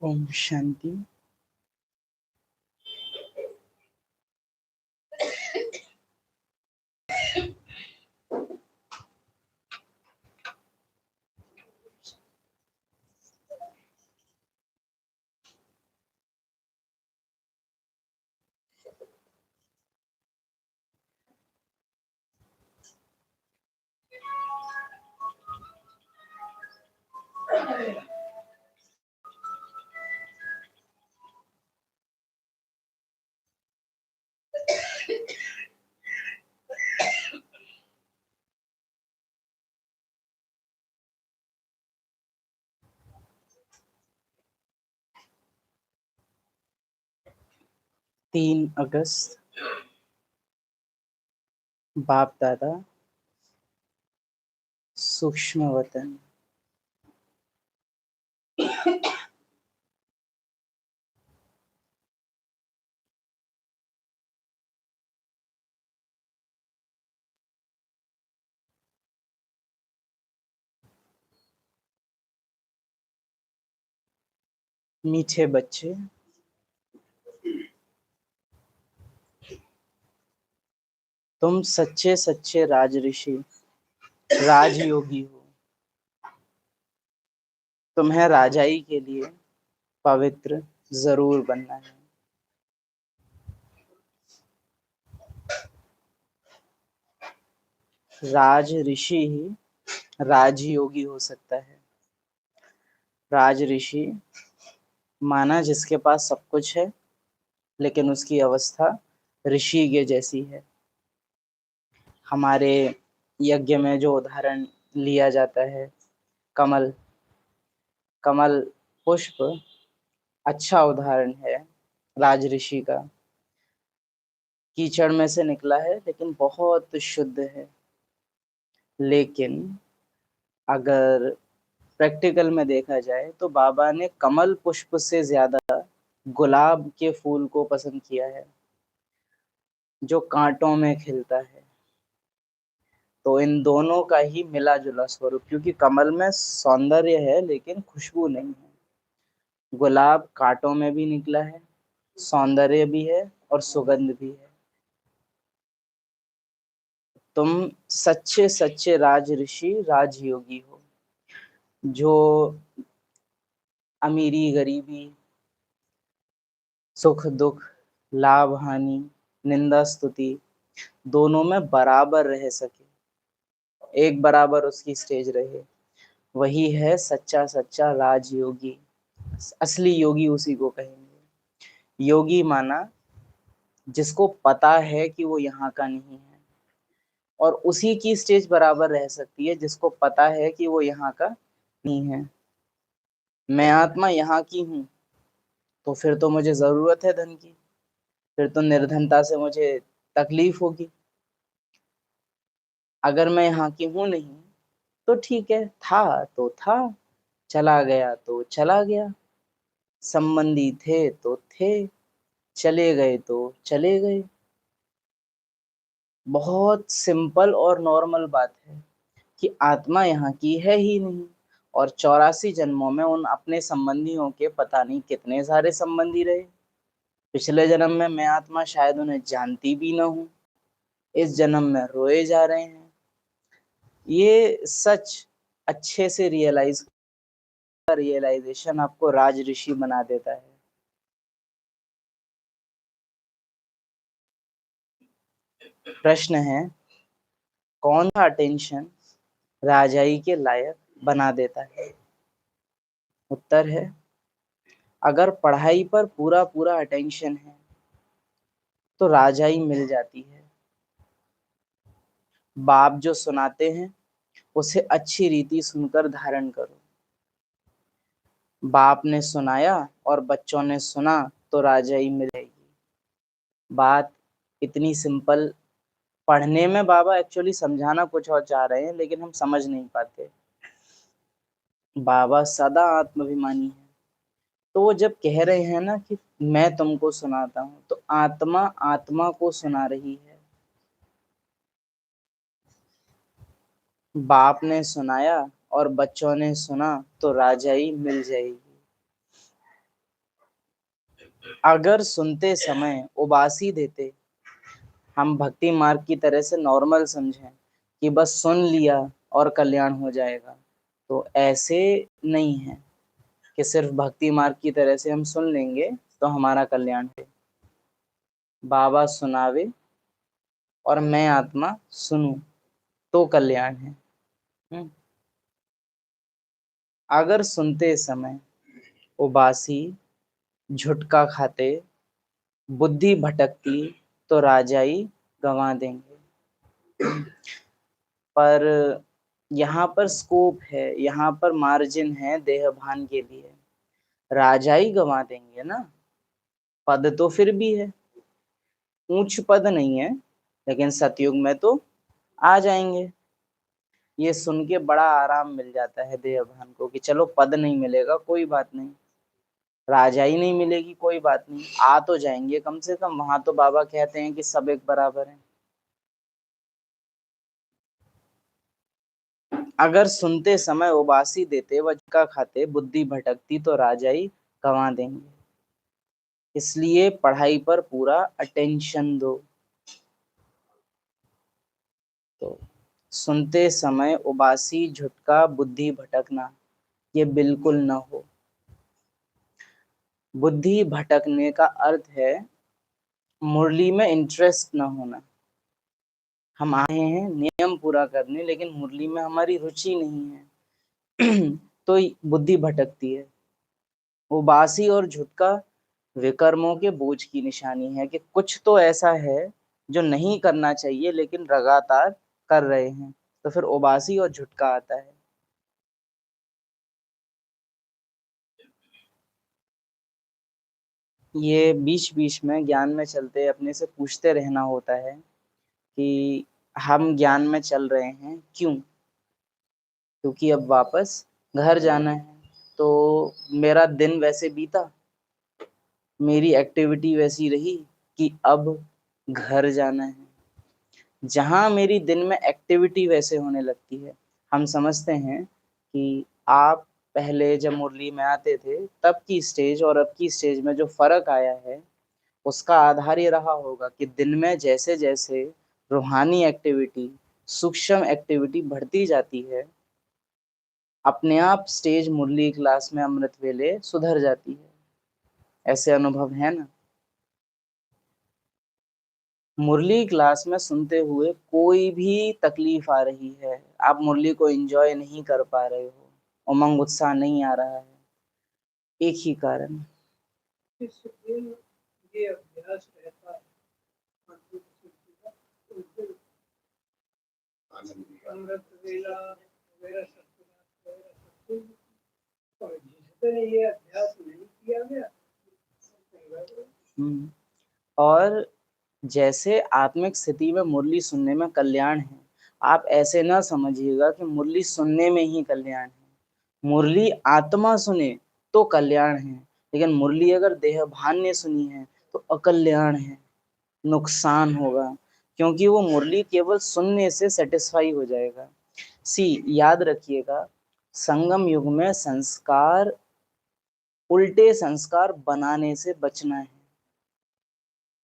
ओम शांति। तीन अगस्त बाप दादा सूक्ष्म वतन। मीठे बच्चे, तुम सच्चे सच्चे राजऋषि राजयोगी हो। तुम्हें राजाई के लिए पवित्र जरूर बनना है। राज ऋषि ही राजयोगी हो सकता है। राज ऋषि माना जिसके पास सब कुछ है लेकिन उसकी अवस्था ऋषि के जैसी है। हमारे यज्ञ में जो उदाहरण लिया जाता है, कमल कमल पुष्प अच्छा उदाहरण है राज ऋषि का। कीचड़ में से निकला है लेकिन बहुत शुद्ध है। लेकिन अगर प्रैक्टिकल में देखा जाए तो बाबा ने कमल पुष्प से ज्यादा गुलाब के फूल को पसंद किया है जो कांटों में खिलता है। तो इन दोनों का ही मिला जुला स्वरूप, क्योंकि कमल में सौंदर्य है लेकिन खुशबू नहीं है। गुलाब कांटों में भी निकला है, सौंदर्य भी है और सुगंध भी है। तुम सच्चे सच्चे राज ऋषि राजयोगी हो जो अमीरी गरीबी, सुख दुख, लाभ हानि, निंदा स्तुति दोनों में बराबर रह सके, एक बराबर उसकी स्टेज रहे। वही है सच्चा सच्चा राजयोगी। असली योगी उसी को कहेंगे। योगी माना जिसको पता है कि वो यहाँ का नहीं है, और उसी की स्टेज बराबर रह सकती है जिसको पता है कि वो यहाँ का नहीं है। मैं आत्मा यहाँ की हूँ तो फिर तो मुझे जरूरत है धन की, फिर तो निर्धनता से मुझे तकलीफ होगी। अगर मैं यहाँ की हूँ नहीं तो ठीक है, था तो था, चला गया तो चला गया, संबंधी थे तो थे, चले गए तो चले गए। बहुत सिंपल और नॉर्मल बात है कि आत्मा यहाँ की है ही नहीं, और 84 जन्मों में उन अपने संबंधियों के पता नहीं कितने सारे संबंधी रहे। पिछले जन्म में मैं आत्मा शायद उन्हें जानती भी ना हूं, इस जन्म में रोए जा रहे हैं। ये सच अच्छे से रियलाइजेशन आपको राज ऋषि बना देता है। प्रश्न है, कौन सा अटेंशन राजाई के लायक बना देता है? उत्तर है, अगर पढ़ाई पर पूरा पूरा अटेंशन है तो राजाई मिल जाती है। बाप जो सुनाते हैं उसे अच्छी रीति सुनकर धारण करो। बाप ने सुनाया और बच्चों ने सुना तो राजाई मिलेगी। बात इतनी सिंपल। पढ़ने में बाबा एक्चुअली समझाना कुछ और चाह रहे हैं लेकिन हम समझ नहीं पाते। बाबा सदा आत्माभिमानी है, तो वो जब कह रहे हैं ना कि मैं तुमको सुनाता हूं, तो आत्मा आत्मा को सुना रही है। बाप ने सुनाया और बच्चों ने सुना तो राजाई मिल जाएगी। अगर सुनते समय उबासी देते, हम भक्ति मार्ग की तरह से नॉर्मल समझें कि बस सुन लिया और कल्याण हो जाएगा, तो ऐसे नहीं है कि सिर्फ भक्ति मार्ग की तरह से हम सुन लेंगे तो हमारा कल्याण है। बाबा सुनावे और मैं आत्मा सुनूं तो कल्याण है। अगर सुनते समय उबासी झुटका खाते, बुद्धि भटकती तो राजाई गंवा देंगे। पर यहाँ पर स्कोप है, यहाँ पर मार्जिन है देह भान के लिए। राजाई गंवा देंगे ना, पद तो फिर भी है, ऊंच पद नहीं है, लेकिन सतयुग में तो आ जाएंगे। ये सुन के बड़ा आराम मिल जाता है देहभान को कि चलो पद नहीं मिलेगा कोई बात नहीं, राजाई नहीं मिलेगी कोई बात नहीं, आ तो जाएंगे कम से कम। वहां तो बाबा कहते हैं कि सब एक बराबर है। अगर सुनते समय उबासी देते, वजका खाते, बुद्धि भटकती तो राजाई गंवा देंगे। इसलिए पढ़ाई पर पूरा अटेंशन दो। तो सुनते समय उबासी झुटका बुद्धि भटकना ये बिल्कुल न हो। बुद्धि भटकने का अर्थ है मुरली में इंटरेस्ट न होना। हम आए हैं नियम पूरा करने, लेकिन मुरली में हमारी रुचि नहीं है तो बुद्धि भटकती है। उबासी और झुटका विकर्मों के बोझ की निशानी है कि कुछ तो ऐसा है जो नहीं करना चाहिए लेकिन लगातार कर रहे हैं, तो फिर उबासी और झुटका आता है। ये बीच बीच में ज्ञान में चलते अपने से पूछते रहना होता है कि हम ज्ञान में चल रहे हैं क्यों, क्योंकि अब वापस घर जाना है। तो मेरा दिन वैसे बीता, मेरी एक्टिविटी वैसी रही कि अब घर जाना है। जहां मेरी दिन में एक्टिविटी वैसे होने लगती है, हम समझते हैं कि आप पहले जब मुरली में आते थे तब की स्टेज और अब की स्टेज में जो फर्क आया है, उसका आधार ये रहा होगा कि दिन में जैसे जैसे रूहानी एक्टिविटी, सूक्ष्म एक्टिविटी बढ़ती जाती है, अपने आप स्टेज मुरली क्लास में अमृत वेले सुधर जाती है। ऐसे अनुभव है ना। मुरली क्लास में सुनते हुए कोई भी तकलीफ आ रही है, आप मुरली को एंजॉय नहीं कर पा रहे हो, उमंग उत्साह नहीं आ रहा है, एक ही कारण, ये अभ्यास रहता है अमृत वेला वगैरह और जिसने ये अभ्यास नहीं किया गया। और जैसे आत्मिक स्थिति में मुरली सुनने में कल्याण है, आप ऐसे ना समझिएगा कि मुरली सुनने में ही कल्याण है। मुरली आत्मा सुने तो कल्याण है, लेकिन मुरली अगर देह भान ने सुनी है तो अकल्याण है, नुकसान होगा, क्योंकि वो मुरली केवल सुनने से सेटिस्फाई हो जाएगा। याद रखिएगा, संगम युग में संस्कार, उल्टे संस्कार बनाने से बचना है।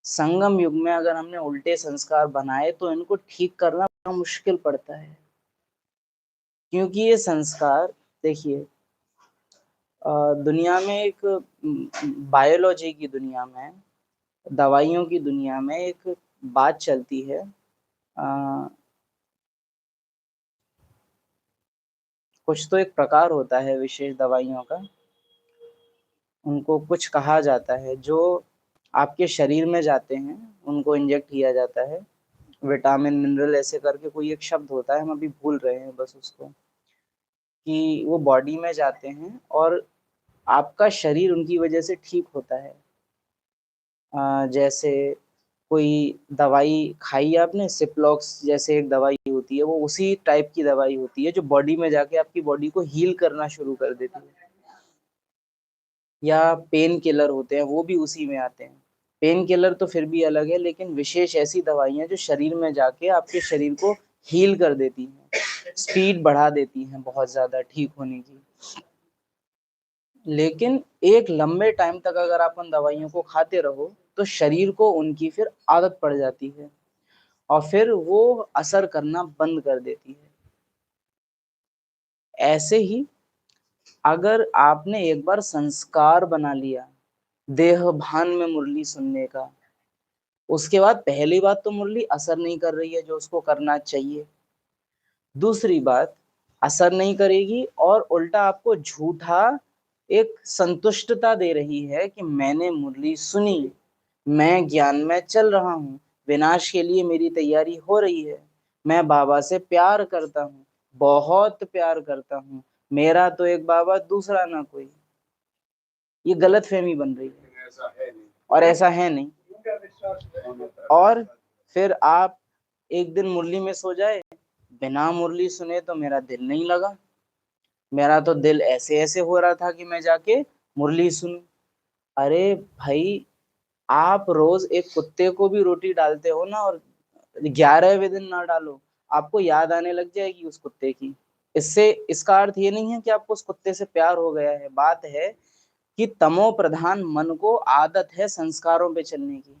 संगम युग में अगर हमने उल्टे संस्कार बनाए तो इनको ठीक करना बड़ा मुश्किल पड़ता है, क्योंकि ये संस्कार, देखिए, दुनिया में एक, बायोलॉजी की दुनिया में, दवाइयों की दुनिया में एक बात चलती है, कुछ तो एक प्रकार होता है विशेष दवाइयों का, उनको कुछ कहा जाता है, जो आपके शरीर में जाते हैं, उनको इंजेक्ट किया जाता है, विटामिन मिनरल ऐसे करके कोई एक शब्द होता है, हम अभी भूल रहे हैं बस उसको, कि वो बॉडी में जाते हैं और आपका शरीर उनकी वजह से ठीक होता है। जैसे कोई दवाई खाई आपने, सिप्लॉक्स जैसे एक दवाई होती है, वो उसी टाइप की दवाई होती है जो बॉडी में जाके आपकी बॉडी को हील करना शुरू कर देती है। या पेन किलर होते हैं, वो भी उसी में आते हैं। पेन किलर तो फिर भी अलग है, लेकिन विशेष ऐसी दवाइयाँ जो शरीर में जाके आपके शरीर को हील कर देती हैं, स्पीड बढ़ा देती हैं बहुत ज्यादा ठीक होने की। लेकिन एक लंबे टाइम तक अगर आप उन दवाइयों को खाते रहो तो शरीर को उनकी फिर आदत पड़ जाती है और फिर वो असर करना बंद कर देती है। ऐसे ही अगर आपने एक बार संस्कार बना लिया देह भान में मुरली सुनने का, उसके बाद पहली बात तो मुरली असर नहीं कर रही है जो उसको करना चाहिए, दूसरी बात असर नहीं करेगी और उल्टा आपको झूठा एक संतुष्टता दे रही है कि मैंने मुरली सुनी, मैं ज्ञान में चल रहा हूँ, विनाश के लिए मेरी तैयारी हो रही है, मैं बाबा से प्यार करता हूँ, बहुत प्यार करता हूँ, मेरा तो एक बाबा दूसरा ना कोई। ये गलत फहमी बन रही है और ऐसा है नहीं। और फिर आप एक दिन मुरली में सो जाए, बिना मुरली सुने तो मेरा दिल नहीं लगा, मेरा तो दिल ऐसे ऐसे हो रहा था कि मैं जाके मुरली सुनूं। अरे भाई, आप रोज एक कुत्ते को भी रोटी डालते हो ना और 11वें दिन ना डालो, आपको याद आने लग जाएगी उस कुत्ते की। इससे इसका अर्थ ये नहीं है कि आपको उस कुत्ते से प्यार हो गया है, बात है कि तमो प्रधान मन को आदत है संस्कारों पे चलने की।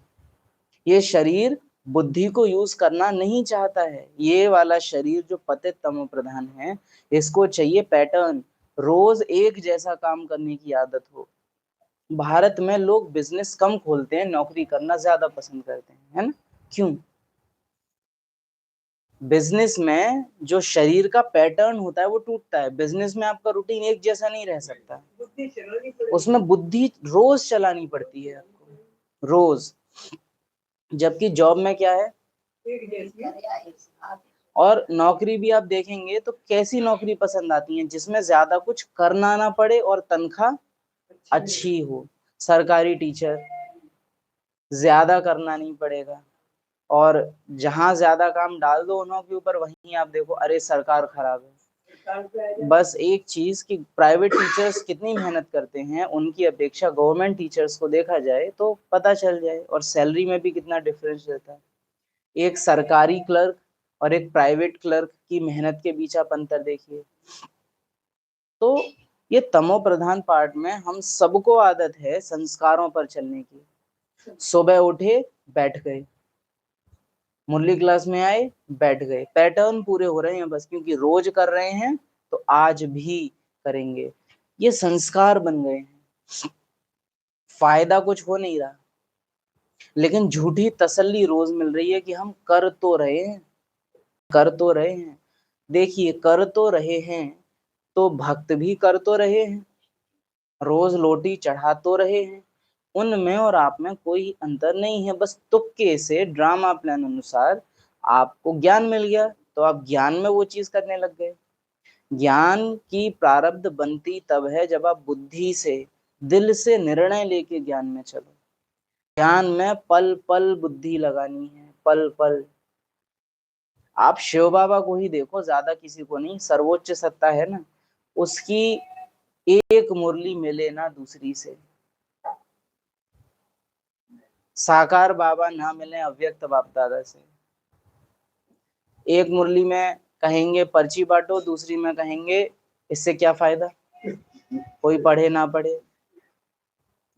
ये शरीर बुद्धि को यूज करना नहीं चाहता है, ये वाला शरीर जो पतित तमो प्रधान है, इसको चाहिए पैटर्न, रोज एक जैसा काम करने की आदत हो। भारत में लोग बिजनेस कम खोलते हैं, नौकरी करना ज्यादा पसंद करते हैं, है ना? क्यों? बिजनेस में जो शरीर का पैटर्न होता है वो टूटता है, बिजनेस में आपका रूटीन एक जैसा नहीं रह सकता, उसमें बुद्धि रोज चलानी पड़ती है आपको, रोज। जबकि जॉब में क्या है, और नौकरी भी आप देखेंगे तो कैसी नौकरी पसंद आती है, जिसमें ज्यादा कुछ करना ना पड़े और तनख्वाह अच्छी हो। सरकारी टीचर, ज्यादा करना नहीं पड़ेगा, और जहां ज्यादा काम डाल दो उन्हों के ऊपर, वहीं आप देखो अरे सरकार खराब है। बस एक चीज कि प्राइवेट टीचर्स कितनी मेहनत करते हैं उनकी अपेक्षा गवर्नमेंट टीचर्स को देखा जाए तो पता चल जाए, और सैलरी में भी कितना डिफरेंस रहता है। एक सरकारी क्लर्क और एक प्राइवेट क्लर्क की मेहनत के बीच आप अंतर देखिए। तो ये तमो प्रधान पार्ट में हम सबको आदत है संस्कारों पर चलने की। सुबह उठे, बैठ गए, मुरली क्लास में आए, बैठ गए, पैटर्न पूरे हो रहे हैं बस, क्योंकि रोज कर रहे हैं तो आज भी करेंगे, ये संस्कार बन गए हैं। फायदा कुछ हो नहीं रहा, लेकिन झूठी तसल्ली रोज मिल रही है कि हम कर तो रहे हैं, कर तो रहे हैं। देखिए, कर तो रहे हैं तो भक्त भी कर तो रहे हैं, रोज लोटी चढ़ा तो रहे हैं, उनमें और आप में कोई अंतर नहीं है। बस तुक्के से ड्रामा प्लान अनुसार आपको ज्ञान मिल गया तो आप ज्ञान में वो चीज करने लग गए। ज्ञान की प्रारब्ध बनती तब है जब आप बुद्धि से, दिल से निर्णय लेके ज्ञान में चलो। ज्ञान में पल पल बुद्धि लगानी है, पल पल। आप शिव बाबा को ही देखो, ज्यादा किसी को नहीं, सर्वोच्च सत्ता है ना, उसकी एक मुरली मिले ना दूसरी से। साकार बाबा ना मिले अव्यक्त बाप दादा से। एक मुरली में कहेंगे पर्ची बांटो, दूसरी में कहेंगे इससे क्या फायदा, कोई पढ़े ना पढ़े।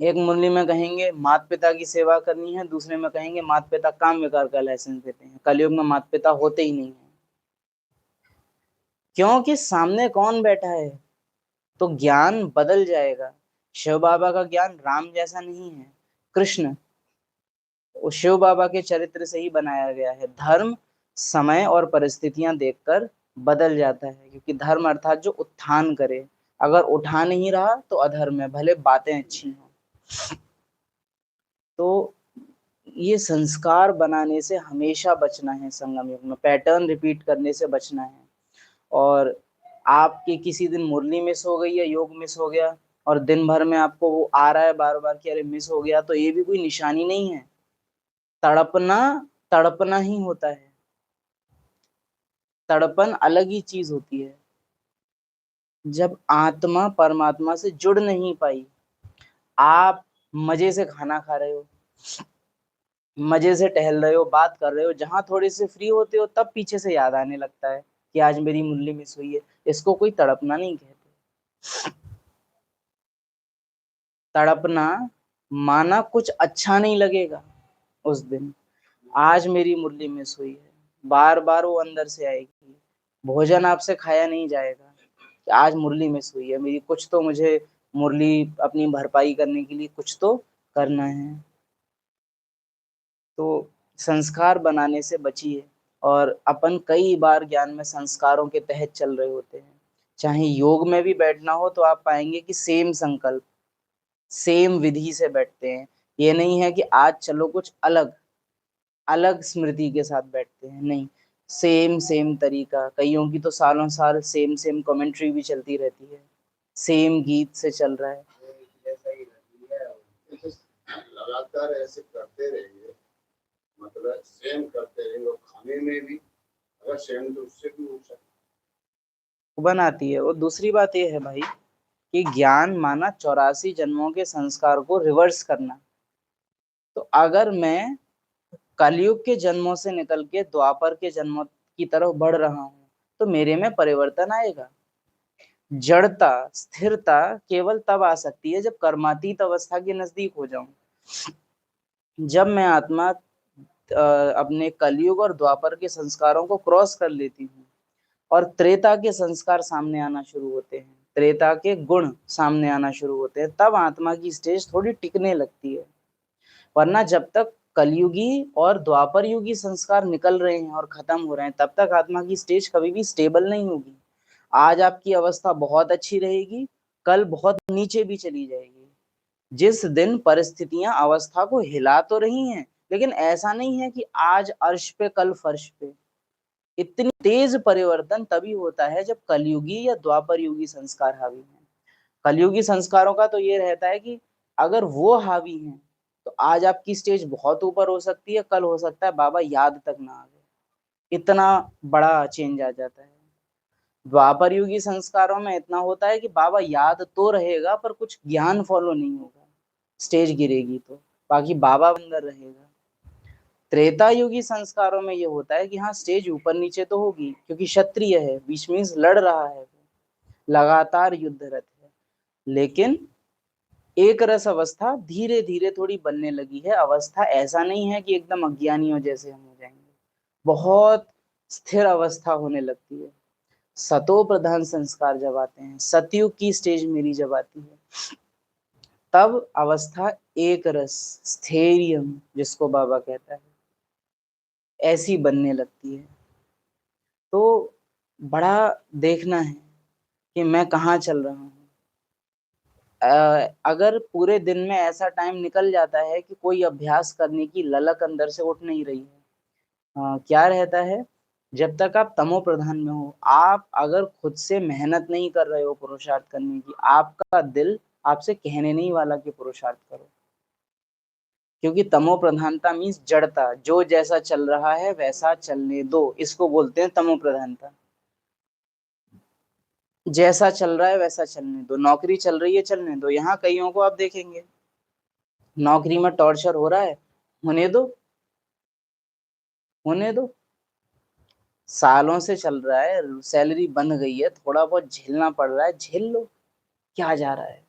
एक मुरली में कहेंगे माता पिता की सेवा करनी है, दूसरे में कहेंगे माता पिता काम विकार का लाइसेंस देते हैं, कलयुग में माता पिता होते ही नहीं है। क्योंकि सामने कौन बैठा है, तो ज्ञान बदल जाएगा। शिव बाबा का ज्ञान राम जैसा नहीं है, कृष्ण, वो शिव बाबा के चरित्र से ही बनाया गया है। धर्म समय और परिस्थितियां देखकर बदल जाता है, क्योंकि धर्म अर्थात जो उत्थान करे, अगर उठा नहीं रहा तो अधर्म है, भले बातें अच्छी हों। तो ये संस्कार बनाने से हमेशा बचना है, संगम युग में पैटर्न रिपीट करने से बचना है। और आपके किसी दिन मुरली मिस हो गई या योग मिस हो गया, और दिन भर में आपको वो आ रहा है बार बार कि अरे मिस हो गया, तो ये भी कोई निशानी नहीं है। तड़पना, तड़पना ही होता है, तड़पन अलग ही चीज होती है। जब आत्मा परमात्मा से जुड़ नहीं पाई, आप मजे से खाना खा रहे हो, मजे से टहल रहे हो, बात कर रहे हो, जहां थोड़े से फ्री होते हो तब पीछे से याद आने लगता है कि आज मेरी मुरली मिस हुई है, इसको कोई तड़पना नहीं कहते। तड़पना, माना कुछ अच्छा नहीं लगेगा उस दिन। आज मेरी मुरली मिस हुई है, बार बार वो अंदर से आएगी। भोजन आपसे खाया नहीं जाएगा कि आज मुरली मिस हुई है मेरी, कुछ तो मुझे मुरली अपनी भरपाई करने के लिए कुछ तो करना है। तो संस्कार बनाने से बचिए। और अपन कई बार ज्ञान में संस्कारों के तहत चल रहे होते हैं। चाहे योग में भी बैठना हो तो आप पाएंगे कि सेम संकल्प, सेम विधि से बैठते हैं। ये नहीं है कि आज चलो कुछ अलग अलग स्मृति के साथ बैठते हैं, नहीं, सेम सेम तरीका। कईयों की तो सालों साल सेम सेम कमेंट्री भी चलती रहती है, सेम गीत से चल रहा है। ऐसा ही रहती है, लगातार ऐसे करते रहेंगे, मतलब सेम करते रहेंगे, और खाने में भी अगर सेम तो उससे भी हो सकता बनाती है। और दूसरी बात यह है भाई कि ज्ञान माना 84 जन्मों के संस्कार को रिवर्स करना। तो अगर मैं कलयुग के जन्मों से निकल के द्वापर के जन्मों की तरफ बढ़ रहा हूँ तो मेरे में परिवर्तन आएगा। जड़ता, स्थिरता केवल तब आ सकती है जब कर्मातीत अवस्था के नजदीक हो जाऊं। जब मैं आत्मा अपने कलयुग और द्वापर के संस्कारों को क्रॉस कर लेती हूँ और त्रेता के संस्कार सामने आना शुरू होते हैं, त्रेता के गुण सामने आना शुरू होते हैं, तब आत्मा की स्टेज थोड़ी टिकने लगती है। वरना जब तक कलयुगी और द्वापर युगी संस्कार निकल रहे हैं और खत्म हो रहे हैं तब तक आत्मा की स्टेज कभी भी स्टेबल नहीं होगी। आज आपकी अवस्था बहुत अच्छी रहेगी, कल बहुत नीचे भी चली जाएगी। जिस दिन परिस्थितियां अवस्था को हिला तो रही हैं, लेकिन ऐसा नहीं है कि आज अर्श पे कल फर्श पे। इतनी तेज परिवर्तन तभी होता है जब कलयुगी या द्वापर युगी संस्कार हावी हैं। कलयुगी संस्कारों का तो ये रहता है कि अगर वो हावी हैं तो आज आपकी स्टेज बहुत ऊपर हो सकती है, कल हो सकता है बाबा याद तक ना आवे। इतना बड़ा चेंज आ जाता है। द्वापर युगी संस्कारों में इतना होता है कि बाबा याद तो रहेगा पर कुछ ज्ञान फॉलो नहीं होगा, स्टेज गिरेगी तो, बाकी बाबा अंदर रहेगा। त्रेता युगी संस्कारों में ये होता है कि हाँ स्टेज ऊपर नीचे तो होगी क्योंकि क्षत्रिय है, बीच में लड़ रहा है, लगातार युद्धरत है, लेकिन एक रस अवस्था धीरे धीरे थोड़ी बनने लगी है। अवस्था ऐसा नहीं है कि एकदम अज्ञानियों जैसे हम हो जाएंगे, बहुत स्थिर अवस्था होने लगती है। सतो प्रधान संस्कार जब आते हैं, सतयुग की स्टेज मेरी जब आती है, तब अवस्था एक रस, स्थैर्यम जिसको बाबा कहता है, ऐसी बनने लगती है। तो बड़ा देखना है कि मैं कहाँ चल रहा हूँ। अगर पूरे दिन में ऐसा टाइम निकल जाता है कि कोई अभ्यास करने की ललक अंदर से उठ नहीं रही है, क्या रहता है, जब तक आप तमो प्रधान में हो, आप अगर खुद से मेहनत नहीं कर रहे हो पुरुषार्थ करने की, आपका दिल आपसे कहने नहीं वाला कि पुरुषार्थ करो। क्योंकि तमो प्रधानता मीन्स जड़ता, जो जैसा चल रहा है वैसा चलने दो, इसको बोलते हैं तमो प्रधानता। जैसा चल रहा है वैसा चलने दो, नौकरी चल रही है चलने दो। यहाँ कईयों को आप देखेंगे नौकरी में टॉर्चर हो रहा है, होने दो, होने दो। सालों से चल रहा है, सैलरी बन गई है, थोड़ा बहुत झेलना पड़ रहा है, झेल लो, क्या जा रहा है।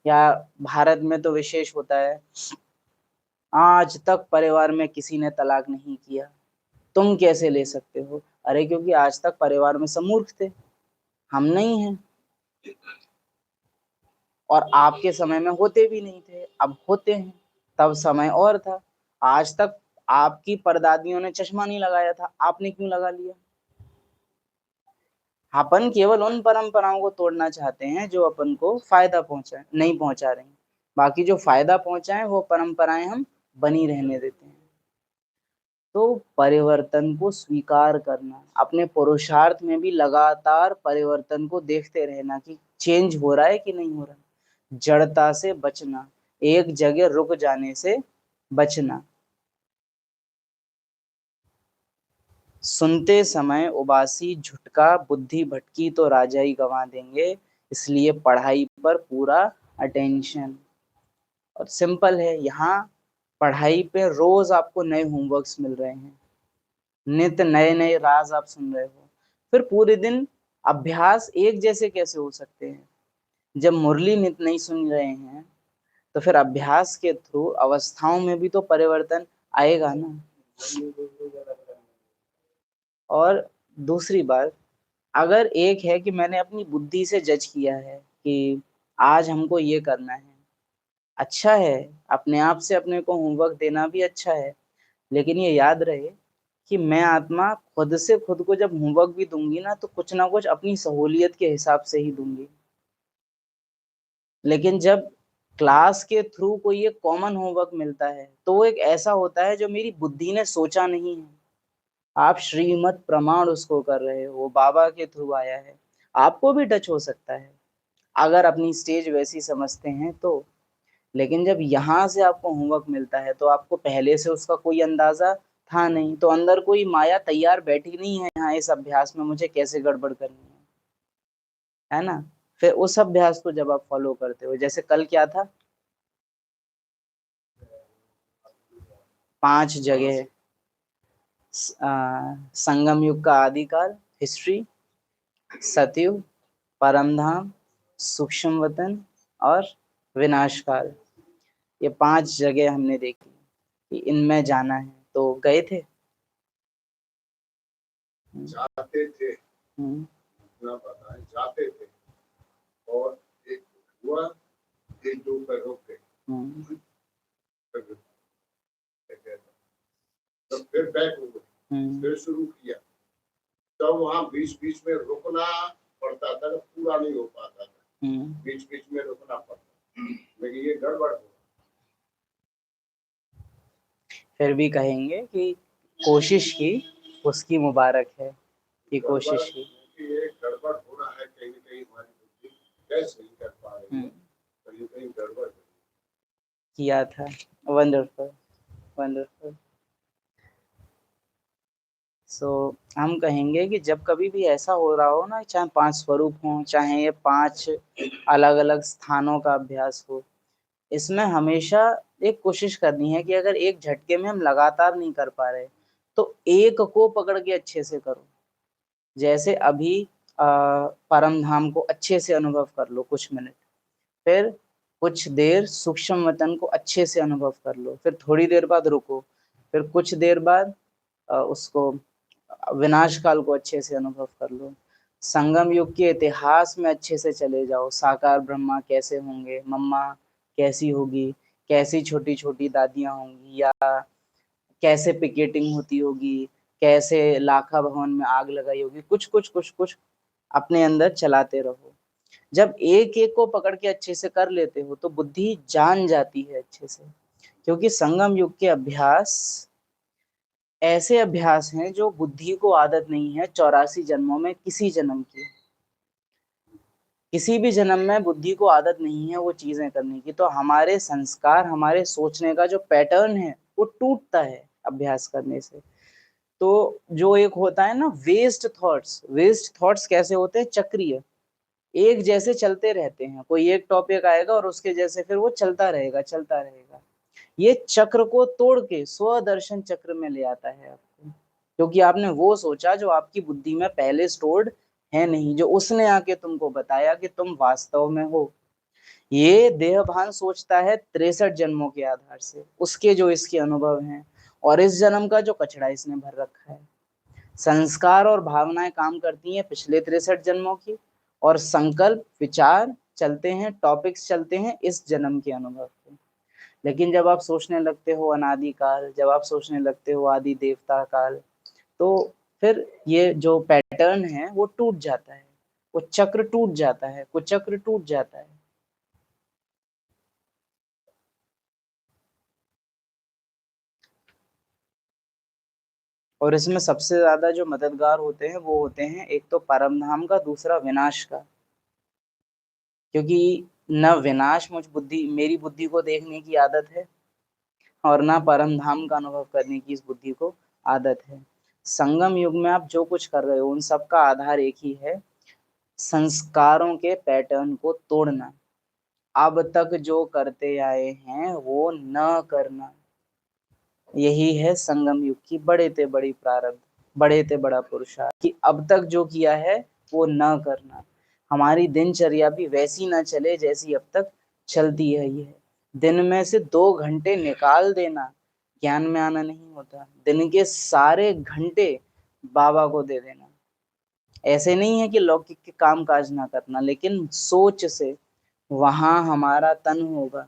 या भारत में तो विशेष होता है, आज तक परिवार में किसी ने तलाक नहीं किया, तुम कैसे ले सकते हो। अरे क्योंकि आज तक परिवार में सब मूर्ख थे, हम नहीं हैं। और आपके समय में होते भी नहीं थे, अब होते हैं, तब समय और था। आज तक आपकी परदादियों ने चश्मा नहीं लगाया था, आपने क्यों लगा लिया। अपन केवल उन परंपराओं को तोड़ना चाहते हैं जो अपन को फायदा पहुंचा नहीं पहुंचा रही, बाकी जो फायदा पहुंचाए वो परंपराएं हम बनी रहने देते हैं। तो परिवर्तन को स्वीकार करना, अपने पुरुषार्थ में भी लगातार परिवर्तन को देखते रहना कि चेंज हो रहा है कि नहीं हो रहा। जड़ता से बचना, एक जगह रुक जाने से बचना। सुनते समय उबासी झुटका, बुद्धि भटकी तो राजा ही गंवा देंगे, इसलिए पढ़ाई पर पूरा अटेंशन। और सिंपल है, यहाँ पढ़ाई पे रोज आपको नए होमवर्क्स मिल रहे हैं, नित्य नए नए राज आप सुन रहे हो। फिर पूरे दिन अभ्यास एक जैसे कैसे हो सकते हैं जब मुरली नित्य नहीं सुन रहे हैं, तो फिर अभ्यास के थ्रू अवस्थाओं में भी तो परिवर्तन आएगा ना। और दूसरी बात, अगर एक है कि मैंने अपनी बुद्धि से जज किया है कि आज हमको ये करना है, अच्छा है, अपने आप से अपने को होमवर्क देना भी अच्छा है, लेकिन ये याद रहे कि मैं आत्मा खुद से खुद को जब होमवर्क भी दूंगी ना, तो कुछ ना कुछ अपनी सहूलियत के हिसाब से ही दूंगी। लेकिन जब क्लास के थ्रू कोई एक कॉमन होमवर्क मिलता है, तो वो एक ऐसा होता है जो मेरी बुद्धि ने सोचा नहीं है। आप श्रीमत प्रमाण उसको कर रहे हो, वो बाबा के थ्रू आया है, आपको भी टच हो सकता है अगर अपनी स्टेज वैसी समझते हैं तो। लेकिन जब यहाँ से आपको होमवर्क मिलता है, तो आपको पहले से उसका कोई अंदाजा था नहीं, तो अंदर कोई माया तैयार बैठी नहीं है यहाँ इस अभ्यास में मुझे कैसे गड़बड़ करनी है ना। फिर उस अभ्यास को जब आप फॉलो करते हो, जैसे कल क्या था, 5 जगह, संगम युग का आदिकाल, हिस्ट्री, सतयुग, परमधाम, सूक्ष्म वतन और विनाशकाल, ये 5 जगह हमने देखी कि इनमें जाना है, तो गए थे। जाते थे, इतना पता है, जाते थे, और एक हुआ, एक दो पे रुक गए, तो फिर बैक हो गए, फिर शुरू किया। तो वहाँ बीच बीच में रुकना पड़ता था, पूरा नहीं हो पाता था, बीच बीच में रुकना पड़ता, लेकिन ये गड़बड़ हो। फिर भी कहेंगे कि कोशिश की, उसकी मुबारक है कि कोशिश की। ये गड़बड़ हो रहा है, कहीं ना कहीं हमारी बुद्धि कैसे नहीं कर पा रही है, कहीं कहीं गड़बड़ किया था। Wonderful, wonderful. सो हम कहेंगे कि जब कभी भी ऐसा हो रहा हो ना, चाहे 5 स्वरूप हो, चाहे ये 5 अलग अलग स्थानों का अभ्यास हो, इसमें हमेशा एक कोशिश करनी है कि अगर एक झटके में हम लगातार नहीं कर पा रहे, तो एक को पकड़ के अच्छे से करो। जैसे अभी परम धाम को अच्छे से अनुभव कर लो कुछ मिनट, फिर कुछ देर सूक्ष्म वतन को अच्छे से अनुभव कर लो, फिर थोड़ी देर बाद रुको, फिर कुछ देर बाद उसको विनाश काल को अच्छे से अनुभव कर लो। संगम युग के इतिहास में अच्छे से चले जाओ, साकार ब्रह्मा कैसे होंगे, मम्मा कैसी होगी, कैसी छोटी छोटी दादियां होंगी, या कैसे पिकेटिंग होती होगी, कैसे लाखा भवन में आग लगाई होगी, कुछ कुछ कुछ कुछ अपने अंदर चलाते रहो। जब एक एक को पकड़ के अच्छे से कर लेते हो, तो बुद्धि जान जाती है अच्छे से, क्योंकि संगम युग के अभ्यास ऐसे अभ्यास हैं जो बुद्धि को आदत नहीं है 84 जन्मों में किसी जन्म की, किसी भी जन्म में बुद्धि को आदत नहीं है वो चीजें करने की। तो हमारे संस्कार, हमारे सोचने का जो पैटर्न है वो टूटता है अभ्यास करने से। तो जो एक होता है ना वेस्ट थॉट्स, वेस्ट थॉट्स कैसे होते हैं, चक्रीय, एक जैसे चलते रहते हैं, कोई एक टॉपिक आएगा और उसके जैसे फिर वो चलता रहेगा चलता रहेगा। ये चक्र को तोड़ के स्वदर्शन चक्र में ले आता है आपको, क्योंकि आपने वो सोचा जो आपकी बुद्धि में पहले स्टोर्ड है नहीं, जो उसने आके तुमको बताया कि तुम वास्तव में हो। ये देहभान सोचता है 63 जन्मों के आधार से, उसके जो इसके अनुभव हैं, और इस जन्म का जो कचड़ा इसने भर रखा है। संस्कार और भावनाएं काम करती हैं पिछले 63 जन्मों की, और संकल्प विचार चलते हैं, टॉपिक्स चलते हैं इस जन्म के अनुभव के। लेकिन जब आप सोचने लगते हो अनादि काल, जब आप सोचने लगते हो आदि देवता काल, तो फिर ये जो पैटर्न है वो टूट जाता है, वो चक्र टूट जाता है, वो चक्र टूट जाता है। और इसमें सबसे ज्यादा जो मददगार होते हैं वो होते हैं, एक तो परम धाम का, दूसरा विनाश का। क्योंकि न विनाश मुझ बुद्धि, मेरी बुद्धि को देखने की आदत है, और ना परम धाम का अनुभव करने की इस बुद्धि को आदत है। संगम युग में आप जो कुछ कर रहे हो उन सब का आधार एक ही है, संस्कारों के पैटर्न को तोड़ना, अब तक जो करते आए हैं वो न करना। यही है संगम युग की बड़े ते बड़ी प्रारब्ध, बड़े ते बड़ा पुरुषार्थ, कि अब तक जो किया है वो न करना। हमारी दिनचर्या भी वैसी ना चले जैसी अब तक चलती है। ये दिन में से 2 घंटे निकाल देना ज्ञान में आना नहीं होता। दिन के सारे घंटे बाबा को दे देना। ऐसे नहीं है कि लौकिक के काम काज ना करना, लेकिन सोच से वहां हमारा तन होगा,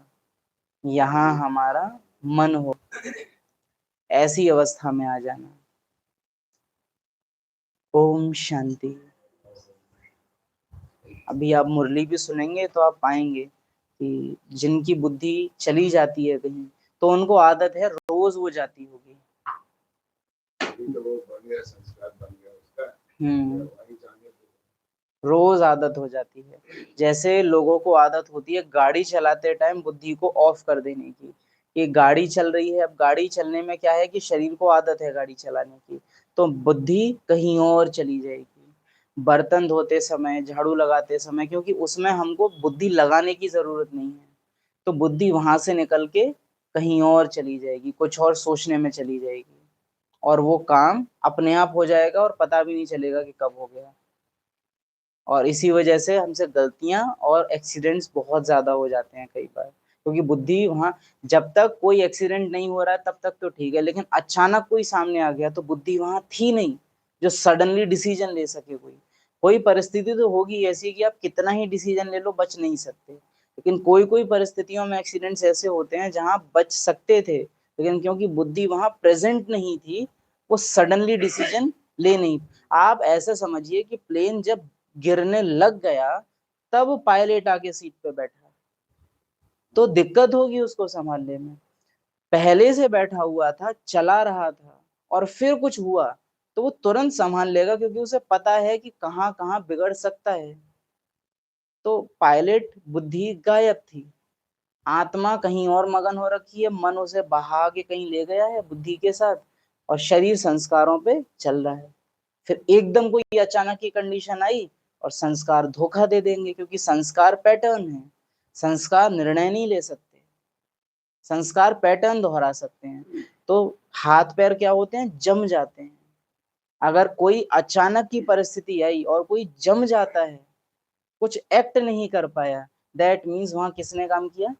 यहाँ हमारा मन हो, ऐसी अवस्था में आ जाना। ओम शांति। अभी आप मुरली भी सुनेंगे तो आप पाएंगे कि जिनकी बुद्धि चली जाती है कहीं, तो उनको आदत है रोज वो जाती होगी। तो वो बढ़िया संस्कार बन गया उसका। रोज आदत हो जाती है। जैसे लोगों को आदत होती है गाड़ी चलाते टाइम बुद्धि को ऑफ कर देने की। ये गाड़ी चल रही है, अब गाड़ी चलने में क्या है कि शरीर को आदत है गाड़ी चलाने की, तो बुद्धि कहीं और चली जाएगी। बर्तन धोते समय, झाड़ू लगाते समय, क्योंकि उसमें हमको बुद्धि लगाने की जरूरत नहीं है, तो बुद्धि वहां से निकल के कहीं और चली जाएगी, कुछ और सोचने में चली जाएगी, और वो काम अपने आप हो जाएगा और पता भी नहीं चलेगा कि कब हो गया। और इसी वजह से हमसे गलतियां और एक्सीडेंट्स बहुत ज्यादा हो जाते हैं कई बार, क्योंकि बुद्धि वहां, जब तक कोई एक्सीडेंट नहीं हो रहा है तब तक तो ठीक है, लेकिन अचानक कोई सामने आ गया तो बुद्धि वहां थी नहीं जो सडनली डिसीजन ले सके। कोई परिस्थिति तो होगी ऐसी कि आप कितना ही डिसीजन ले लो बच नहीं सकते, लेकिन कोई कोई परिस्थितियों में एक्सीडेंट्स ऐसे होते हैं जहां बच सकते थे, लेकिन क्योंकि बुद्धि वहां प्रेजेंट नहीं थी, वो सडनली डिसीजन ले नहीं। आप ऐसा समझिए कि प्लेन जब गिरने लग गया तब पायलट आके सीट पे बैठा, तो दिक्कत होगी उसको संभालने में। पहले से बैठा हुआ था, चला रहा था, और फिर कुछ हुआ तो वो तुरंत संभाल लेगा, क्योंकि उसे पता है कि कहाँ कहाँ बिगड़ सकता है। तो पायलट बुद्धि गायब थी, आत्मा कहीं और मगन हो रखी है, मन उसे बहा के कहीं ले गया है बुद्धि के साथ, और शरीर संस्कारों पे चल रहा है। फिर एकदम कोई अचानक की कंडीशन आई और संस्कार धोखा दे देंगे, क्योंकि संस्कार पैटर्न है, संस्कार निर्णय नहीं ले सकते, संस्कार पैटर्न दोहरा सकते हैं। तो हाथ पैर क्या होते हैं, जम जाते हैं। अगर कोई अचानक की परिस्थिति आई और कोई जम जाता है, कुछ एक्ट नहीं कर पाया, दैट मीन्स वहां किसने काम किया,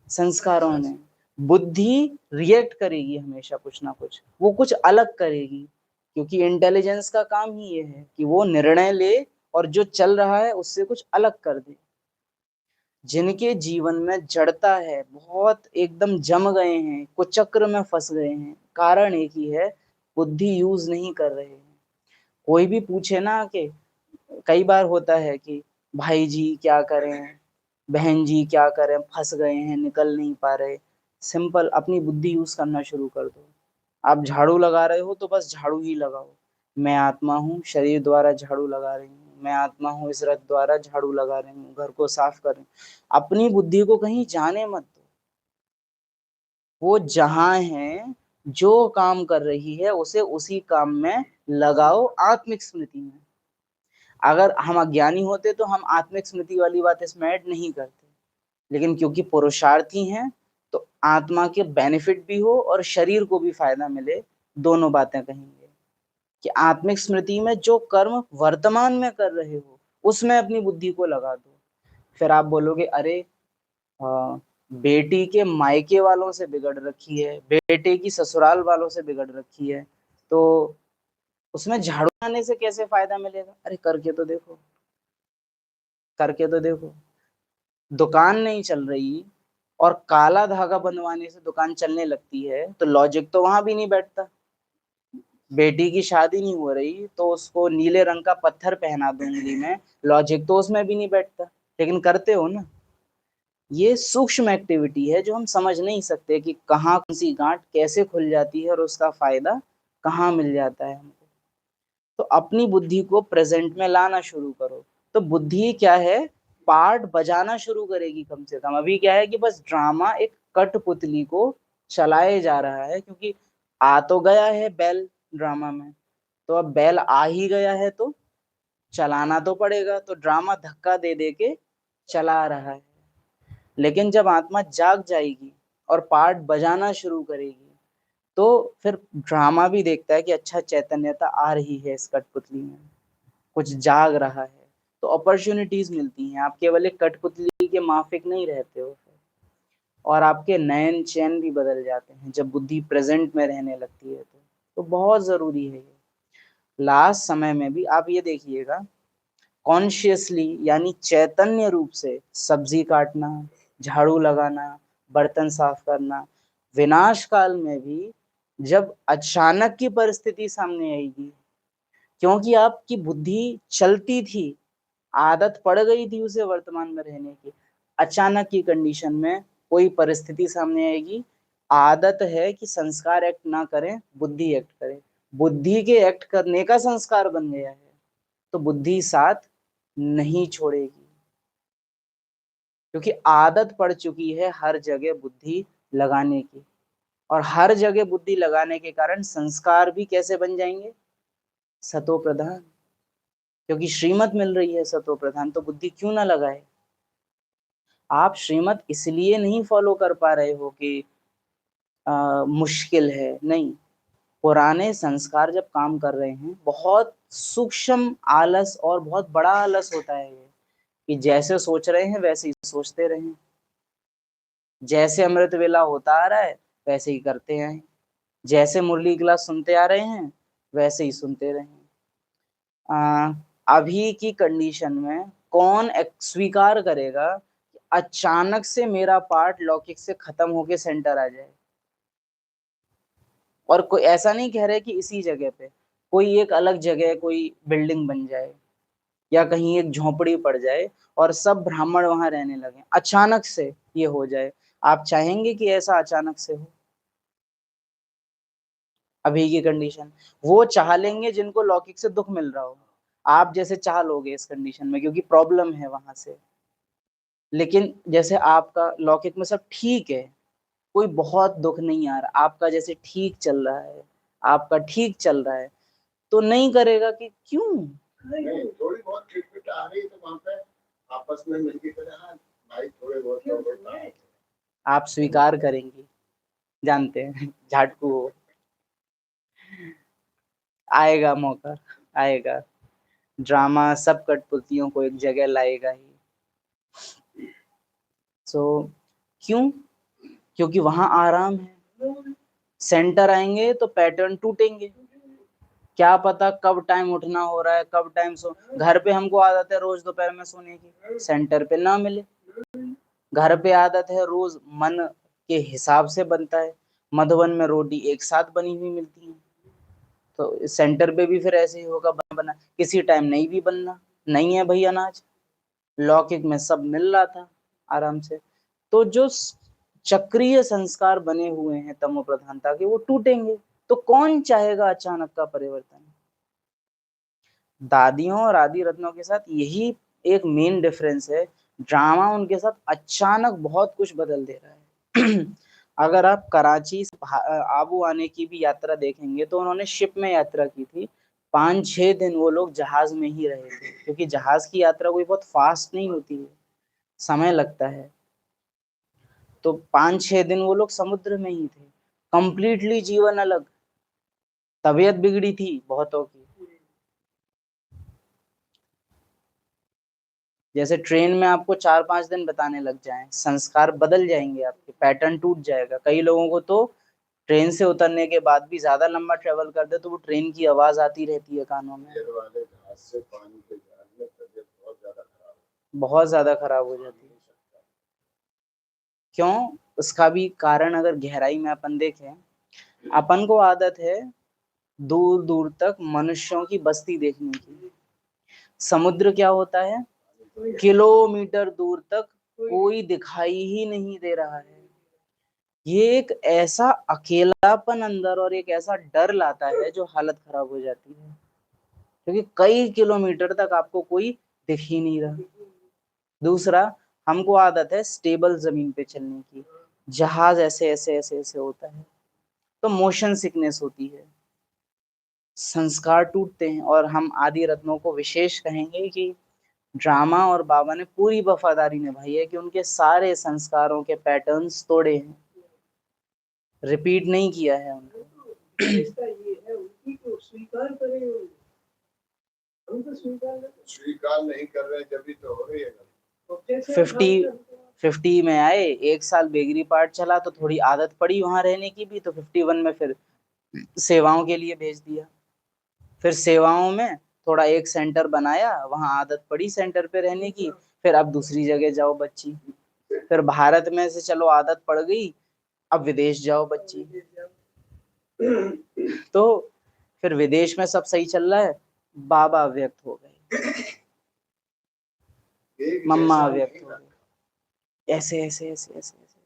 संस्कारों ने। बुद्धि रिएक्ट करेगी हमेशा, कुछ ना कुछ वो कुछ अलग करेगी, क्योंकि इंटेलिजेंस का काम ही ये है कि वो निर्णय ले और जो चल रहा है उससे कुछ अलग कर दे। जिनके जीवन में जड़ता है, बहुत एकदम जम गए हैं, कुछ चक्र में फंस गए हैं, कारण एक ही है, बुद्धि यूज नहीं कर रहे हैं। कोई भी पूछे ना कि कई बार होता है कि भाई जी क्या करें, बहन जी क्या करें, फंस गए हैं, निकल नहीं पा रहे। सिंपल, अपनी बुद्धि यूज करना शुरू कर दो। आप झाड़ू लगा रहे हो तो बस झाड़ू ही लगाओ। मैं आत्मा हूँ, शरीर द्वारा झाड़ू लगा रही हूँ। मैं आत्मा हूँ, इस रथ द्वारा झाड़ू लगा रही हूँ, घर को साफ कर रही हूँ। अपनी बुद्धि को कहीं जाने मत दो, वो जहां है, जो काम कर रही है उसे उसी काम में लगाओ, आत्मिक स्मृति में। अगर हम अज्ञानी होते तो हम आत्मिक स्मृति वाली बात इसमें ऐड नहीं करते, लेकिन क्योंकि पुरुषार्थी हैं तो आत्मा के बेनिफिट भी हो और शरीर को भी फायदा मिले, दोनों बातें कहेंगे कि आत्मिक स्मृति में जो कर्म वर्तमान में कर रहे हो उसमें अपनी बुद्धि को लगा दो। फिर आप बोलोगे अरे बेटी के मायके वालों से बिगड़ रखी है, बेटे की ससुराल वालों से बिगड़ रखी है, तो उसमें झाड़ू आने से कैसे फायदा मिलेगा। अरे करके तो देखो, करके तो देखो। दुकान नहीं चल रही और काला धागा बंधवाने से दुकान चलने लगती है, तो लॉजिक तो वहां भी नहीं बैठता। बेटी की शादी नहीं हो रही तो उसको नीले रंग का पत्थर पहना दो उंगली में, लॉजिक तो उसमें भी नहीं बैठता, लेकिन करते हो ना। ये सूक्ष्म एक्टिविटी है जो हम समझ नहीं सकते कि कहाँ कौन सी गांठ कैसे खुल जाती है और उसका फायदा कहाँ मिल जाता है हमको। तो अपनी बुद्धि को प्रेजेंट में लाना शुरू करो, तो बुद्धि क्या है, पार्ट बजाना शुरू करेगी कम से कम। अभी क्या है कि बस ड्रामा एक कठपुतली को चलाए जा रहा है, क्योंकि आ तो गया है बैल ड्रामा में, तो अब बैल आ ही गया है तो चलाना तो पड़ेगा, तो ड्रामा धक्का दे दे के चला रहा है। लेकिन जब आत्मा जाग जाएगी और पार्ट बजाना शुरू करेगी, तो फिर ड्रामा भी देखता है कि अच्छा चैतन्यता आ रही है इस कठपुतली में, कुछ जाग रहा है, तो अपॉर्चुनिटीज मिलती हैं। आप केवल एक कठपुतली के माफिक नहीं रहते हो। और आपके नयन चैन भी बदल जाते हैं जब बुद्धि प्रेजेंट में रहने लगती है। तो बहुत जरूरी है ये। लास्ट समय में भी आप ये देखिएगा, कॉन्शियसली यानी चैतन्य रूप से सब्जी काटना, झाड़ू लगाना, बर्तन साफ करना, विनाश काल में भी जब अचानक की परिस्थिति सामने आएगी, क्योंकि आपकी बुद्धि चलती थी, आदत पड़ गई थी उसे वर्तमान में रहने की, अचानक की कंडीशन में कोई परिस्थिति सामने आएगी, आदत है कि संस्कार एक्ट ना करें, बुद्धि एक्ट करे, बुद्धि के एक्ट करने का संस्कार बन गया है, तो बुद्धि साथ नहीं छोड़ेगी, क्योंकि आदत पड़ चुकी है हर जगह बुद्धि लगाने की। और हर जगह बुद्धि लगाने के कारण संस्कार भी कैसे बन जाएंगे? सतो प्रधान, क्योंकि श्रीमत मिल रही है सतो प्रधान, तो बुद्धि क्यों ना लगाए? आप श्रीमत इसलिए नहीं फॉलो कर पा रहे हो कि मुश्किल है, नहीं, पुराने संस्कार जब काम कर रहे हैं, बहुत सूक्ष्म आलस और बहुत बड़ा आलस होता है ये, कि जैसे सोच रहे हैं वैसे ही सोचते रहें, जैसे अमृत वेला होता आ रहा है वैसे ही करते हैं, जैसे मुरली क्लास सुनते आ रहे हैं वैसे ही सुनते रहें। अभी की कंडीशन में कौन स्वीकार करेगा कि अचानक से मेरा पार्ट लौकिक से खत्म होके सेंटर आ जाए? और कोई ऐसा नहीं कह रहे कि इसी जगह पे कोई एक अलग जगह कोई बिल्डिंग बन जाए या कहीं एक झोपड़ी पड़ जाए और सब ब्राह्मण वहां रहने लगे, अचानक से ये हो जाए, आप चाहेंगे कि ऐसा अचानक से हो? अभी की कंडीशन वो चाह लेंगे जिनको लौकिक से दुख मिल रहा हो, आप जैसे चाह लोगे इस कंडीशन में, क्योंकि प्रॉब्लम है वहां से। लेकिन जैसे आपका लौकिक में सब ठीक है, कोई बहुत दुख नहीं आ रहा, आपका जैसे ठीक चल रहा है, आपका ठीक चल रहा है, तो नहीं करेगा कि क्यों? नहीं, थोड़ी बहुत खिटपिट आ रही तो वहां पे आपस में मिलके करें, हाँ भाई थोड़े बहुत आप स्वीकार करेंगे, जानते हैं झाटकू हो, आएगा मौका, आएगा, ड्रामा सब कठपुतलियों को एक जगह लाएगा ही। क्यों? क्योंकि वहां आराम है, सेंटर आएंगे तो पैटर्न टूटेंगे, क्या पता कब टाइम उठना हो रहा है, कब टाइम सो, घर पे हमको आदत है रोज दोपहर में सोने की, सेंटर पे ना मिले, घर पे आदत है रोज मन के हिसाब से बनता है, मधुबन में रोटी एक साथ बनी हुई मिलती है, तो सेंटर पे भी फिर ऐसे ही होगा, बना किसी टाइम नहीं भी बनना, नहीं है भाई अनाज, लौकिक में सब मिल रहा था आराम से, तो जो चक्रीय संस्कार बने हुए हैं तमो प्रधानता के, वो टूटेंगे, तो कौन चाहेगा अचानक का परिवर्तन? दादियों और आदि रत्नों के साथ यही एक मेन डिफरेंस है, ड्रामा उनके साथ अचानक बहुत कुछ बदल दे रहा है। अगर आप कराची से आबू आने की भी यात्रा देखेंगे तो उन्होंने शिप में यात्रा की थी, 5-6 दिन वो लोग जहाज में ही रहे थे, क्योंकि जहाज की यात्रा कोई बहुत फास्ट नहीं होती है, समय लगता है, तो 5-6 दिन वो लोग समुद्र में ही थे, कंप्लीटली जीवन अलग, तबीयत बिगड़ी थी बहुतों की, जैसे ट्रेन में आपको 4-5 दिन बताने लग जाएं, संस्कार बदल जाएंगे, आपके पैटर्न टूट जाएगा। कई लोगों को तो ट्रेन से उतरने के बाद भी ज्यादा लंबा ट्रेवल कर दे तो वो ट्रेन की आवाज आती रहती है कानों में, बहुत ज्यादा खराब हो जाती है। क्यों? उसका भी कारण अगर गहराई में अपन देखें, अपन को आदत है दूर दूर तक मनुष्यों की बस्ती देखने की, समुद्र क्या होता है, किलोमीटर दूर तक कोई दिखाई ही नहीं दे रहा है, ये एक ऐसा अकेलापन अंदर और एक ऐसा डर लाता है जो हालत खराब हो जाती है, क्योंकि कई किलोमीटर तक आपको कोई दिख ही नहीं रहा। दूसरा, हमको आदत है स्टेबल जमीन पे चलने की, जहाज ऐसे ऐसे ऐसे ऐसे होता है, तो मोशन सिकनेस होती है, संस्कार टूटते हैं। और हम आदि रत्नों को विशेष कहेंगे कि ड्रामा और बाबा ने पूरी वफादारी निभाई है कि उनके सारे संस्कारों के पैटर्न्स तोड़े हैं, रिपीट नहीं किया है उनको। स्वीकार नहीं कर रहे जब भी तो हो रही है। 50 में आए, 1 साल बेगरी पार्ट चला तो थोड़ी आदत पड़ी वहां रहने की भी, तो 51 में फिर सेवाओं के लिए भेज दिया। फिर सेवाओं में थोड़ा एक सेंटर बनाया, वहां आदत पड़ी सेंटर पे रहने की, फिर अब दूसरी जगह जाओ बच्ची। फिर भारत में से चलो आदत पड़ गई, अब विदेश जाओ बच्ची। तो फिर विदेश में सब सही चल रहा है, बाबा अव्यक्त हो गए, मम्मा अव्यक्त हो गए, ऐसे ऐसे ऐसे ऐसे ऐसे।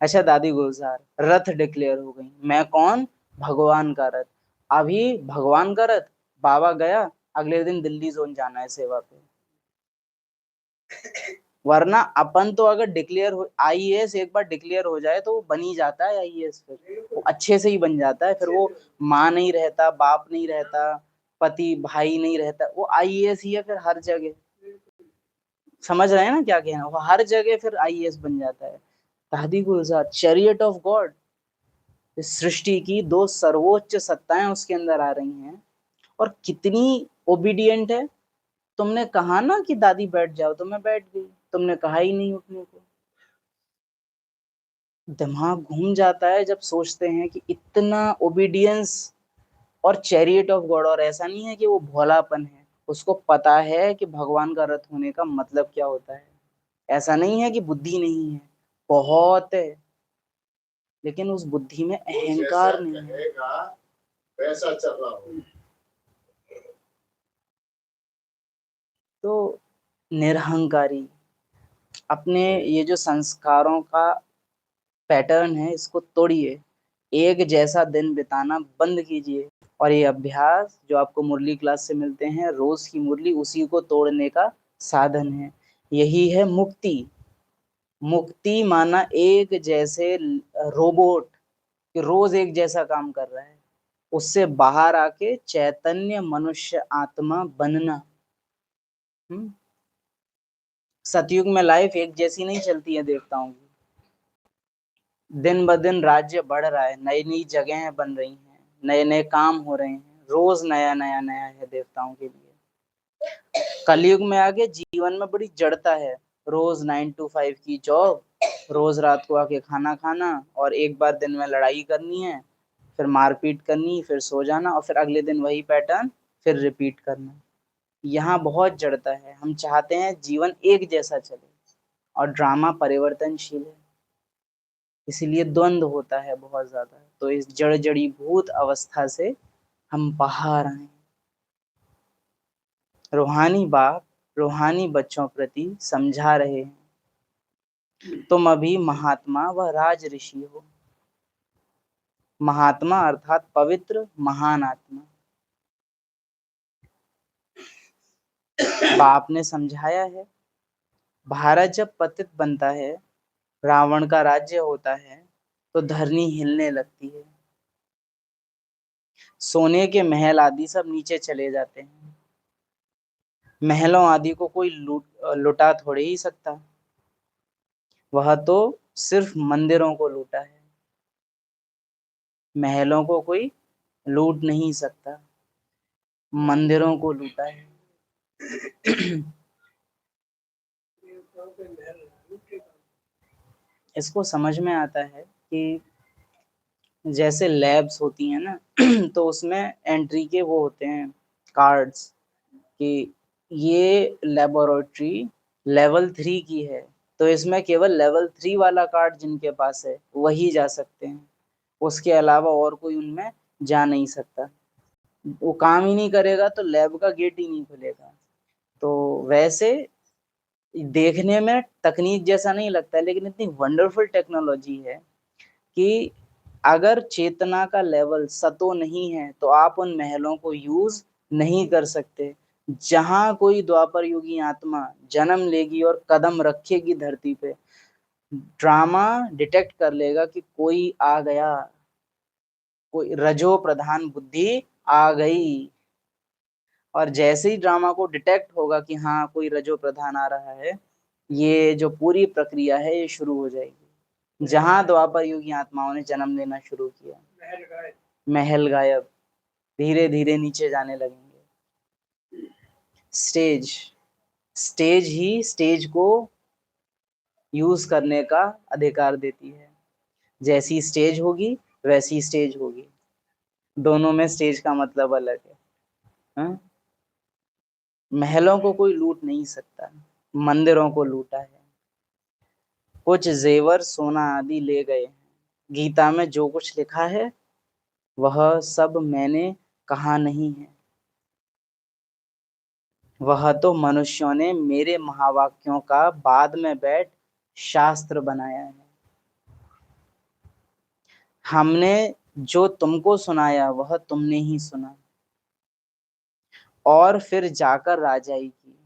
अच्छा दादी गुलजार, रथ डिक्लेयर हो गई, मैं कौन, भगवान का रथ। अभी भगवान का रथ, बाबा गया, अगले दिन दिल्ली जोन जाना है सेवा पे। वरना अपन तो अगर डिक्लेयर हो, आईएएस एक बार डिक्लेयर हो जाए तो वो बन ही जाता है आईएएस, फिर वो अच्छे से ही बन जाता है। फिर वो माँ नहीं रहता, बाप नहीं रहता, पति भाई नहीं रहता, वो आईएएस ही है फिर हर जगह। समझ रहे हैं ना क्या कहना, वो हर जगह फिर आईएएस बन जाता है। दादी गुलजार, चैरियट ऑफ गॉड, सृष्टि की 2 सर्वोच्च सत्ताएं उसके अंदर आ रही हैं, और कितनी ओबीडियंट है। तुमने कहा ना कि दादी बैठ जाओ तो मैं बैठ गई, तुमने कहा ही नहीं उठने को। दिमाग घूम जाता है जब सोचते हैं कि इतना ओबीडियंस और चैरियट ऑफ गॉड। और ऐसा नहीं है कि वो भोलापन है, उसको पता है कि भगवान का रथ होने का मतलब क्या होता है। ऐसा नहीं है कि बुद्धि नहीं है, बहुत है, लेकिन उस बुद्धि में अहंकार नहीं है। वैसा चल रहा हो। तो निरहंकारी, अपने ये जो संस्कारों का पैटर्न है इसको तोड़िए, एक जैसा दिन बिताना बंद कीजिए। और ये अभ्यास जो आपको मुरली क्लास से मिलते हैं, रोज की मुरली, उसी को तोड़ने का साधन है। यही है मुक्ति। मुक्ति माना एक जैसे रोबोट कि रोज एक जैसा काम कर रहा है, उससे बाहर आके चैतन्य मनुष्य आत्मा बनना। सतयुग में लाइफ एक जैसी नहीं चलती है देवताओं की, दिन ब दिन राज्य बढ़ रहा है, नई नई जगहें बन रही हैं, नए नए काम हो रहे हैं, रोज नया नया नया है देवताओं के लिए। कलयुग में आगे जीवन में बड़ी जड़ता है, रोज 9 to 5 की जॉब, रोज रात को आके खाना खाना, और एक बार दिन में लड़ाई करनी है, फिर मारपीट करनी, फिर सो जाना, और फिर अगले दिन वही पैटर्न फिर रिपीट करना। यहाँ बहुत जड़ता है। हम चाहते हैं जीवन एक जैसा चले, और ड्रामा परिवर्तनशील है, इसीलिए द्वंद्व होता है बहुत ज्यादा। तो इस जड़ जड़ीभूत अवस्था से हम बाहर आए। रूहानी बाप रूहानी बच्चों प्रति समझा रहे हैं, तुम अभी महात्मा व राज ऋषि हो। महात्मा अर्थात पवित्र महान आत्मा। बाप ने समझाया है, भारत जब पतित बनता है, रावण का राज्य होता है, तो धरनी हिलने लगती है, सोने के महल आदि सब नीचे चले जाते हैं। महलों आदि को कोई लुटा थोड़े ही सकता, वह तो सिर्फ मंदिरों को लूटा है, महलों को कोई लूट नहीं सकता, मंदिरों को लूटा है। इसको समझ में आता है कि जैसे लैब्स होती हैं ना, तो उसमें एंट्री के वो होते हैं कार्ड्स, कि ये लेबोरेटरी लेवल 3 की है, तो इसमें केवल लेवल 3 वाला कार्ड जिनके पास है वही जा सकते हैं, उसके अलावा और कोई उनमें जा नहीं सकता। वो काम ही नहीं करेगा तो लैब का गेट ही नहीं खुलेगा। तो वैसे देखने में तकनीक जैसा नहीं लगता है, लेकिन इतनी वंडरफुल टेक्नोलॉजी है कि अगर चेतना का लेवल सतो नहीं है तो आप उन महलों को यूज नहीं कर सकते। जहां कोई द्वापर युगी आत्मा जन्म लेगी और कदम रखेगी धरती पे, ड्रामा डिटेक्ट कर लेगा कि कोई आ गया, कोई रजो प्रधान बुद्धि आ गई। और जैसे ही ड्रामा को डिटेक्ट होगा कि हाँ कोई रजो प्रधान आ रहा है, ये जो पूरी प्रक्रिया है ये शुरू हो जाएगी। जहां द्वापर युगी आत्माओं ने जन्म लेना शुरू किया, महल गायब, धीरे धीरे नीचे जाने लगेंगे। स्टेज ही स्टेज को यूज करने का अधिकार देती है। जैसी स्टेज होगी वैसी स्टेज होगी। दोनों में स्टेज का मतलब अलग है। हाँ? महलों को कोई लूट नहीं सकता, मंदिरों को लूटा है। कुछ जेवर सोना आदि ले गए हैं। गीता में जो कुछ लिखा है वह सब मैंने कहा नहीं है, वह तो मनुष्यों ने मेरे महावाक्यों का बाद में बैठ शास्त्र बनाया है। हमने जो तुमको सुनाया वह तुमने ही सुना, और फिर जाकर राजाई की।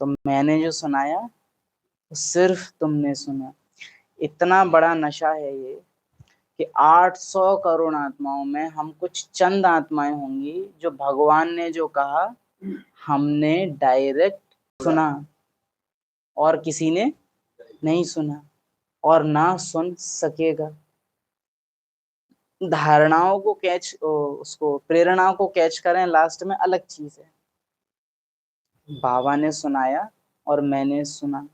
तो मैंने जो सुनाया वो सिर्फ तुमने सुना। इतना बड़ा नशा है ये कि 800 करोड़ आत्माओं में हम कुछ चंद आत्माएं होंगी जो भगवान ने जो कहा हमने डायरेक्ट सुना, और किसी ने नहीं सुना और ना सुन सकेगा। धारणाओं को कैच, उसको प्रेरणाओं को कैच करें लास्ट में अलग चीज है। बाबा ने सुनाया और मैंने सुना।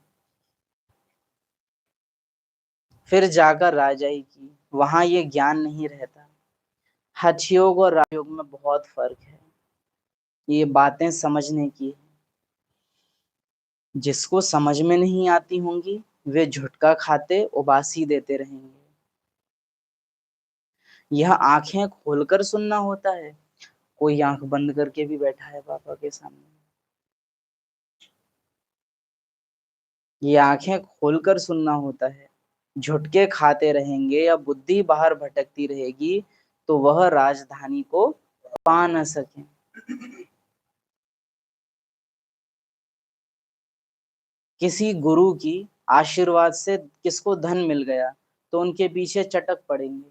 फिर जाकर राजाई की, वहां ये ज्ञान नहीं रहता। हठ योग और राजयोग में बहुत फर्क है, ये बातें समझने की है। जिसको समझ में नहीं आती होंगी वे झुटका खाते उबासी देते रहेंगे। यह आंखें खोलकर सुनना होता है। कोई आंख बंद करके भी बैठा है पापा के सामने। ये आंखें खोलकर सुनना होता है। झुटके खाते रहेंगे या बुद्धि बाहर भटकती रहेगी तो वह राजधानी को पा न सके। किसी गुरु की आशीर्वाद से किसको धन मिल गया तो उनके पीछे चटक पड़ेंगे।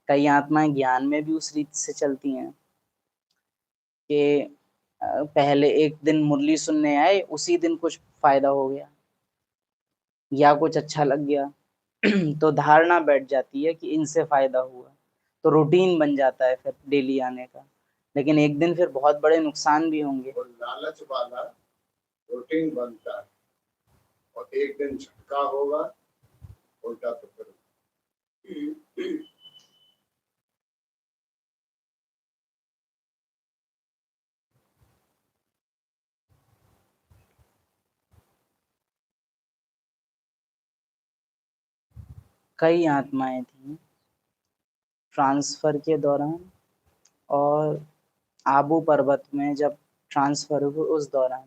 कई आत्माएं ज्ञान में भी उस रीत से चलती हैं कि पहले एक दिन मुरली सुनने आए, उसी दिन कुछ फायदा हो गया या कुछ अच्छा लग गया तो धारणा बैठ जाती है कि इनसे फायदा हुआ, तो रूटीन बन जाता है फिर डेली आने का। लेकिन एक दिन फिर बहुत बड़े नुकसान भी होंगे। और लालच वाला रूटीन बनता है और एक दिन झटका होगा उल्टा तो फिर कई आत्माएं थी ट्रांसफर के दौरान, और आबू पर्वत में जब ट्रांसफर हुए उस दौरान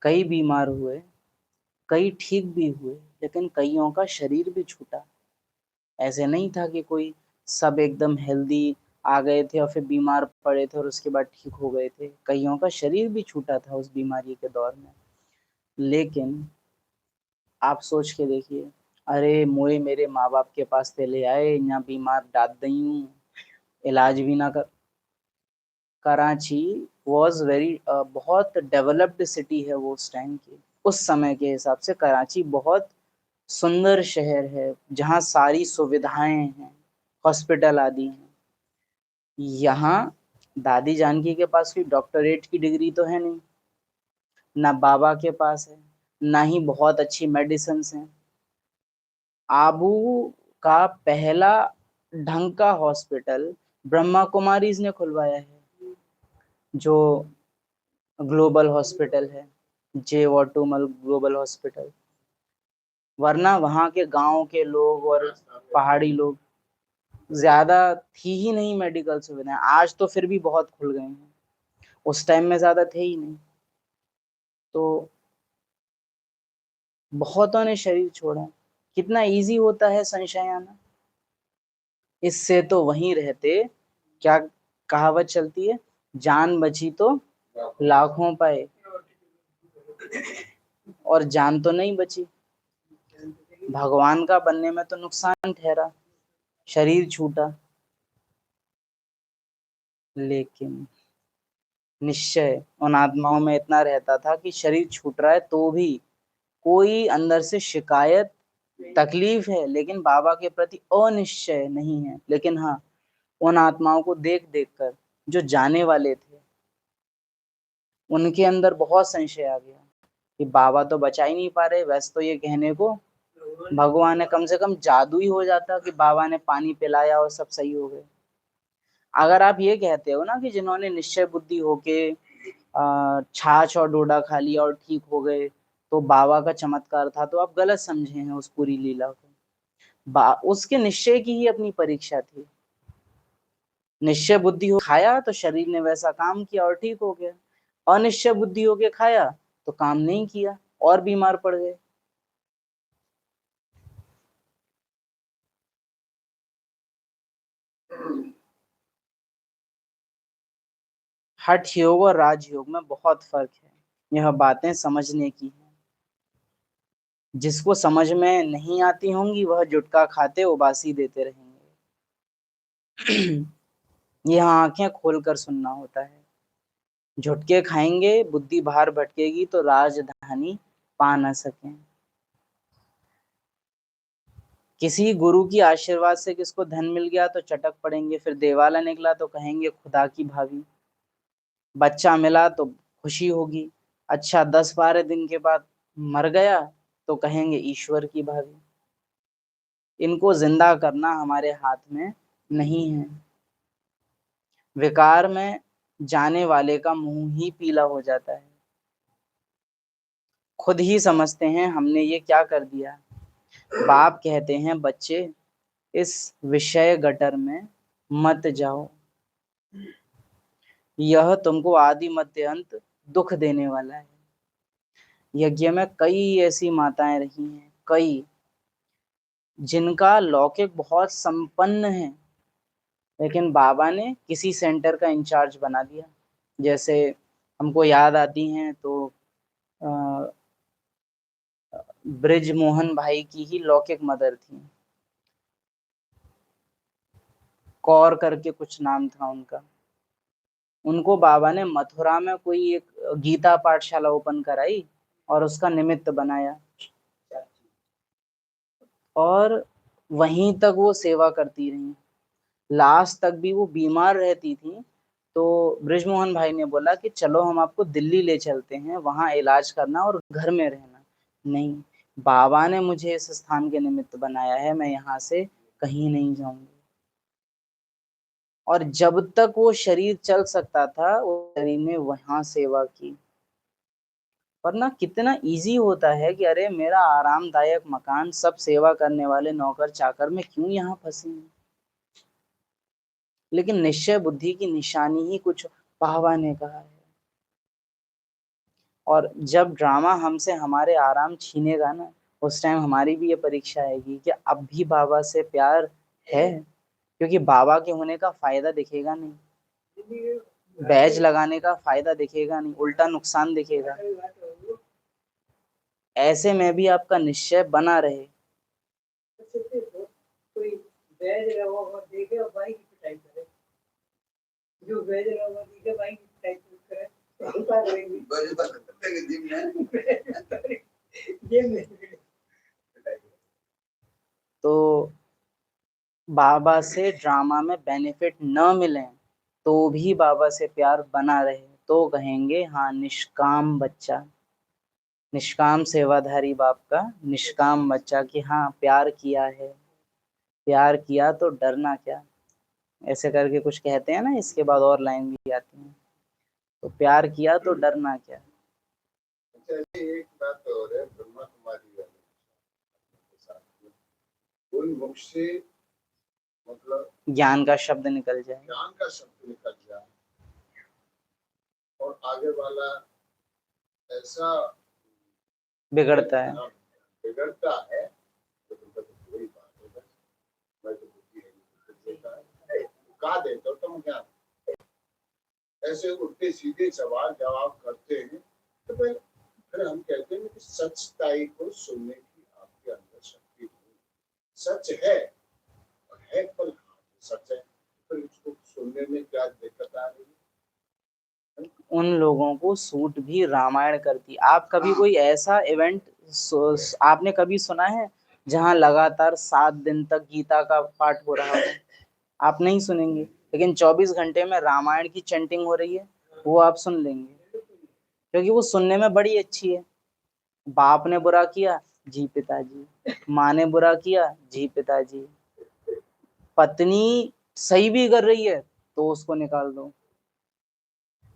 कई बीमार हुए, कई ठीक भी हुए, लेकिन कईयों का शरीर भी छूटा। ऐसे नहीं था कि कोई सब एकदम हेल्दी आ गए थे और फिर बीमार पड़े थे और उसके बाद ठीक हो गए थे। कईयों का शरीर भी छूटा था उस बीमारी के दौर में। लेकिन आप सोच के देखिए, अरे मोए मेरे माँ बाप के पास ते ले आए, यहाँ बीमार डाल दई हूँ, इलाज भी ना कर। कराची वॉज वेरी बहुत डेवलप्ड सिटी है वो उस टाइम की। उस समय के हिसाब से कराची बहुत सुंदर शहर है जहाँ सारी सुविधाएं हैं, हॉस्पिटल आदि हैं। यहाँ दादी जानकी के पास कोई डॉक्टरेट की डिग्री तो है नहीं, ना बाबा के पास है, ना ही बहुत अच्छी मेडिसिन हैं। आबू का पहला ढंग का हॉस्पिटल ब्रह्मा कुमारीज ने खुलवाया है, जो ग्लोबल हॉस्पिटल है, जे वाटूमल ग्लोबल हॉस्पिटल। वरना वहाँ के गांव के लोग और पहाड़ी लोग ज्यादा थी ही नहीं मेडिकल सुविधाएं। आज तो फिर भी बहुत खुल गए हैं, उस टाइम में ज्यादा थे ही नहीं। तो बहुतों ने शरीर छोड़ा। कितना इजी होता है संशय आना। इससे तो वहीं रहते। क्या कहावत चलती है, जान बची तो लाखों पाए, और जान तो नहीं बची। भगवान का बनने में तो नुकसान ठहरा, शरीर छूटा। लेकिन निश्चय उन आत्माओं में इतना रहता था कि शरीर छूट रहा है तो भी कोई अंदर से शिकायत, तकलीफ है, लेकिन बाबा के प्रति अनिश्चय नहीं है। लेकिन हाँ, उन आत्माओं को देख देख कर जो जाने वाले थे उनके अंदर बहुत संशय आ गया कि बाबा तो बचा ही नहीं पा रहे। वैसे तो ये कहने को भगवान ने कम से कम जादू ही हो जाता कि बाबा ने पानी पिलाया और सब सही हो गए। अगर आप ये कहते हो ना कि जिन्होंने निश्चय बुद्धि होके छाछ और डोडा खा लिया और ठीक हो गए तो बाबा का चमत्कार था, तो आप गलत समझे हैं उस पूरी लीला को। उसके निश्चय की ही अपनी परीक्षा थी। निश्चय बुद्धि हो खाया तो शरीर ने वैसा काम किया और ठीक हो गया। अनिश्चय बुद्धि होके खाया तो काम नहीं किया और बीमार पड़ गए। हठ योग और राजयोग में बहुत फर्क है, यह बातें समझने की है। जिसको समझ में नहीं आती होंगी वह जुटका खाते उबासी देते रहेंगे। यह आंखें खोलकर सुनना होता है। झुटके खाएंगे, बुद्धि बाहर भटकेगी तो राजधानी पा न सके। किसी गुरु की आशीर्वाद से किसको धन मिल गया तो चटक पड़ेंगे, फिर देवाला निकला तो कहेंगे खुदा की भाभी। बच्चा मिला तो खुशी होगी, अच्छा 10-12 दिन के बाद मर गया तो कहेंगे ईश्वर की भाभी। इनको जिंदा करना हमारे हाथ में नहीं है। विकार में जाने वाले का मुंह ही पीला हो जाता है। खुद ही समझते हैं हमने ये क्या कर दिया। बाप कहते हैं बच्चे इस विषय गटर में मत जाओ, यह तुमको आदि मध्य अंत दुख देने वाला है। यज्ञ में कई ऐसी माताएं रही हैं, कई जिनका लौकिक बहुत संपन्न है, लेकिन बाबा ने किसी सेंटर का इंचार्ज बना दिया। जैसे हमको याद आती हैं तो ब्रिज मोहन भाई की ही लौकिक मदर थी, कौर करके कुछ नाम था उनका। उनको बाबा ने मथुरा में कोई एक गीता पाठशाला ओपन कराई और उसका निमित्त बनाया और वहीं तक वो सेवा करती रही। लास्ट तक भी वो बीमार रहती थी तो ब्रिजमोहन भाई ने बोला कि चलो हम आपको दिल्ली ले चलते हैं, वहां इलाज करना और घर में रहना। नहीं, बाबा ने मुझे इस स्थान के निमित्त बनाया है, मैं यहाँ से कहीं नहीं जाऊंगी। और जब तक वो शरीर चल सकता था वो शरीर में वहां सेवा की। वरना कितना इजी होता है कि अरे मेरा आरामदायक मकान, सब सेवा करने वाले नौकर चाकर, में क्यों यहाँ फंसे हैं। लेकिन निश्चय बुद्धि की निशानी ही कुछ बाबा ने कहा है। और जब ड्रामा हमसे हमारे आराम छीनेगा ना, उस टाइम हमारी भी ये परीक्षा आएगी कि अब भी बाबा से प्यार है। क्योंकि बाबा के होने का फायदा दिखेगा नहीं, बैज लगाने का फायदा दिखेगा नहीं, उल्टा नुकसान दिखेगा। ऐसे में भी आपका निश्चय बना रहे। तो बाबा से ड्रामा में बेनिफिट न मिले तो भी बाबा से प्यार बना रहे तो कहेंगे हाँ निष्काम बच्चा, निष्काम सेवाधारी बाप का निष्काम बच्चा, कि हाँ प्यार किया है। प्यार किया तो डरना क्या, ऐसे करके कुछ कहते हैं ना। इसके बाद और लाइन भी आती है, तो प्यार किया तो डरना क्या। एक बात और है, ब्रह्मा कुमारी कोई मुख से मतलब ज्ञान का शब्द निकल जाए, ज्ञान का शब्द निकल जाए और आगे वाला ऐसा बिगड़ता है। बिगड़ता है तो वही बात है। मैं तो बुद्धि है कहा देता हूँ तुम क्या ऐसे उल्टे सीधे सवाल जवाब करते हैं। तो फिर हम कहते हैं कि सच्चाई को सुनने की आपके अंदर शक्ति नहीं। सच है और है पर सच है, फिर उसको सुनने में क्या दिक्कत आ रही है। उन लोगों को सूट भी रामायण करती। आप कभी कोई ऐसा इवेंट आपने कभी सुना है जहां लगातार 7 दिन तक गीता का पाठ हो रहा हो? आप नहीं सुनेंगे। लेकिन 24 घंटे में रामायण की चैंटिंग हो रही है, वो आप सुन लेंगे। क्योंकि वो सुनने में बड़ी अच्छी है। बाप ने बुरा किया, जी पिताजी। माँ ने बुरा किया, जी पिताजी। पत्नी सही भी कर रही है तो उसको निकाल दो।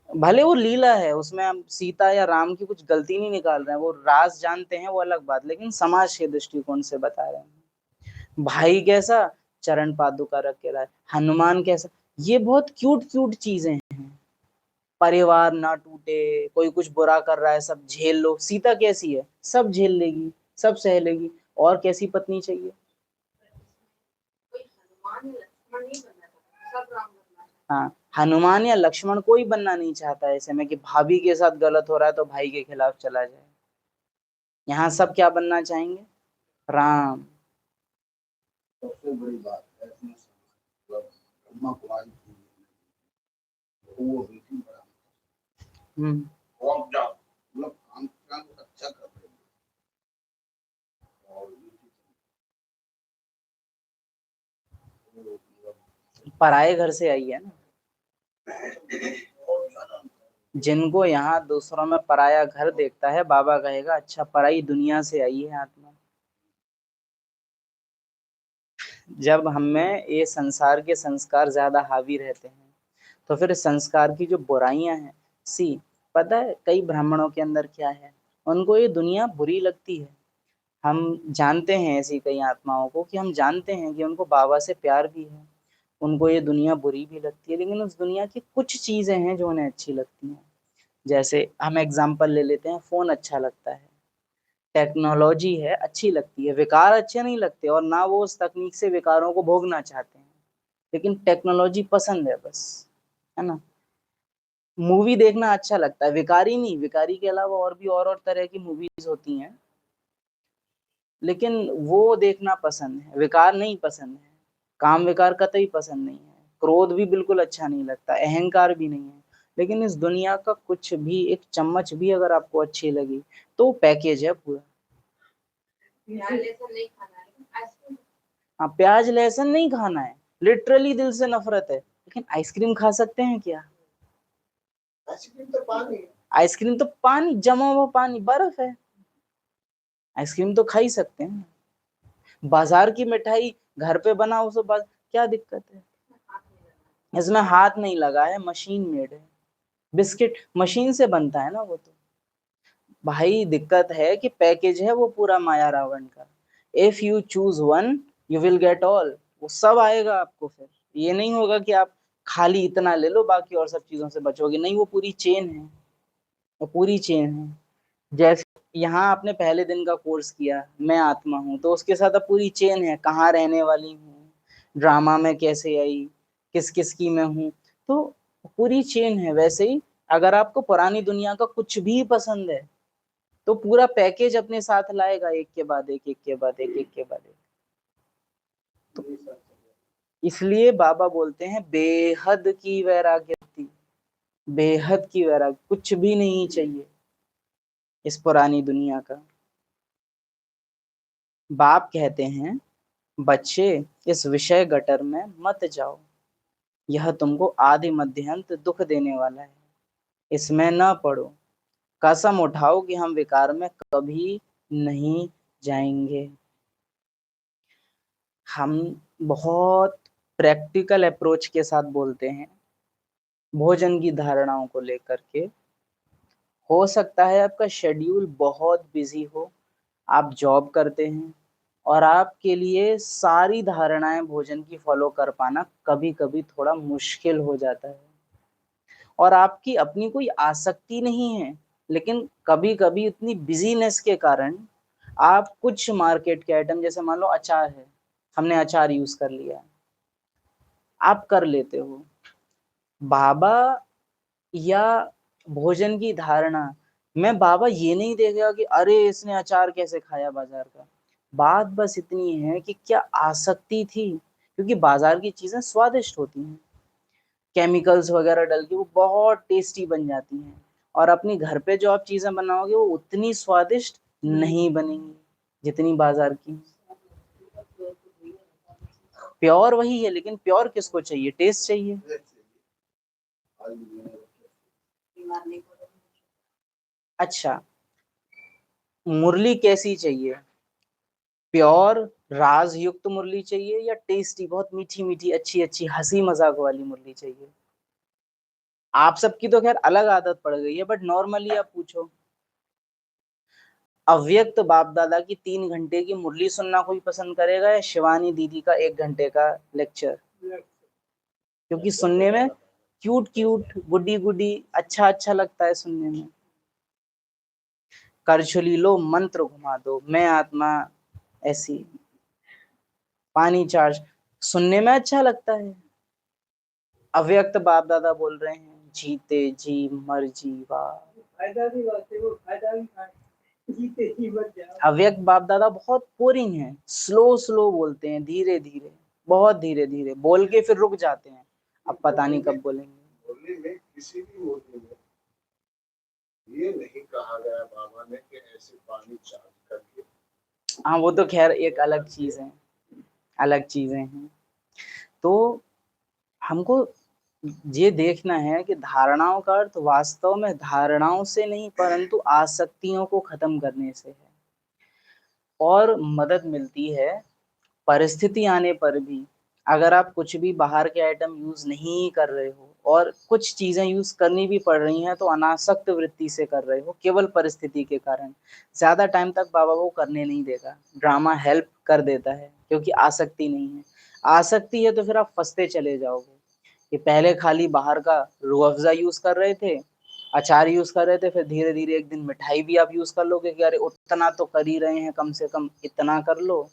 भले वो लीला है, उसमें हम सीता या राम की कुछ गलती नहीं निकाल रहे हैं, वो राज जानते हैं, वो अलग बात, लेकिन समाज के दृष्टिकोण से बता रहे हैं। भाई कैसा, चरण पादुका रख के रहा है। हनुमान कैसा, ये बहुत क्यूट क्यूट चीजें हैं। परिवार ना टूटे, कोई कुछ बुरा कर रहा है सब झेल लो। सीता कैसी है, सब झेल लेगी, सब सह लेगी। और कैसी पत्नी चाहिए? हाँ, हनुमान या लक्ष्मण कोई बनना नहीं चाहता ऐसे में कि भाभी के साथ गलत हो रहा है तो भाई के खिलाफ चला जाए। यहाँ सब क्या बनना चाहेंगे? राम। सबसे बड़ी बात है ब्रह्मा कुमारी वो बिल्कुल बड़ा और जाओ मतलब काम अच्छा कर रहे हैं। और पराये घर से आई है ना, जिनको यहाँ दूसरों में पराया घर देखता है, बाबा कहेगा अच्छा पराई दुनिया से आई है आत्मा। जब हमें ये संसार के संस्कार ज्यादा हावी रहते हैं तो फिर संस्कार की जो बुराइयां हैं, पता है कई ब्राह्मणों के अंदर क्या है, उनको ये दुनिया बुरी लगती है। हम जानते हैं ऐसी कई आत्माओं को कि हम जानते हैं कि उनको बाबा से प्यार भी है, उनको ये दुनिया बुरी भी लगती है, लेकिन उस दुनिया की कुछ चीजें हैं जो उन्हें अच्छी लगती हैं। जैसे हम एग्जाम्पल ले लेते हैं, फोन अच्छा लगता है, टेक्नोलॉजी है अच्छी लगती है, विकार अच्छे नहीं लगते और ना वो उस तकनीक से विकारों को भोगना चाहते हैं, लेकिन टेक्नोलॉजी पसंद है बस, है ना। मूवी देखना अच्छा लगता है, विकारी नहीं, विकारी के अलावा और भी और तरह की मूवीज होती हैं, लेकिन वो देखना पसंद है, विकार नहीं पसंद है। काम विकार कतई पसंद नहीं है, क्रोध भी बिल्कुल अच्छा नहीं लगता, अहंकार भी नहीं है। लेकिन इस दुनिया का कुछ भी, एक चम्मच भी अगर आपको अच्छी लगी तो पैकेज है पूरा। हाँ, प्याज लहसुन नहीं खाना है, लिटरली दिल से नफरत है, लेकिन आइसक्रीम खा सकते हैं क्या? आइसक्रीम तो पानी है। आइसक्रीम तो पानी, जमा हुआ पानी, बर्फ है। आइसक्रीम तो खा ही सकते हैं। बाजार की मिठाई घर पे बना उसे क्या दिक्कत है? इसमें हाथ नहीं लगा है, मशीन मेड है। बिस्किट मशीन से बनता है ना वो तो। भाई दिक्कत है कि पैकेज है वो पूरा माया रावण का। If you choose one you will get all, वो सब आएगा आपको। फिर ये नहीं होगा कि आप खाली इतना ले लो बाकी और सब चीजों से बचोगे, नहीं, वो पूरी चेन है, वो पूरी चेन है। जैसे यहाँ आपने पहले दिन का कोर्स किया, मैं आत्मा हूँ, तो उसके साथ अब पूरी चेन है, कहाँ रहने वाली हूँ, ड्रामा में कैसे आई, किस किस की मैं हूँ, तो पूरी चेन है। वैसे ही अगर आपको पुरानी दुनिया का कुछ भी पसंद है तो पूरा पैकेज अपने साथ लाएगा, एक के बाद एक, एक के बाद एक, एक के बाद एक। तो इसलिए बाबा बोलते हैं बेहद की वैराग्य, बेहद की वैराग्य, कुछ भी नहीं चाहिए इस पुरानी दुनिया का। बाप कहते हैं बच्चे इस विषय गटर में मत जाओ, यह तुमको आदि मध्यांत दुख देने वाला है, इसमें न पड़ो, कसम उठाओ कि हम विकार में कभी नहीं जाएंगे। हम बहुत प्रैक्टिकल अप्रोच के साथ बोलते हैं भोजन की धारणाओं को लेकर के। हो सकता है आपका शेड्यूल बहुत बिजी हो, आप जॉब करते हैं और आपके लिए सारी धारणाएं भोजन की फॉलो कर पाना कभी कभी थोड़ा मुश्किल हो जाता है, और आपकी अपनी कोई आसक्ति नहीं है, लेकिन कभी कभी इतनी बिजीनेस के कारण आप कुछ मार्केट के आइटम, जैसे मान लो अचार है, हमने अचार यूज कर लिया, आप कर लेते हो। बाबा या भोजन की धारणा में बाबा ये नहीं देखेगा कि अरे इसने अचार कैसे खाया बाजार का। बात बस इतनी है कि क्या आसक्ति थी, क्योंकि बाजार की चीजें स्वादिष्ट होती हैं, केमिकल्स वगैरह डल के वो बहुत टेस्टी बन जाती हैं, और अपनी घर पे जो आप चीजें बनाओगे वो उतनी स्वादिष्ट नहीं बनेंगी जितनी बाजार की। प्योर वही है, लेकिन प्योर किसको चाहिए? टेस्ट चाहिए। अच्छा, मुरली कैसी चाहिए? प्योर राज युक्त मुरली चाहिए या टेस्टी, बहुत मीठी मीठी अच्छी अच्छी हंसी मजाक वाली मुरली चाहिए? आप सबकी तो खैर अलग आदत पड़ गई है, बट नॉर्मली आप पूछो। अव्यक्त बाप दादा की 3 घंटे की मुरली सुनना कोई पसंद करेगा या शिवानी दीदी का 1 घंटे का लेक्चर? क्योंकि सुनने में क्यूट क्यूट गुड्डी गुड्डी अच्छा अच्छा लगता है सुनने में। करछुली लो मंत्र घुमा दो, मैं आत्मा ऐसी, पानी चार्ज, सुनने में अच्छा लगता है। अव्यक्त बाप दादा बोल रहे हैं जीते जी मर जी वाह, फायदा भी बात है, वो फायदा भी खाए, जीते जी मर जाओ। अव्यक्त बाप दादा बहुत बोरिंग है, स्लो स्लो बोलते हैं, धीरे धीरे, बहुत धीरे धीरे बोल के फिर रुक जाते हैं, अब पता नहीं कब बोलेंगे। मुरली में किसी भी मुरली में ये नहीं कहा गया बाबा ने कि ऐसे पानी चार्ज करके। हाँ वो तो खैर एक अलग चीज है, अलग चीजें हैं। तो हमको ये देखना है कि धारणाओं का अर्थ वास्तव में धारणाओं से नहीं परंतु आसक्तियों को खत्म करने से है। और मदद मिलती है परिस्थिति आने पर भी। अगर आप कुछ भी बाहर के आइटम यूज नहीं कर रहे हो और कुछ चीजें यूज करनी भी पड़ रही हैं तो अनासक्त वृत्ति से कर रहे हो, केवल परिस्थिति के कारण, ज्यादा टाइम तक बाबा वो करने नहीं देगा। ड्रामा हेल्प कर देता है क्योंकि आसक्ति नहीं है। आसक्ति है तो फिर आप फंसते चले जाओगे कि पहले खाली बाहर का रूह अफ़ज़ा यूज कर रहे थे, अचार यूज कर रहे थे, फिर धीरे धीरे एक दिन मिठाई भी आप यूज कर लोगे कि अरे उतना तो कर ही रहे हैं, कम से कम इतना कर लो,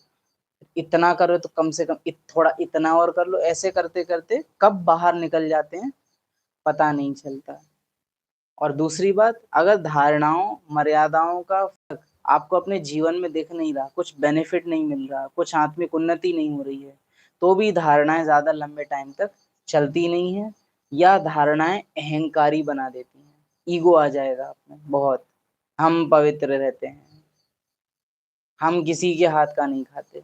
इतना करो तो कम से कम थोड़ा इतना और कर लो। ऐसे करते करते कब बाहर निकल जाते हैं पता नहीं चलता। और दूसरी बात, अगर धारणाओं मर्यादाओं का आपको अपने जीवन में दिख नहीं रहा, कुछ बेनिफिट नहीं मिल रहा, कुछ आत्मिक उन्नति नहीं हो रही है, तो भी धारणाएं ज्यादा लंबे टाइम तक चलती नहीं है, या धारणाएं अहंकारी बना देती हैं। ईगो आ जाएगा आप में बहुत, हम पवित्र रहते हैं, हम किसी के हाथ का नहीं खाते।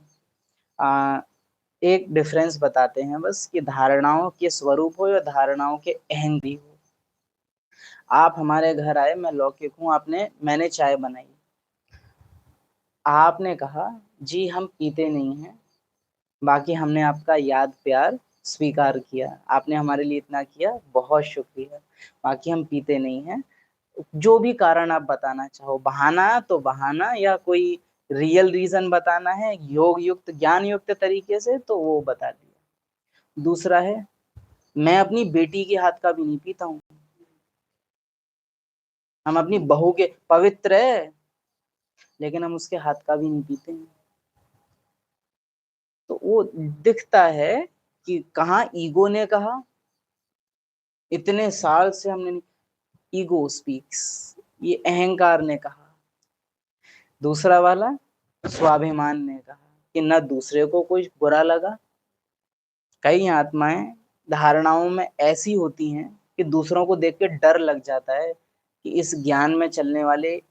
एक डिफरेंस बताते हैं बस कि धारणाओं के स्वरूप हो या धारणाओं के अहंकारी हो। आप हमारे घर आए, मैं लौकिक हूँ, मैंने चाय बनाई, आपने कहा जी हम पीते नहीं हैं, बाकी हमने आपका याद प्यार स्वीकार किया, आपने हमारे लिए इतना किया, बहुत शुक्रिया, बाकी हम पीते नहीं हैं। जो भी कारण आप बताना चाहो, बहाना तो बहाना, या कोई रियल रीजन बताना है योग युक्त ज्ञान युक्त तरीके से तो वो बता दिया। दूसरा है, मैं अपनी बेटी के हाथ का भी नहीं पीता हूँ, हम अपनी बहू के, पवित्र है लेकिन हम उसके हाथ का भी नहीं पीते हैं। तो वो दिखता है कि कहाँ ईगो ने कहा, इतने साल से हमने, ईगो स्पीक्स, ये अहंकार ने कहा। दूसरा वाला स्वाभिमान ने कहा कि न दूसरे को कुछ बुरा लगा। कई आत्माएं धारणाओं में ऐसी होती हैं कि दूसरों को देख के डर लग जाता है कि इस ज्ञान में चलने वाले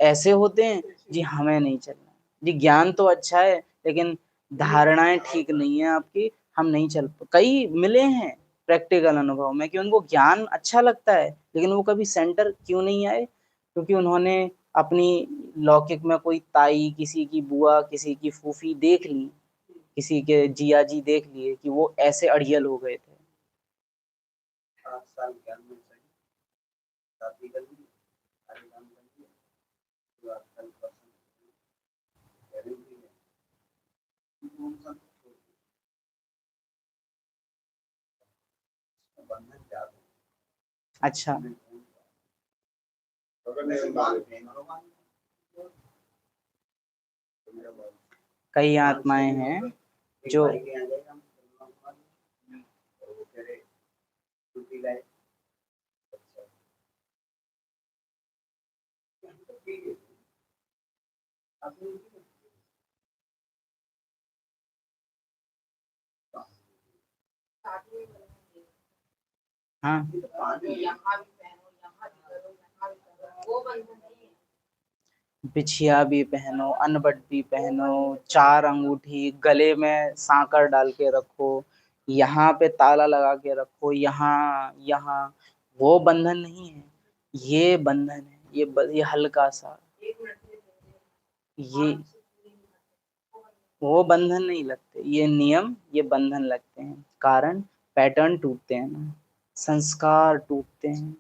ऐसे होते हैं जी, हमें नहीं चलना जी, ज्ञान तो अच्छा है लेकिन धारणाएं ठीक नहीं है आपकी, हम नहीं चल। कई मिले हैं प्रैक्टिकल अनुभव में कि उनको ज्ञान अच्छा लगता है लेकिन वो कभी सेंटर क्यों नहीं आए, क्योंकि उन्होंने अपनी लौकिक में कोई ताई, किसी की बुआ, किसी की फूफी देख ली, किसी के जिया जी देख लिए कि वो ऐसे अड़ियल हो गए थे। 8 साल ज्ञान में सही शादी कर ली, सारे काम कर दिए, तो आजकल अच्छा, कई आत्माएं हैं जो हाँ बिछिया भी पहनो, अनबट भी पहनो, 4 अंगूठी गले में सांकर डाल के रखो, यहाँ पे ताला लगा के रखो, यहाँ यहाँ, वो बंधन नहीं है, ये बंधन है, ये हल्का सा, ये वो बंधन नहीं लगते, ये नियम, ये बंधन लगते हैं। कारण पैटर्न टूटते हैं ना, संस्कार टूटते हैं,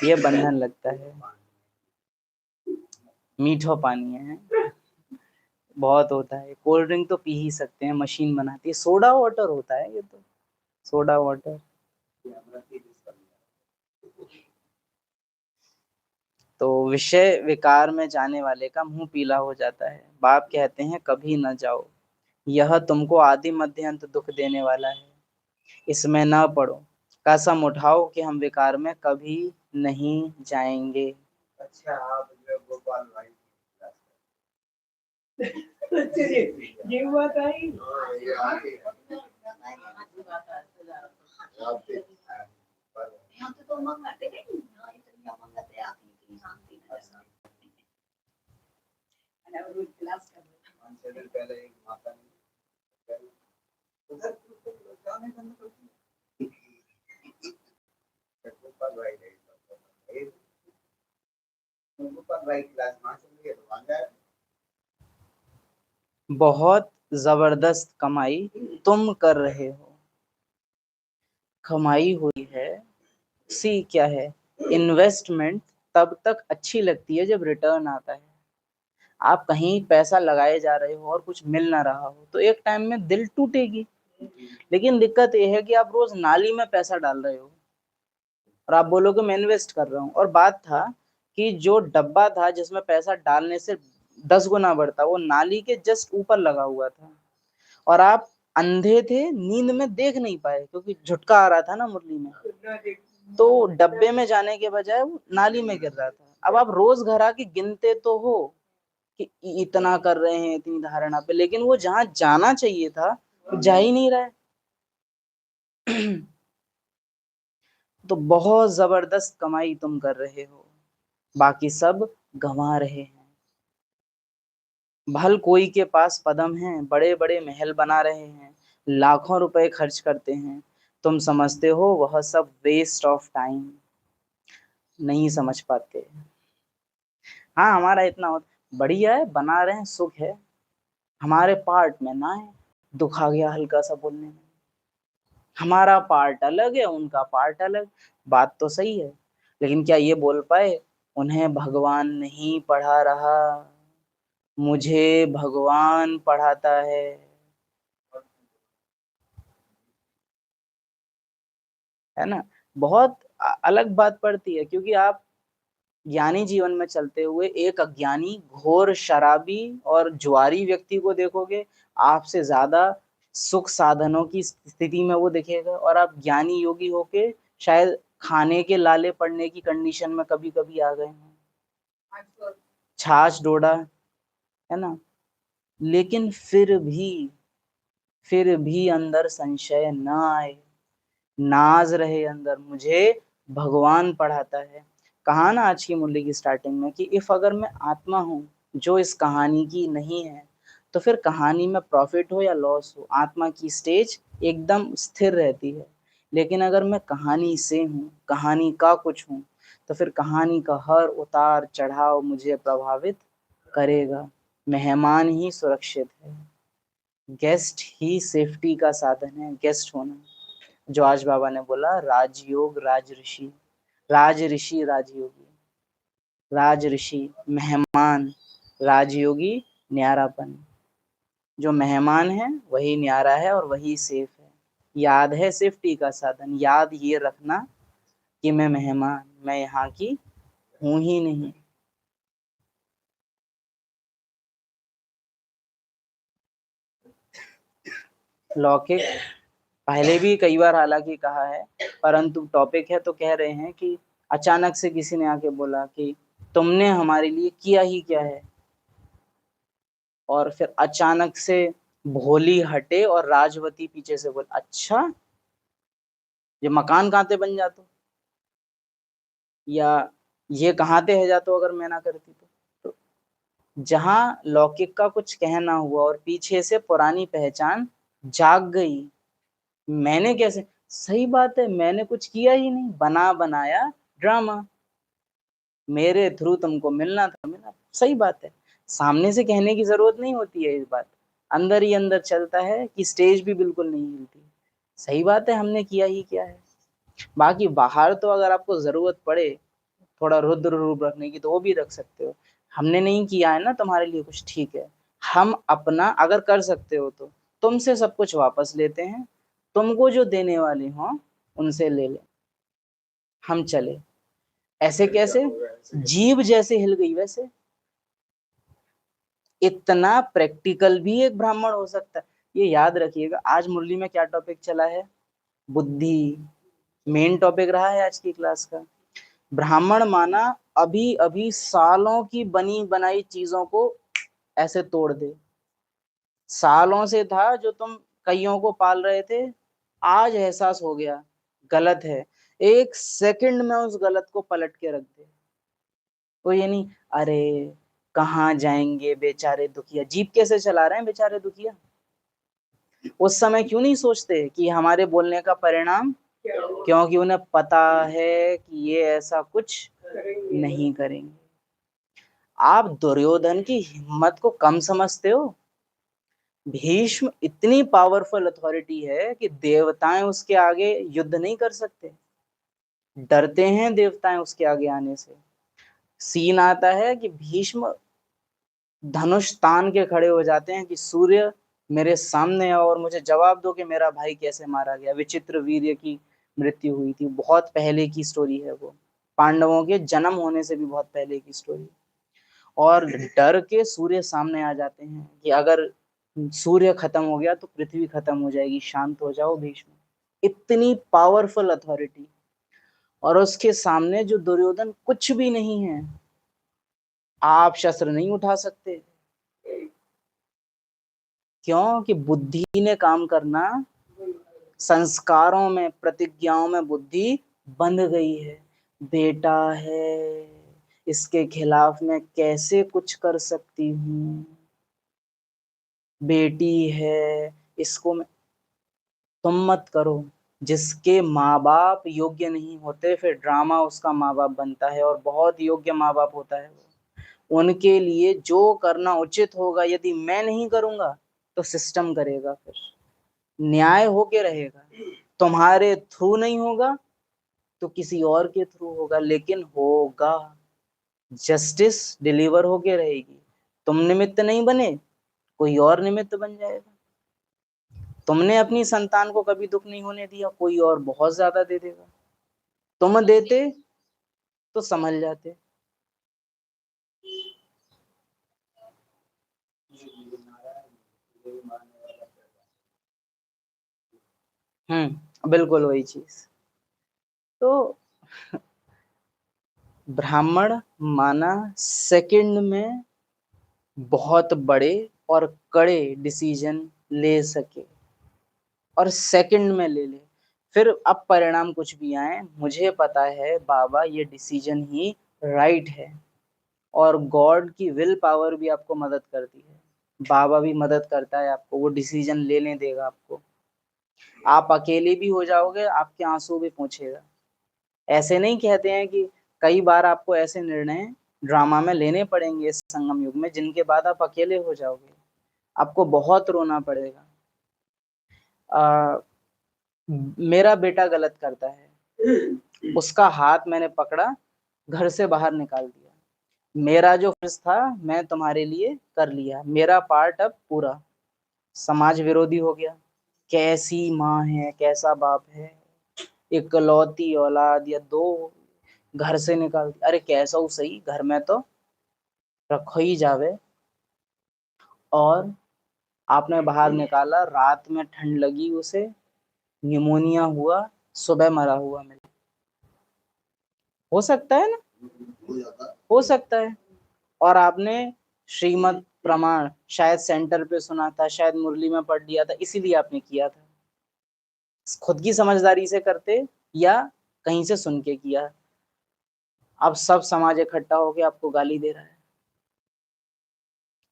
ये बंधन लगता है। मीठा पानी है, बहुत होता है। कोल्ड ड्रिंक तो पी ही सकते हैं, मशीन बनाती है। सोडा वाटर होता है ये तो, सोडा वाटर। तो विषय विकार में जाने वाले का मुंह पीला हो जाता है। बाप कहते हैं कभी न जाओ, यह तुमको आदि मध्य अंत दुख देने वाला है, इसमें न पड़ो। कसम उठाओ कि हम विकार में कभी नहीं जाएंगे। अच्छा, आप गोपाल भाई ये बात आई। बहुत जबरदस्त कमाई तुम कर रहे हो, कमाई हुई है। सी क्या है, इन्वेस्टमेंट तब तक अच्छी लगती है जब रिटर्न आता है। आप कहीं पैसा लगाए जा रहे हो और कुछ मिल ना रहा हो तो एक टाइम में दिल टूटेगी। लेकिन दिक्कत यह है कि आप रोज नाली में पैसा डाल रहे हो और आप बोलोगे मैं इन्वेस्ट कर रहा हूँ। और बात था कि जो डब्बा था जिसमें पैसा डालने से 10 गुना बढ़ता, वो नाली के जस्ट ऊपर लगा हुआ था और आप अंधे थे, नींद में देख नहीं पाए क्योंकि झुटका आ रहा था ना मुरली में, तो डब्बे में जाने के बजाय वो नाली में गिर रहा था। अब आप रोज घर आके गिनते तो हो कि इतना कर रहे हैं, इतनी धारणा पे, लेकिन वो जहां जाना चाहिए था वो जा ही नहीं रहा है। तो बहुत जबरदस्त कमाई तुम कर रहे हो, बाकी सब गंवा रहे हैं। भल कोई के पास पदम है, बड़े बड़े महल बना रहे हैं, लाखों रुपए खर्च करते हैं, तुम समझते हो वह सब वेस्ट ऑफ टाइम। नहीं समझ पाते। हाँ, हमारा इतना बढ़िया है, बना रहे हैं, सुख है, हमारे पार्ट में ना है। दुख आ गया हल्का सा बोलने में। हमारा पार्ट अलग है, उनका पार्ट अलग। बात तो सही है, लेकिन क्या ये बोल पाए उन्हें भगवान नहीं पढ़ा रहा, मुझे भगवान पढ़ाता है ना। बहुत अलग बात पड़ती है, क्योंकि आप ज्ञानी जीवन में चलते हुए एक अज्ञानी घोर शराबी और जुआरी व्यक्ति को देखोगे, आपसे ज्यादा सुख साधनों की स्थिति में वो दिखेगा। और आप ज्ञानी योगी होके शायद खाने के लाले पड़ने की कंडीशन में कभी कभी आ गए हैं, छाछ डोडा, है ना। लेकिन फिर भी अंदर संशय न आए, नाज रहे अंदर, मुझे भगवान पढ़ाता है। कहा ना आज की मुरली की स्टार्टिंग में कि इफ अगर मैं आत्मा हूं जो इस कहानी की नहीं है, तो फिर कहानी में प्रॉफिट हो या लॉस हो, आत्मा की स्टेज एकदम स्थिर रहती है। लेकिन अगर मैं कहानी से हूँ, कहानी का कुछ हूँ, तो फिर कहानी का हर उतार चढ़ाव मुझे प्रभावित करेगा। मेहमान ही सुरक्षित है, गेस्ट ही सेफ्टी का साधन है, गेस्ट होना। जो आज बाबा ने बोला, राजयोग राज ऋषि, राज ऋषि राजयोगी, राज ऋषि मेहमान, राजयोगी न्यारापन। जो मेहमान है वही न्यारा है और वही सेफ है। याद है सेफ्टी का साधन, याद ये रखना कि मैं मेहमान, मैं यहाँ की हूं ही नहीं। लौकिक पहले भी कई बार हालांकि कहा है, परंतु टॉपिक है तो कह रहे हैं कि अचानक से किसी ने आके बोला कि तुमने हमारे लिए किया ही क्या है, और फिर अचानक से भोली हटे और राजवती पीछे से बोल, अच्छा ये मकान कहाँ ते बन जातो, या ये कहाँ ते है जातो अगर मैं ना करती तो जहां लौकिक का कुछ कहना हुआ और पीछे से पुरानी पहचान जाग गई। मैंने कैसे, सही बात है, मैंने कुछ किया ही नहीं, बना बनाया ड्रामा। मेरे थ्रू तुमको मिलना था, मिला। सही बात है, सामने से कहने की जरूरत नहीं होती है, इस बात अंदर ही अंदर चलता है कि स्टेज भी बिल्कुल नहीं हिलती। सही बात है, हमने किया ही क्या है। बाकी बाहर तो अगर आपको जरूरत पड़े थोड़ा रुद्र रूप रखने की तो वो भी रख सकते हो। हमने नहीं किया है ना तुम्हारे लिए कुछ, ठीक है। हम अपना अगर कर सकते हो तो तुमसे सब कुछ वापस लेते हैं, तुमको जो देने वाले हो उनसे ले ले, हम चले। ऐसे कैसे? जीव जैसे हिल गई वैसे। इतना प्रैक्टिकल भी एक ब्राह्मण हो सकता है, ये याद रखिएगा। आज मुरली में क्या टॉपिक चला है? बुद्धि। मेन टॉपिक रहा है आज की क्लास का। ब्राह्मण माना अभी अभी सालों की बनी बनाई चीजों को ऐसे तोड़ दे। सालों से था जो तुम कईयों को पाल रहे थे, आज एहसास हो गया गलत है, एक सेकंड में उस गलत को पलट के रख दे। तो ये नहीं, अरे कहाँ जाएंगे बेचारे दुखिया, जीप कैसे चला रहे हैं बेचारे दुखिया। उस समय क्यों नहीं सोचते कि हमारे बोलने का परिणाम, क्योंकि उन्हें पता है कि ये ऐसा कुछ नहीं करेंगे। आप दुर्योधन की हिम्मत को कम समझते हो? भीष्म इतनी पावरफुल अथॉरिटी है कि देवताएं उसके आगे युद्ध नहीं कर सकते, डरते हैं देवताएं उसके आगे आने से। सीन आता है कि भीष्म धनुष तान के खड़े हो जाते हैं कि सूर्य मेरे सामने आओ और मुझे जवाब दो कि मेरा भाई कैसे मारा गया। विचित्र वीर्य की मृत्यु हुई थी, बहुत पहले की स्टोरी है वो, पांडवों के जन्म होने से भी बहुत पहले की स्टोरी। और डर के सूर्य सामने आ जाते हैं कि अगर सूर्य खत्म हो गया तो पृथ्वी खत्म हो जाएगी, शांत हो जाओ भीष्म। इतनी पावरफुल अथॉरिटी, और उसके सामने जो दुर्योधन कुछ भी नहीं है। आप शस्त्र नहीं उठा सकते, क्यों? कि बुद्धि ने काम करना, संस्कारों में प्रतिज्ञाओं में बुद्धि बंध गई है। बेटा है, इसके खिलाफ मैं कैसे कुछ कर सकती हूँ, बेटी है, इसको मैं, तुम मत करो। जिसके माँ बाप योग्य नहीं होते फिर ड्रामा उसका माँ बाप बनता है, और बहुत योग्य माँ बाप होता है वो। उनके लिए जो करना उचित होगा यदि मैं नहीं करूंगा तो सिस्टम करेगा, फिर न्याय होके रहेगा। तुम्हारे थ्रू नहीं होगा तो किसी और के थ्रू होगा, लेकिन होगा। जस्टिस डिलीवर होके रहेगी। तुम निमित्त नहीं बने, कोई और निमित्त बन जाएगा। तुमने अपनी संतान को कभी दुख नहीं होने दिया, कोई और बहुत ज्यादा दे देगा। तुम देते तो समझ जाते। बिल्कुल वही चीज। तो ब्राह्मण माना सेकंड में बहुत बड़े और कड़े डिसीजन ले सके, और सेकंड में ले ले। फिर अब परिणाम कुछ भी आए, मुझे पता है बाबा ये डिसीजन ही राइट है। और गॉड की विल पावर भी आपको मदद करती है, बाबा भी मदद करता है आपको, वो डिसीजन लेने देगा आपको। आप अकेले भी हो जाओगे, आपके आंसू भी पूछेगा। ऐसे नहीं कहते हैं कि कई बार आपको ऐसे निर्णय ड्रामा में लेने पड़ेंगे इस संगम युग में जिनके बाद आप अकेले हो जाओगे, आपको बहुत रोना पड़ेगा। मेरा बेटा गलत करता है, उसका हाथ मैंने पकड़ा, घर से बाहर निकाल दिया। मेरा जो फर्ज था मैं तुम्हारे लिए कर लिया, मेरा पार्ट अब पूरा। समाज विरोधी हो गया। कैसी माँ है, कैसा बाप है, इकलौती औलाद या दो, घर से निकाल दिया। अरे कैसा हो सही, घर में तो रखो ही जावे। और आपने बाहर निकाला, रात में ठंड लगी उसे, निमोनिया हुआ, सुबह मरा हुआ मिला। हो सकता है ना, हो सकता है। और आपने श्रीमद प्रमाण शायद सेंटर पे सुना था, शायद मुरली में पढ़ लिया था, इसीलिए आपने किया था। खुद की समझदारी से करते या कहीं से सुन के किया। अब सब समाज इकट्ठा होके आपको गाली दे रहा है,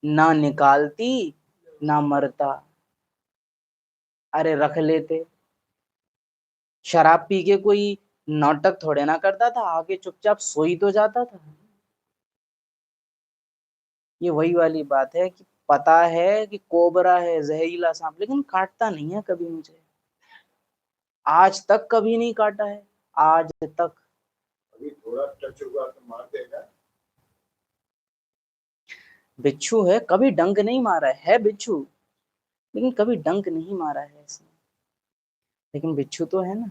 ना निकालती ना मरता। अरे रख लेते। शराब पी के कोई नाटक थोड़े ना करता था, आके चुपचाप सोई तो जाता था। ये वही वाली बात है कि पता है कि कोबरा है, जहरीला सांप, लेकिन काटता नहीं है कभी मुझे। आज तक कभी नहीं काटा है, आज तक। अभी थोड़ा टच हुआ तो मार देगा। बिच्छू है, कभी डंक नहीं मारा है बिच्छू, लेकिन कभी डंक नहीं मारा है इसने, लेकिन बिच्छू तो है ना।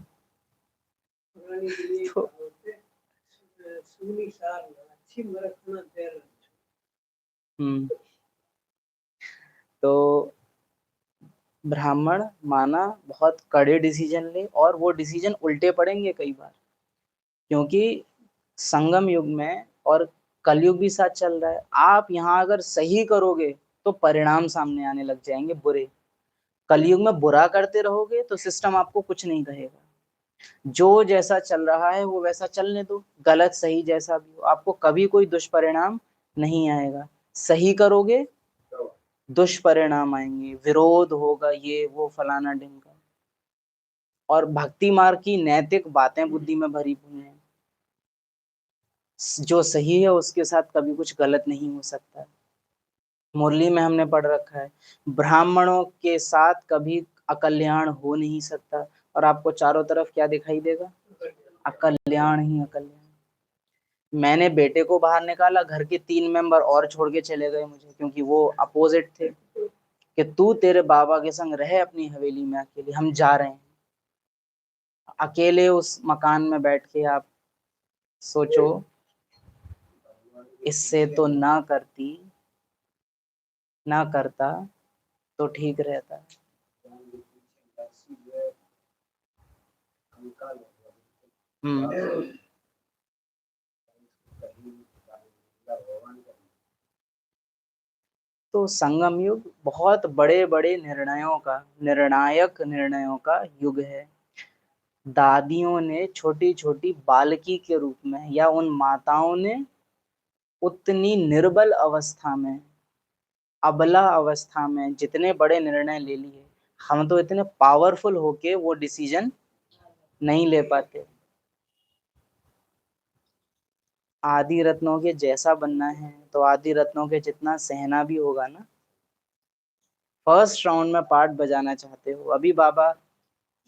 पुरानी दिल्ली तो बोलते सूनी सार अच्छी मरखना देर हम्म तो ब्राह्मण माना बहुत कड़े डिसीजन ले, और वो डिसीजन उल्टे पड़ेंगे कई बार, क्योंकि संगम युग में और कलयुग भी साथ चल रहा है। आप यहाँ अगर सही करोगे तो परिणाम सामने आने लग जाएंगे बुरे। कलयुग में बुरा करते रहोगे तो सिस्टम आपको कुछ नहीं कहेगा। जो जैसा चल रहा है वो वैसा चलने दो, गलत सही जैसा भी हो, आपको कभी कोई दुष्परिणाम नहीं आएगा। सही करोगे दुष्परिणाम आएंगे, विरोध होगा, ये वो फलाना ढिमका। और भक्ति मार्ग की नैतिक बातें बुद्धि में भरी हुई हैं। जो सही है उसके साथ कभी कुछ गलत नहीं हो सकता। मुरली में हमने पढ़ रखा है, ब्राह्मणों के साथ कभी अकल्याण हो नहीं सकता। और आपको चारों तरफ क्या दिखाई देगा? अकल्याण ही अकल्याण। मैंने बेटे को बाहर निकाला, घर के 3 मेंबर और छोड़ के चले गए मुझे, क्योंकि वो अपोजिट थे कि तू तेरे बाबा के संग रहे अपनी हवेली में अकेले, हम जा रहे हैं। अकेले उस मकान में बैठ के आप सोचो, इससे तो ना करता तो ठीक रहता। तो संगम युग बहुत बड़े बड़े निर्णायक निर्णयों का युग है। दादियों ने छोटी छोटी बालकी के रूप में, या उन माताओं ने उतनी निर्बल अवस्था में, अबला अवस्था में जितने बड़े निर्णय ले लिए, हम तो इतने पावरफुल होके वो डिसीजन नहीं ले पाते। आदि रत्नों के जैसा बनना है तो आदि रत्नों के जितना सहना भी होगा ना। फर्स्ट राउंड में पार्ट बजाना चाहते हो, अभी बाबा,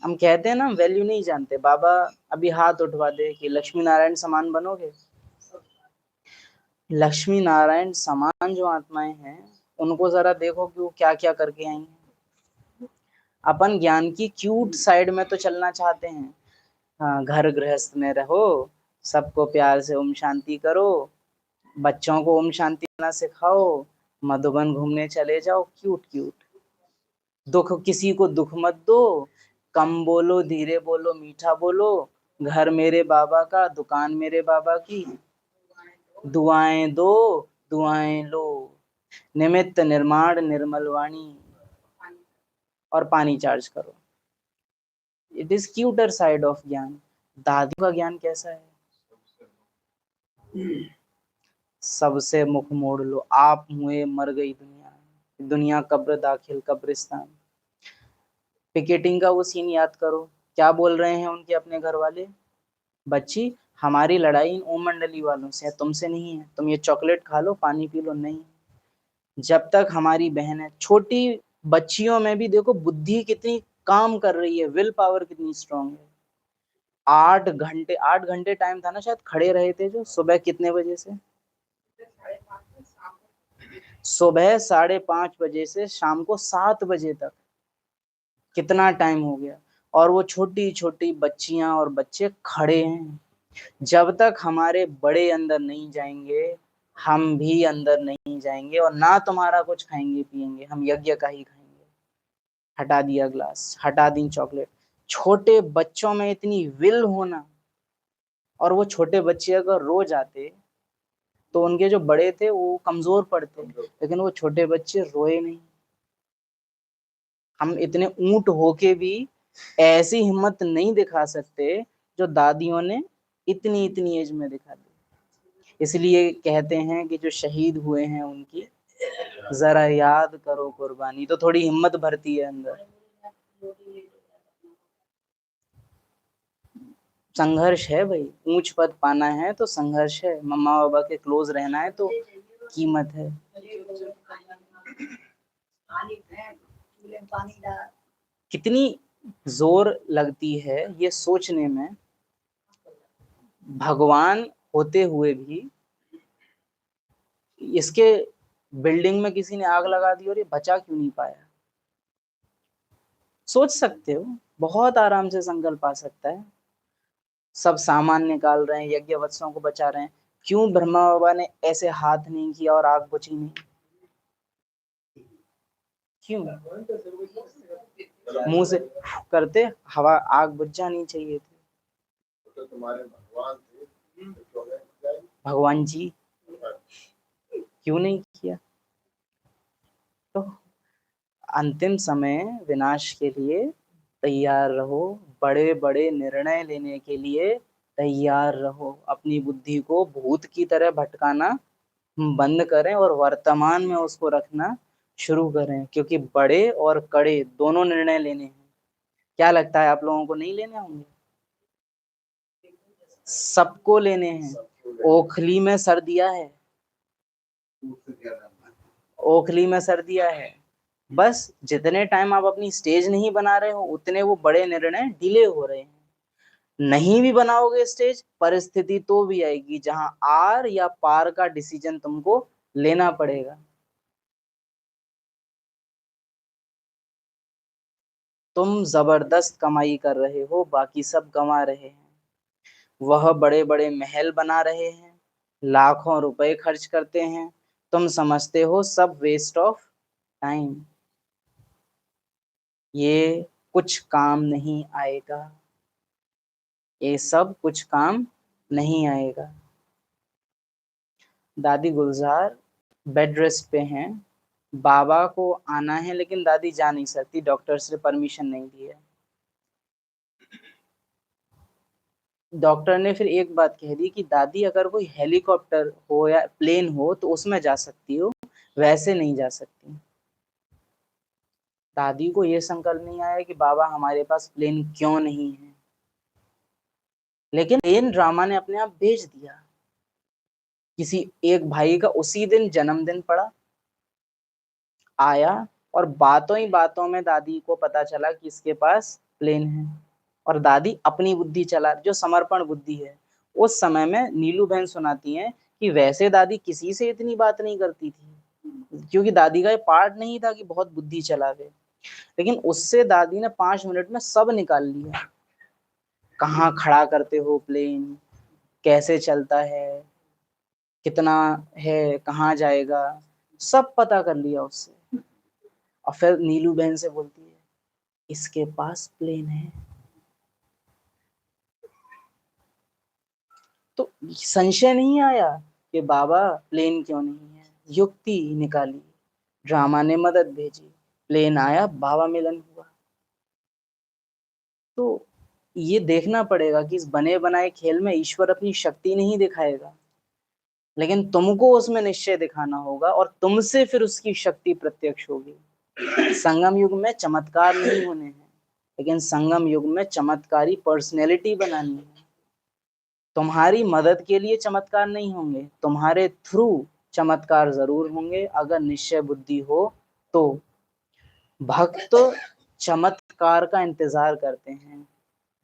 हम कहते हैं ना वैल्यू नहीं जानते, बाबा अभी हाथ उठवा दे कि लक्ष्मी नारायण समान बनोगे। लक्ष्मी नारायण समान जो आत्माएं हैं उनको जरा देखो कि वो क्या क्या करके आई हैं। अपन ज्ञान की क्यूट साइड में तो चलना चाहते हैं, हाँ, घर गृहस्थ में रहो, सबको प्यार से ओम शांति करो, बच्चों को ओम शांति करना सिखाओ, मधुबन घूमने चले जाओ, क्यूट क्यूट। दुख, किसी को दुख मत दो, कम बोलो, धीरे बोलो, मीठा बोलो, घर मेरे बाबा का, दुकान मेरे बाबा की, दुआएं दो, दुआएं लो, निमित्त निर्माण निर्मल वाणी, और पानी चार्ज करो। It is cuter side of ज्ञान। दादी का ज्ञान कैसा है? सबसे मुख मोड़ लो, आप हुए मर गई दुनिया, दुनिया कब्र दाखिल कब्रिस्तान। पिकेटिंग का वो सीन याद करो, क्या बोल रहे हैं उनके अपने घर वाले? बच्ची, हमारी लड़ाई इन ओम मंडली वालों से है, तुमसे नहीं है, तुम ये चॉकलेट खा लो, पानी पी लो। नहीं, जब तक हमारी बहन है। छोटी बच्चियों में भी देखो बुद्धि कितनी काम कर रही है, विल पावर कितनी स्ट्रांग है। 8 घंटे टाइम था ना शायद, खड़े रहे थे जो सुबह कितने बजे से? सुबह 5:30 बजे से शाम को 7 बजे तक, कितना टाइम हो गया। और वो छोटी छोटी बच्चियां और बच्चे खड़े हैं। जब तक हमारे बड़े अंदर नहीं जाएंगे हम भी अंदर नहीं जाएंगे, और ना तुम्हारा कुछ खाएंगे पिएंगे, हम यज्ञ का ही खाएंगे। हटा दिया ग्लास, हटा दी चॉकलेट। छोटे बच्चों में इतनी विल होना, और वो छोटे बच्चे अगर रो जाते तो उनके जो बड़े थे वो कमजोर पड़ते, लेकिन वो छोटे बच्चे रोए नहीं। हम इतने ऊंट होके भी ऐसी हिम्मत नहीं दिखा सकते जो दादियों ने इतनी इतनी एज में दिखा दी। इसलिए कहते हैं कि जो शहीद हुए हैं उनकी जरा याद करो कुर्बानी, तो थोड़ी हिम्मत भरती है अंदर। संघर्ष है भाई, ऊंच पद पाना है तो संघर्ष है, मम्मा बाबा के क्लोज रहना है तो कीमत है। कितनी जोर लगती है ये सोचने में, भगवान होते हुए भी इसके बिल्डिंग में किसी ने आग लगा दी और ये बचा क्यों नहीं पाया। सोच सकते हो, बहुत आराम से संकल्प आ सकता है। सब सामान निकाल रहे हैं, यज्ञ वत्सों को बचा रहे हैं, क्यों ब्रह्मा बाबा ने ऐसे हाथ नहीं किया और आग बुझी नहीं? क्यों? मुंह से करते, हवा आग बुझ जानी चाहिए थी। तो तुम्हारे भगवान थे, भगवान जी क्यों नहीं किया? तो अंतिम समय विनाश के लिए तैयार रहो, बड़े बड़े निर्णय लेने के लिए तैयार रहो। अपनी बुद्धि को भूत की तरह भटकाना बंद करें और वर्तमान में उसको रखना शुरू करें, क्योंकि बड़े और कड़े दोनों निर्णय लेने हैं। क्या लगता है आप लोगों को नहीं लेने होंगे? सबको लेने हैं। ओखली में सर दिया है, ओखली में सर दिया है। बस जितने टाइम आप अपनी स्टेज नहीं बना रहे हो उतने वो बड़े निर्णय डिले हो रहे हैं। नहीं भी बनाओगे स्टेज, परिस्थिति तो भी आएगी जहां आर या पार का डिसीजन तुमको लेना पड़ेगा। तुम जबरदस्त कमाई कर रहे हो, बाकी सब गंवा रहे हैं। वह बड़े बड़े महल बना रहे हैं, लाखों रुपए खर्च करते हैं, तुम समझते हो सब वेस्ट ऑफ टाइम। ये कुछ काम नहीं आएगा, ये सब कुछ काम नहीं आएगा। दादी गुलजार बेड रेस्ट पे हैं, बाबा को आना है लेकिन दादी जा नहीं सकती, डॉक्टर से परमिशन नहीं दी है। डॉक्टर ने फिर एक बात कह दी कि दादी अगर कोई हेलीकॉप्टर हो या प्लेन हो तो उसमें जा सकती हो, वैसे नहीं जा सकती। दादी को ये संकल्प नहीं आया कि बाबा हमारे पास प्लेन क्यों नहीं है, लेकिन प्लेन ड्रामा ने अपने आप भेज दिया। किसी एक भाई का उसी दिन जन्मदिन पड़ा, आया और बातों ही बातों में दादी को पता चला कि इसके पास प्लेन है। और दादी अपनी बुद्धि चला, जो समर्पण बुद्धि है। उस समय में नीलू बहन सुनाती हैं कि वैसे दादी किसी से इतनी बात नहीं करती थी, क्योंकि दादी का ये पार्ट नहीं था कि बहुत बुद्धि चलावे, लेकिन उससे दादी ने 5 मिनट में सब निकाल लिया। कहाँ खड़ा करते हो प्लेन, कैसे चलता है, कितना है, कहाँ जाएगा, सब पता कर लिया उससे। और फिर नीलू बहन से बोलती है इसके पास प्लेन है। तो संशय नहीं आया कि बाबा प्लेन क्यों नहीं है, युक्ति निकाली, ड्रामा ने मदद भेजी, प्लेन आया, बाबा मिलन हुआ। तो ये देखना पड़ेगा कि इस बने बनाए खेल में ईश्वर अपनी शक्ति नहीं दिखाएगा, लेकिन तुमको उसमें निश्चय दिखाना होगा और तुमसे फिर उसकी शक्ति प्रत्यक्ष होगी। संगम युग में चमत्कार नहीं होने हैं, लेकिन संगम युग में चमत्कारी पर्सनैलिटी बनानी है। तुम्हारी मदद के लिए चमत्कार नहीं होंगे, तुम्हारे थ्रू चमत्कार जरूर होंगे अगर निश्चय बुद्धि हो तो। भक्त चमत्कार का इंतजार करते हैं,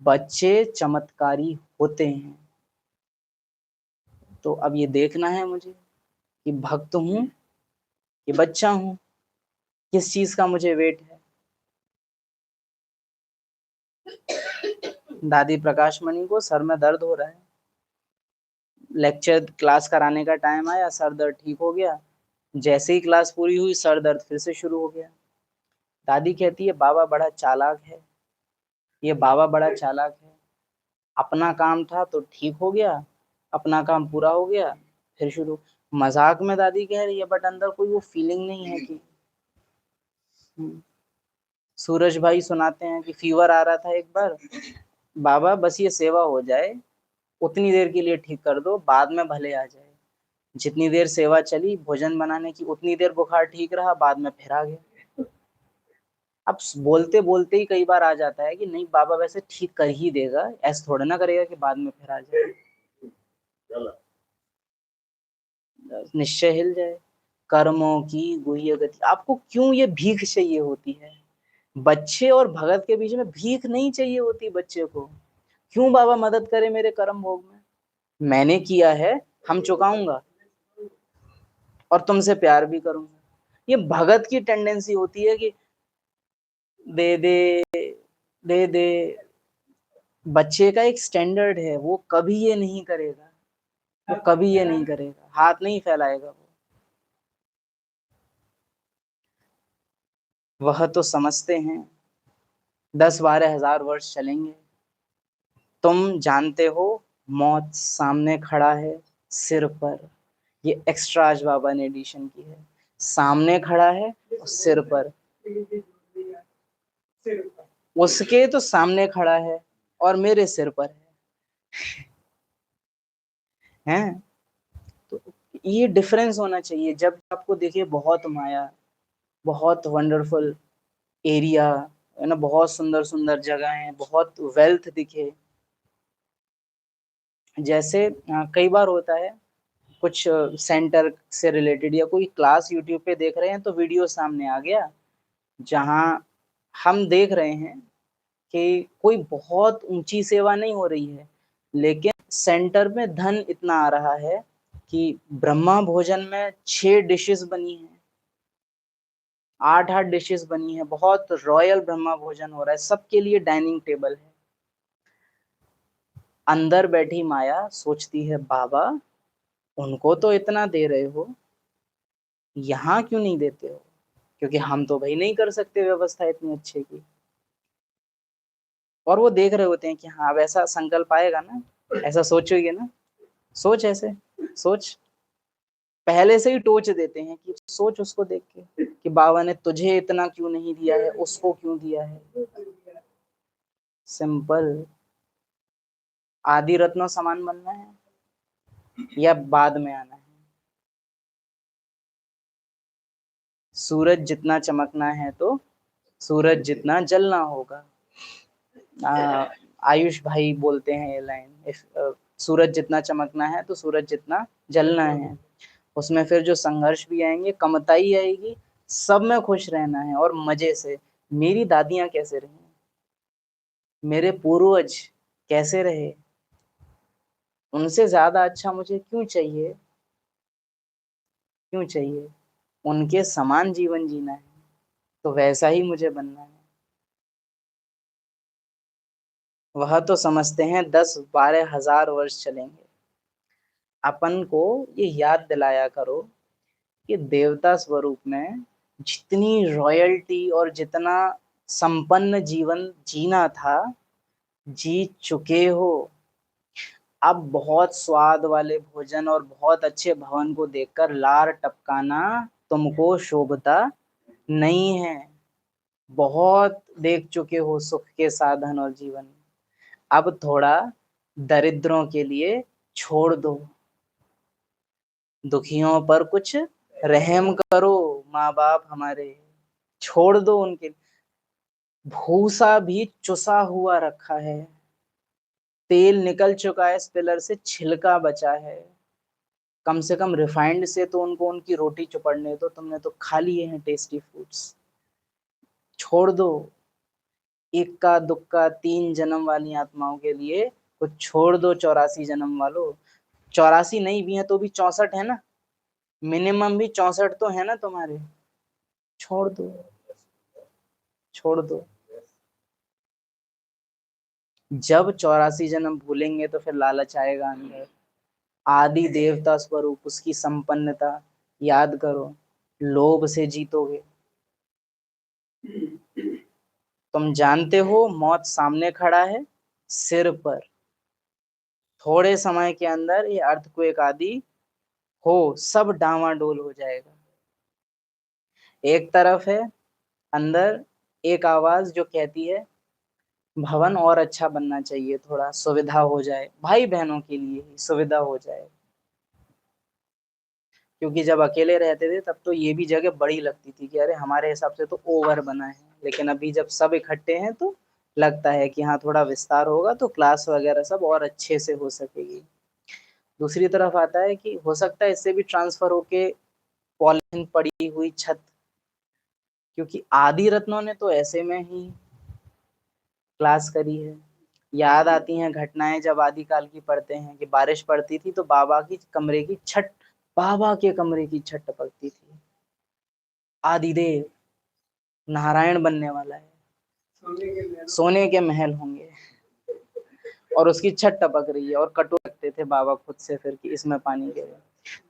बच्चे चमत्कारी होते हैं। तो अब ये देखना है मुझे कि भक्त हूं कि बच्चा हूं, किस चीज का मुझे वेट है। दादी प्रकाश मणि को सर में दर्द हो रहा है, लेक्चर क्लास कराने का टाइम आया, सर दर्द ठीक हो गया, जैसे ही क्लास पूरी हुई सर दर्द फिर से शुरू हो गया। दादी कहती है बाबा बड़ा चालाक है, ये बाबा बड़ा चालाक है, अपना काम था तो ठीक हो गया, अपना काम पूरा हो गया फिर शुरू। मजाक में दादी कह रही है, बट अंदर कोई वो फीलिंग नहीं है कि सूरज भाई सुनाते हैं कि फीवर आ रहा था एक बार, बाबा बस ये सेवा हो जाए उतनी देर के लिए ठीक कर दो, बाद में भले आ जाए। जितनी देर सेवा चली भोजन बनाने की उतनी देर बुखार ठीक रहा, बाद में फिर आ गया। अब बोलते बोलते ही कई बार आ जाता है कि नहीं बाबा वैसे ठीक कर ही देगा, ऐसा थोड़ा ना करेगा कि बाद में फिर आ जाए। निश्चय हिल जाए। कर्मों की गुह्य गति, आपको क्यों ये भीख चाहिए होती है? बच्चे और भगत के बीच में भीख नहीं चाहिए होती बच्चे को। क्यों बाबा मदद करे मेरे कर्म भोग में? मैंने किया है, हम चुकाऊंगा और तुमसे प्यार भी करूंगा। ये भगत की टेंडेंसी होती है कि दे दे दे दे। बच्चे का एक स्टैंडर्ड है, वो कभी ये नहीं करेगा, वो कभी ये नहीं करेगा, हाथ नहीं फैलाएगा वो। वह तो समझते हैं 10-12 हजार वर्ष चलेंगे। तुम जानते हो मौत सामने खड़ा है सिर पर। ये एक्स्ट्रा आज बाबा ने एडिशन की है। सामने खड़ा है और सिर पर। उसके तो सामने खड़ा है और मेरे सिर पर है। हैं? तो ये डिफरेंस होना चाहिए। जब आपको देखिए बहुत माया, बहुत वंडरफुल एरिया है ना, बहुत सुंदर सुंदर जगह हैं, बहुत वेल्थ दिखे। जैसे कई बार होता है कुछ सेंटर से रिलेटेड या कोई क्लास यूट्यूब पे देख रहे हैं तो वीडियो सामने आ गया जहां हम देख रहे हैं कि कोई बहुत ऊंची सेवा नहीं हो रही है, लेकिन सेंटर में धन इतना आ रहा है कि ब्रह्मा भोजन में 6 डिशेस बनी हैं, 8-8 डिशेस बनी है, बहुत रॉयल ब्रह्मा भोजन हो रहा है, सबके लिए डाइनिंग टेबल है। अंदर बैठी माया सोचती है बाबा उनको तो इतना दे रहे हो, यहाँ क्यों नहीं देते हो? क्योंकि हम तो भाई नहीं कर सकते व्यवस्था इतनी अच्छे की। और वो देख रहे होते हैं कि हाँ वैसा संकल्प आएगा ना, ऐसा सोचोगे ना, सोच ऐसे सोच। पहले से ही टोच देते हैं कि सोच उसको देख के कि बाबा ने तुझे इतना क्यों नहीं दिया है, उसको क्यों दिया है। सिंपल। आदि रत्नों समान बनना है या बाद में आना है? सूरज जितना चमकना है तो सूरज जितना जलना होगा। आयुष भाई बोलते हैं ये लाइन, सूरज जितना चमकना है तो सूरज जितना जलना है। उसमें फिर जो संघर्ष भी आएंगे, कमताई आएगी, सब में खुश रहना है और मजे से। मेरी दादियां कैसे रही, मेरे पूर्वज कैसे रहे, उनसे ज्यादा अच्छा मुझे क्यों चाहिए? क्यों चाहिए? उनके समान जीवन जीना है तो वैसा ही मुझे बनना है। वह तो समझते हैं 10-12 हजार वर्ष चलेंगे। अपन को ये याद दिलाया करो कि देवता स्वरूप में जितनी रॉयल्टी और जितना संपन्न जीवन जीना था जी चुके हो। अब बहुत स्वाद वाले भोजन और बहुत अच्छे भवन को देखकर लार टपकाना तुमको शोभता नहीं है। बहुत देख चुके हो सुख के साधन और जीवन। अब थोड़ा दरिद्रों के लिए छोड़ दो, दुखियों पर कुछ रहम करो। माँ बाप हमारे, छोड़ दो उनके। भूसा भी चुसा हुआ रखा है, तेल निकल चुका है इस पिलर से, छिलका बचा है। कम से कम रिफाइंड से तो उनको उनकी रोटी चुपड़ने दो, तुमने तो खा लिए हैं टेस्टी फूड्स। छोड़ दो। इक्का दुक्का 3 जन्म वाली आत्माओं के लिए कुछ छोड़ दो। 84 जन्म वालों, 84 नहीं भी है तो भी 64 है ना, मिनिमम भी 64 तो है ना तुम्हारे। छोड़ दो, छोड़ दो। जब 84 जन्म भूलेंगे तो फिर लालच आएगा अंदर। आदि देवता स्वरूप उसकी संपन्नता याद करो, लोभ से जीतोगे। तुम जानते हो मौत सामने खड़ा है सिर पर। थोड़े समय के अंदर ये अर्थक्वेक आदि हो, सब डामाडोल हो जाएगा। एक तरफ है अंदर एक आवाज जो कहती है भवन और अच्छा बनना चाहिए, थोड़ा सुविधा हो जाए, भाई बहनों के लिए ही सुविधा हो जाए। क्योंकि जब अकेले रहते थे तब तो ये भी जगह बड़ी लगती थी कि अरे हमारे हिसाब से तो ओवर बना है, लेकिन अभी जब सब इकट्ठे हैं तो लगता है कि हाँ थोड़ा विस्तार होगा तो क्लास वगैरह सब और अच्छे से हो सकेगी। दूसरी तरफ आता है कि हो सकता है इससे भी ट्रांसफर होके पॉलिथीन पड़ी हुई छत, क्योंकि आदि रत्नों ने तो ऐसे में ही क्लास करी है। याद आती हैं घटनाएं जब आदिकाल की पढ़ते हैं कि बारिश पड़ती थी तो बाबा के कमरे की छत टपकती थी। आदिदेव नारायण बनने वाला है, सोने के महल होंगे, और उसकी छत टपक रही है, और कटो रखते थे बाबा खुद से फिर कि इसमें पानी गिरे।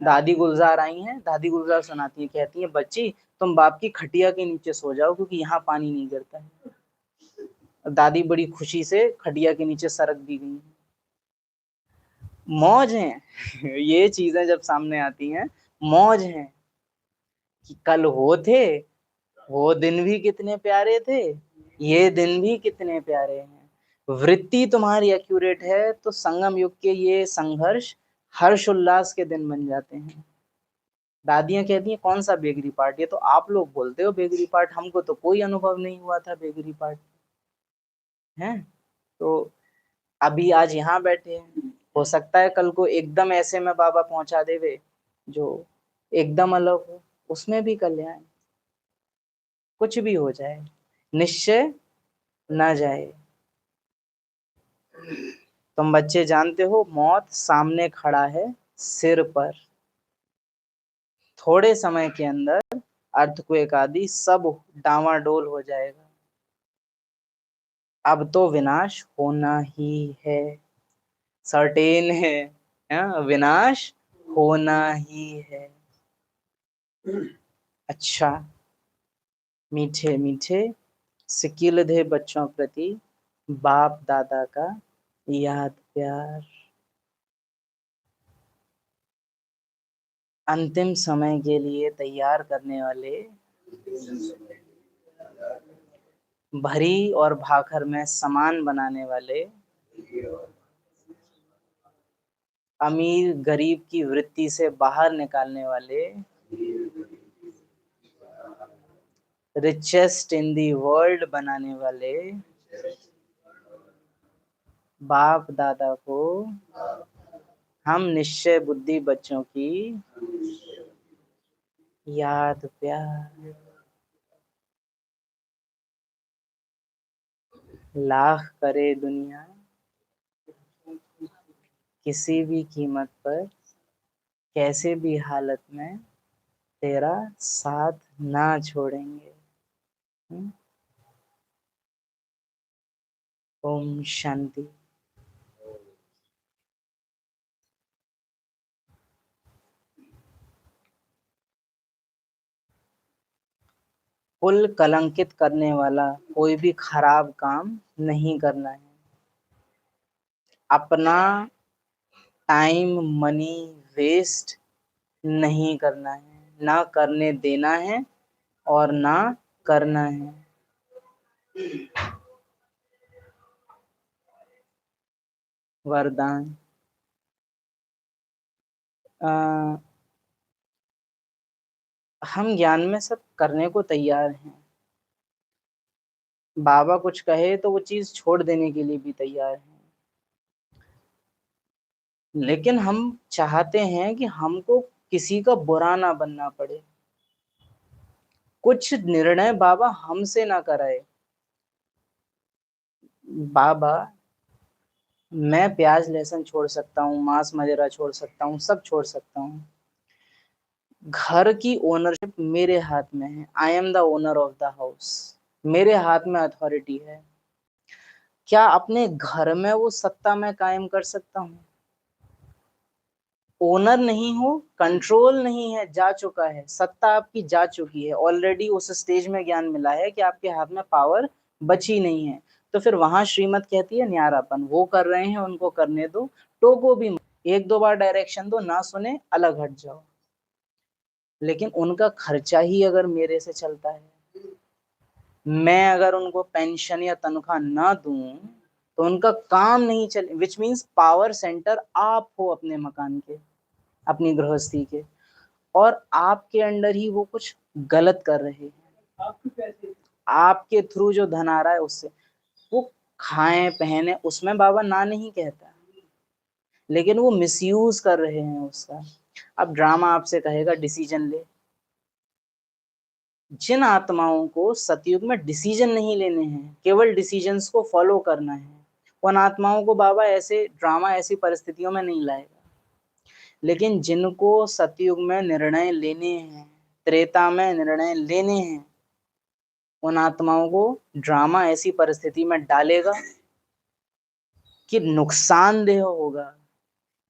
दादी गुलजार आई हैं, दादी गुलजार सुनाती है, कहती है बच्ची तुम बाप की खटिया के नीचे सो जाओ क्योंकि यहाँ पानी नहीं गिरता है। दादी बड़ी खुशी से खटिया के नीचे सरक भी गई। मौज है ये चीजें जब सामने आती हैं, मौज है कि कल वो दिन भी कितने प्यारे थे, ये दिन भी कितने प्यारे हैं। वृत्ति तुम्हारी एक्यूरेट है तो संगम युग के ये संघर्ष हर्ष उल्लास के दिन बन जाते हैं। दादियां कहती हैं कौन सा बेगरी पार्ट, ये तो आप लोग बोलते हो बेगरी पार्ट, हमको तो कोई अनुभव नहीं हुआ था बेगरी पार्ट है। तो अभी आज यहाँ बैठे हैं, हो सकता है कल को एकदम ऐसे में बाबा पहुंचा देवे जो एकदम अलग हो, उसमें भी कल्याण। कुछ भी हो जाए, निश्चय ना जाए। तुम बच्चे जानते हो मौत सामने खड़ा है सिर पर, थोड़े समय के अंदर अर्थक्वेक आदि सब डामाडोल हो जाएगा। अब तो विनाश होना ही है, सर्टेन है, विनाश होना ही है। अच्छा, मीठे मीठे सिकिलधे बच्चों प्रति बाप दादा का याद प्यार। अंतिम समय के लिए तैयार करने वाले, भरी और भाखर में समान बनाने वाले, अमीर गरीब की वृत्ति से बाहर निकालने वाले, रिचेस्ट इन दी वर्ल्ड बनाने वाले बाप दादा को हम निश्चय बुद्धि बच्चों की याद प्यार। लाख करे दुनिया किसी भी कीमत पर, कैसे भी हालत में तेरा साथ ना छोड़ेंगे। ओम शांति। कुल कलंकित करने वाला कोई भी खराब काम नहीं करना है। अपना टाइम मनी वेस्ट नहीं करना है, ना करने देना है और ना करना है। वरदान, हम ज्ञान में सब करने को तैयार हैं। बाबा कुछ कहे तो वो चीज छोड़ देने के लिए भी तैयार हैं, लेकिन हम चाहते हैं कि हमको किसी का बुरा ना बनना पड़े। कुछ निर्णय बाबा हमसे ना कराए। बाबा मैं प्याज लहसुन छोड़ सकता हूँ, मांस मदिरा छोड़ सकता हूँ, सब छोड़ सकता हूँ। घर की ओनरशिप मेरे हाथ में है। I am the owner of the house, मेरे हाथ में अथॉरिटी है। क्या अपने घर में वो सत्ता मैं कायम कर सकता हूँ? ओनर नहीं हो, कंट्रोल नहीं है, जा चुका है, सत्ता आपकी जा चुकी है ऑलरेडी। उस स्टेज में ज्ञान मिला है कि आपके हाथ में पावर बची नहीं है। तो फिर वहां श्रीमत कहती है न्यारापन, वो कर रहे हैं उनको करने दो, टोको भी, एक दो बार डायरेक्शन दो, ना सुने अलग हट जाओ। लेकिन उनका खर्चा ही अगर मेरे से चलता है, मैं अगर उनको पेंशन या तनख्वाह ना दूं तो उनका काम नहीं चले। विच मीन्स पावर सेंटर आप हो अपने मकान के, अपनी गृहस्थी के, और आपके अंडर ही वो कुछ गलत कर रहे हैं। आपके थ्रू जो धन आ रहा है उससे वो खाएं पहने, उसमें बाबा ना नहीं कहता। लेकिन वो मिसयूज कर रहे हैं उसका। अब ड्रामा आपसे कहेगा डिसीजन ले। जिन आत्माओं को सतयुग में डिसीजन नहीं लेने हैं, केवल डिसीजंस को फॉलो करना है, उन आत्माओं को बाबा ऐसे ड्रामा ऐसी परिस्थितियों में नहीं लाएगा। लेकिन जिनको सतयुग में निर्णय लेने हैं, त्रेता में निर्णय लेने हैं, उन आत्माओं को ड्रामा ऐसी परिस्थिति में डालेगा कि नुकसानदेह होगा,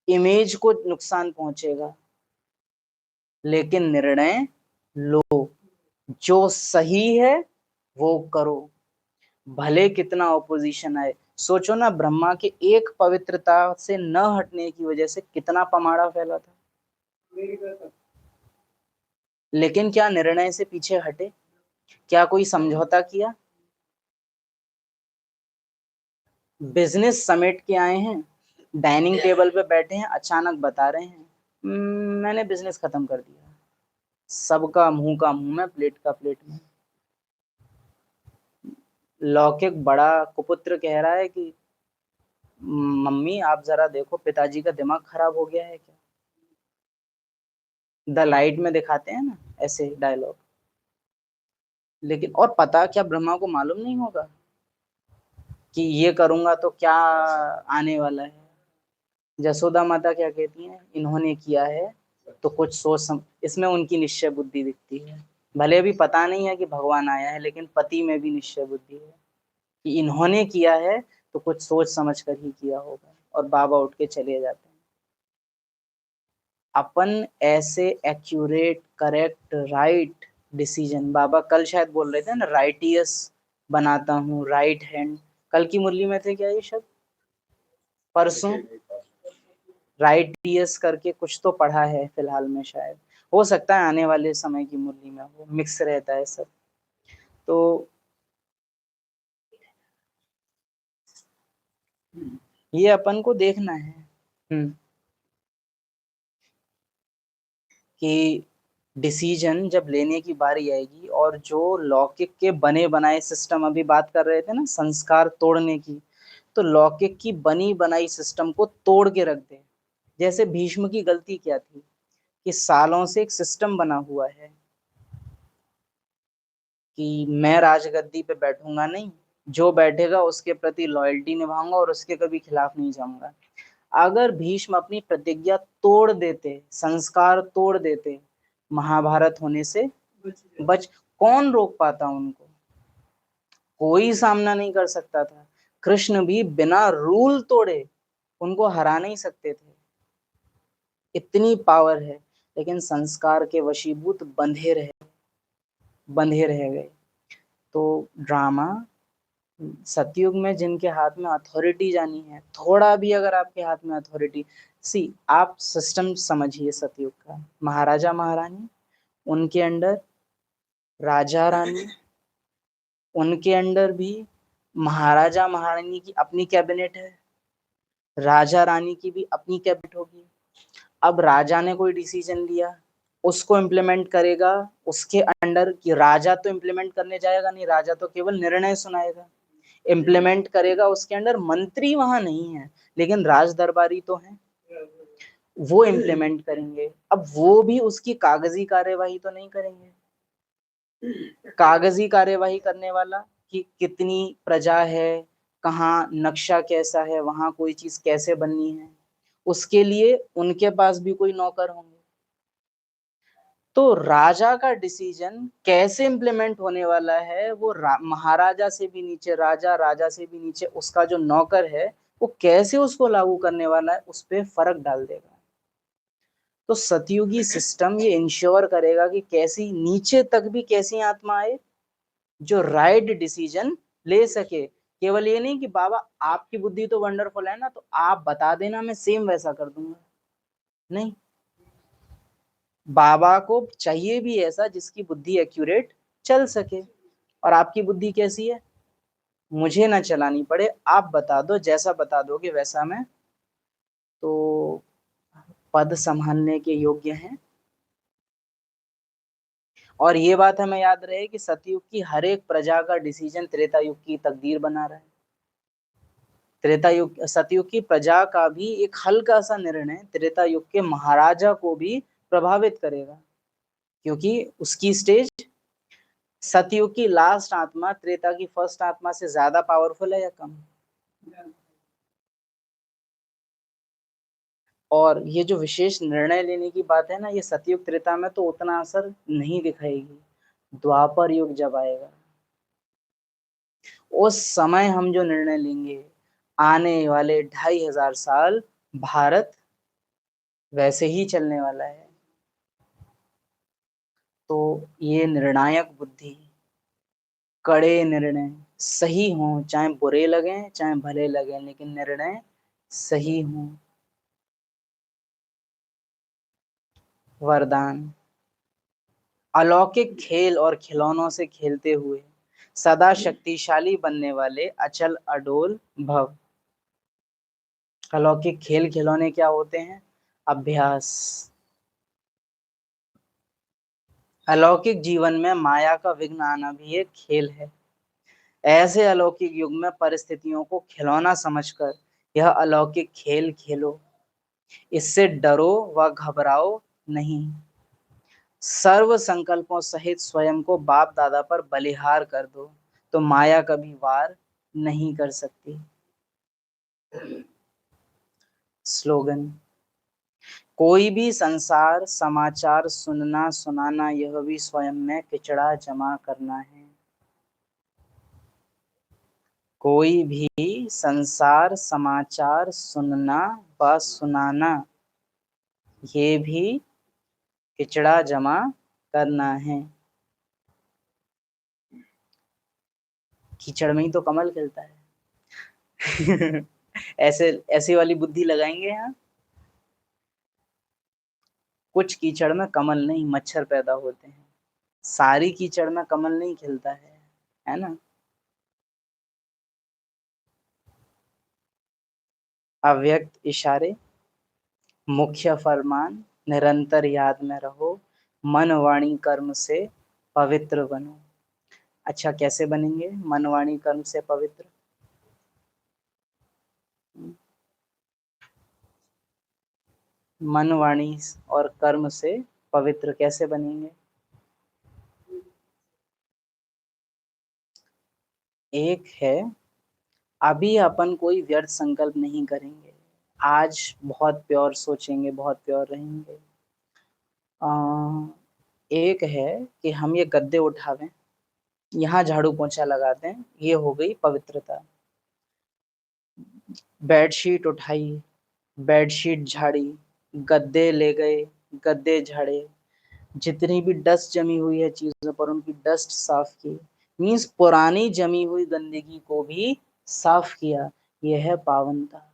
इमेज को नुकसान पहुंचेगा, लेकिन निर्णय लो, जो सही है वो करो, भले कितना ऑपोजिशन आए। सोचो ना, ब्रह्मा के एक पवित्रता से न हटने की वजह से कितना पमाड़ा फैला था, लेकिन क्या निर्णय से पीछे हटे? क्या कोई समझौता किया? बिजनेस समेट के आए हैं, डाइनिंग टेबल पे बैठे हैं, अचानक बता रहे हैं मैंने बिजनेस खत्म कर दिया। सबका मुंह का मुंह में, प्लेट का प्लेट में। लौकिक बड़ा कुपुत्र कह रहा है कि मम्मी आप जरा देखो, पिताजी का दिमाग खराब हो गया है क्या? द लाइट में दिखाते हैं ना ऐसे डायलॉग। लेकिन और पता क्या ब्रह्मा को मालूम नहीं होगा कि ये करूंगा तो क्या आने वाला है? जसोदा माता क्या कहती हैं, इन्होंने किया है तो कुछ इसमें उनकी निश्चय बुद्धि दिखती है। भले अभी पता नहीं है कि भगवान आया है, लेकिन पति में भी निश्चय बुद्धि है कि इन्होंने किया है तो कुछ सोच समझ कर ही किया होगा। और बाबा उठ के चले जाते हैं। अपन ऐसे एक्यूरेट, करेक्ट, राइट डिसीजन, बाबा कल शायद बोल रहे थे ना, राइटियस बनाता हूँ, राइट हैंड। कल की मुरली में थे क्या ये शब्द? परसों राइटियस करके कुछ तो पढ़ा है फिलहाल में, शायद हो सकता है आने वाले समय की मुरली में वो मिक्स रहता है सब। तो ये अपन को देखना है कि डिसीजन जब लेने की बारी आएगी, और जो लौकिक के बने बनाए सिस्टम, अभी बात कर रहे थे ना संस्कार तोड़ने की, तो लौकिक की बनी बनाई सिस्टम को तोड़ के रख दे। जैसे भीष्म की गलती क्या थी कि सालों से एक सिस्टम बना हुआ है कि मैं राजगद्दी पे बैठूंगा नहीं, जो बैठेगा उसके प्रति लॉयल्टी निभाऊंगा और उसके कभी खिलाफ नहीं जाऊंगा। अगर भीष्म अपनी प्रतिज्ञा तोड़ देते, संस्कार तोड़ देते, महाभारत होने से बच कौन रोक पाता उनको? कोई सामना नहीं कर सकता था। कृष्ण भी बिना रूल तोड़े उनको हरा नहीं सकते थे, इतनी पावर है। लेकिन संस्कार के वशीभूत बंधे रह गए। तो ड्रामा सतयुग में जिनके हाथ में अथॉरिटी जानी है, थोड़ा भी अगर आपके हाथ में अथॉरिटी, आप सिस्टम समझिए सतयुग का, महाराजा महारानी, उनके अंडर राजा रानी, उनके अंडर भी महाराजा महारानी की अपनी कैबिनेट है, राजा रानी की भी अपनी कैबिनेट होगी। अब राजा ने कोई डिसीजन लिया, उसको इम्प्लीमेंट करेगा उसके अंडर की, राजा तो इम्प्लीमेंट करने जाएगा नहीं, राजा तो केवल निर्णय सुनाएगा। इम्प्लीमेंट करेगा उसके अंडर मंत्री वहां नहीं है, लेकिन राज दरबारी तो हैं, वो इम्प्लीमेंट करेंगे। अब वो भी उसकी कागजी कार्यवाही तो नहीं करेंगे। कागजी कार्यवाही करने वाला कि कितनी प्रजा है, कहाँ नक्शा कैसा है, वहां कोई चीज कैसे बननी है, उसके लिए उनके पास भी कोई नौकर होंगे। तो राजा का डिसीजन कैसे इम्प्लीमेंट होने वाला है, वो महाराजा से भी नीचे राजा, राजा से भी नीचे उसका जो नौकर है, वो कैसे उसको लागू करने वाला है, उस पर फर्क डाल देगा। तो सतयुगी सिस्टम ये इंश्योर करेगा कि कैसी नीचे तक भी कैसी आत्मा आए जो राइट डिसीजन ले सके। केवल ये नहीं कि बाबा आपकी बुद्धि तो वंडरफुल है ना, तो आप बता देना मैं सेम वैसा कर दूंगा, नहीं। बाबा को चाहिए भी ऐसा जिसकी बुद्धि एक्यूरेट चल सके। और आपकी बुद्धि कैसी है? मुझे ना चलानी पड़े, आप बता दो, जैसा बता दोगे वैसा मैं तो पद संभालने के योग्य हैं। और ये बात हमें याद रहे कि सतयुग की हर एक प्रजा का डिसीजन त्रेता युग की तकदीर बना रहा है। त्रेता युग सतयुग की प्रजा का भी एक हल्का सा निर्णय त्रेता युग के महाराजा को भी प्रभावित करेगा, क्योंकि उसकी स्टेज सतयुग की लास्ट आत्मा त्रेता की फर्स्ट आत्मा से ज्यादा पावरफुल है या कम? और ये जो विशेष निर्णय लेने की बात है ना, ये सतयुग त्रेता में तो उतना असर नहीं दिखाएगी। द्वापर युग जब आएगा उस समय हम जो निर्णय लेंगे, आने वाले 2500 साल भारत वैसे ही चलने वाला है। तो ये निर्णायक बुद्धि, कड़े निर्णय सही हों, चाहे बुरे लगें चाहे भले लगें, लेकिन निर्णय सही हों। वरदान, अलौकिक खेल और खिलौनों से खेलते हुए सदा शक्तिशाली बनने वाले अचल अडोल भव। अलौकिक खेल खिलौने क्या होते हैं? अभ्यास। अलौकिक जीवन में माया का विघ्न आना भी एक खेल है। ऐसे अलौकिक युग में परिस्थितियों को खिलौना समझकर यह अलौकिक खेल खेलो। इससे डरो व घबराओ नहीं। सर्व संकल्पों सहित स्वयं को बाप दादा पर बलिहार कर दो, तो माया कभी वार नहीं कर सकती। स्लोगन, कोई भी संसार समाचार सुनना सुनाना, यह भी स्वयं में किचड़ा जमा करना है। कोई भी संसार समाचार सुनना व सुनाना, ये भी किचड़ा जमा करना है। कीचड़ में ही तो कमल खिलता है। ऐसे वाली बुद्धि लगाएंगे यहाँ। कुछ कीचड़ में कमल नहीं, मच्छर पैदा होते हैं। सारी कीचड़ में कमल नहीं खिलता है ना। अव्यक्त इशारे, मुख्य फरमान, निरंतर याद में रहो, मन वाणी कर्म से पवित्र बनो। अच्छा, कैसे बनेंगे मन वाणी कर्म से पवित्र? मन वाणी और कर्म से पवित्र कैसे बनेंगे? एक है, अभी अपन कोई व्यर्थ संकल्प नहीं करेंगे, आज बहुत प्योर सोचेंगे, बहुत प्योर रहेंगे। एक है कि हम ये गद्दे उठावें, यहाँ झाड़ू पोंछा लगाते हैं, ये हो गई पवित्रता। बेडशीट उठाई, बेडशीट झाड़ी, गद्दे ले गए, गद्दे झाड़े, जितनी भी डस्ट जमी हुई है चीजों पर उनकी डस्ट साफ की, मीन्स पुरानी जमी हुई गंदगी को भी साफ किया। यह है पावनता।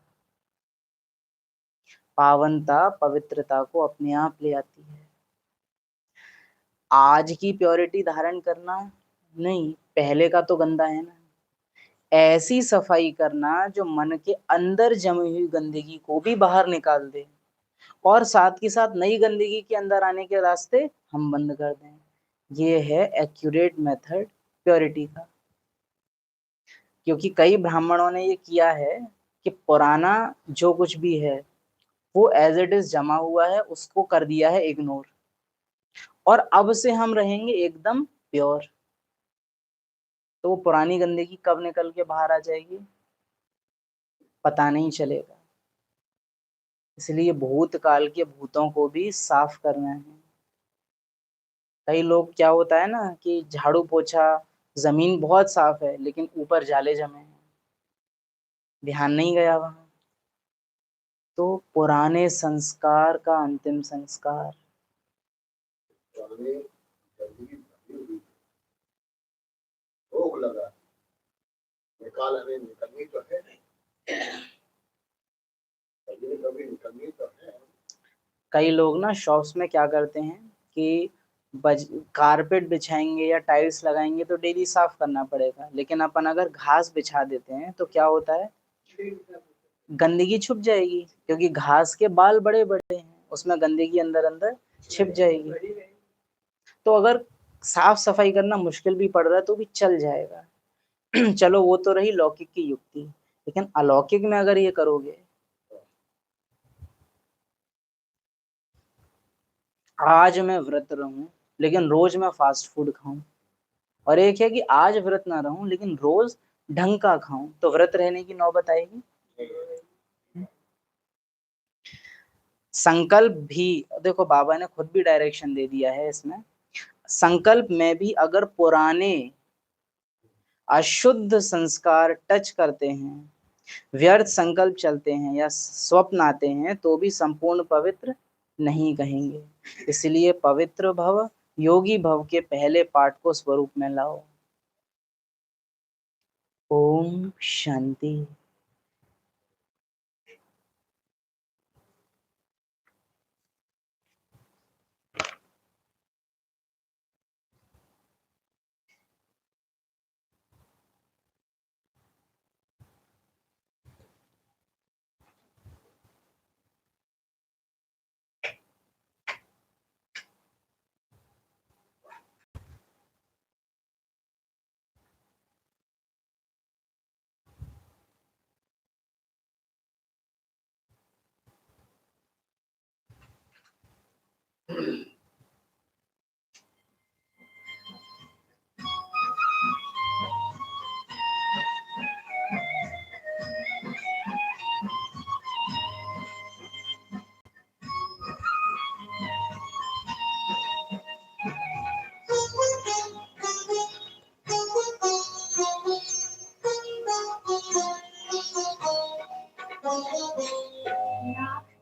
पावनता पवित्रता को अपने आप ले आती है। आज की प्योरिटी धारण करना नहीं, पहले का तो गंदा है ना। ऐसी सफाई करना जो मन के अंदर जमी हुई गंदगी को भी बाहर निकाल दे, और साथ ही साथ नई गंदगी के अंदर आने के रास्ते हम बंद कर दें। ये है एक्यूरेट मेथड प्योरिटी का। क्योंकि कई ब्राह्मणों ने ये किया है कि पुराना जो कुछ भी है वो एज इट इज जमा हुआ है, उसको कर दिया है इग्नोर, और अब से हम रहेंगे एकदम प्योर। तो वो पुरानी गंदगी कब निकल के बाहर आ जाएगी पता नहीं चलेगा। इसलिए भूतकाल के भूतों को भी साफ करना है। कई लोग, क्या होता है ना कि झाड़ू पोछा, जमीन बहुत साफ है लेकिन ऊपर जाले जमे हैं, ध्यान नहीं गया वहां। तो पुराने संस्कार का अंतिम संस्कार। भोग लगा, निकालने निकलनी तो है, कभी निकलनी तो है। कई लोग ना शॉप्स में क्या करते हैं कि कारपेट बिछाएंगे या टाइल्स लगाएंगे तो डेली साफ करना पड़ेगा, लेकिन अपन अगर घास बिछा देते हैं तो क्या होता है, गंदगी छुप जाएगी, क्योंकि घास के बाल बड़े बड़े हैं, उसमें गंदगी अंदर अंदर छिप जाएगी। तो अगर साफ सफाई करना मुश्किल भी पड़ रहा है तो भी चल जाएगा। चलो वो तो रही लौकिक की युक्ति, लेकिन अलौकिक में अगर ये करोगे, आज मैं व्रत रहूं लेकिन रोज मैं फास्ट फूड खाऊं, और एक है कि आज व्रत ना रहूं लेकिन रोज ढंग का खाऊं, तो व्रत रहने की नौबत आएगी। संकल्प भी देखो, बाबा ने खुद भी डायरेक्शन दे दिया है इसमें। संकल्प में भी अगर पुराने अशुद्ध संस्कार टच करते हैं, व्यर्थ संकल्प चलते हैं या स्वप्न आते हैं, तो भी संपूर्ण पवित्र नहीं कहेंगे। इसलिए पवित्र भव, योगी भव के पहले पाठ को स्वरूप में लाओ। ओम शांति।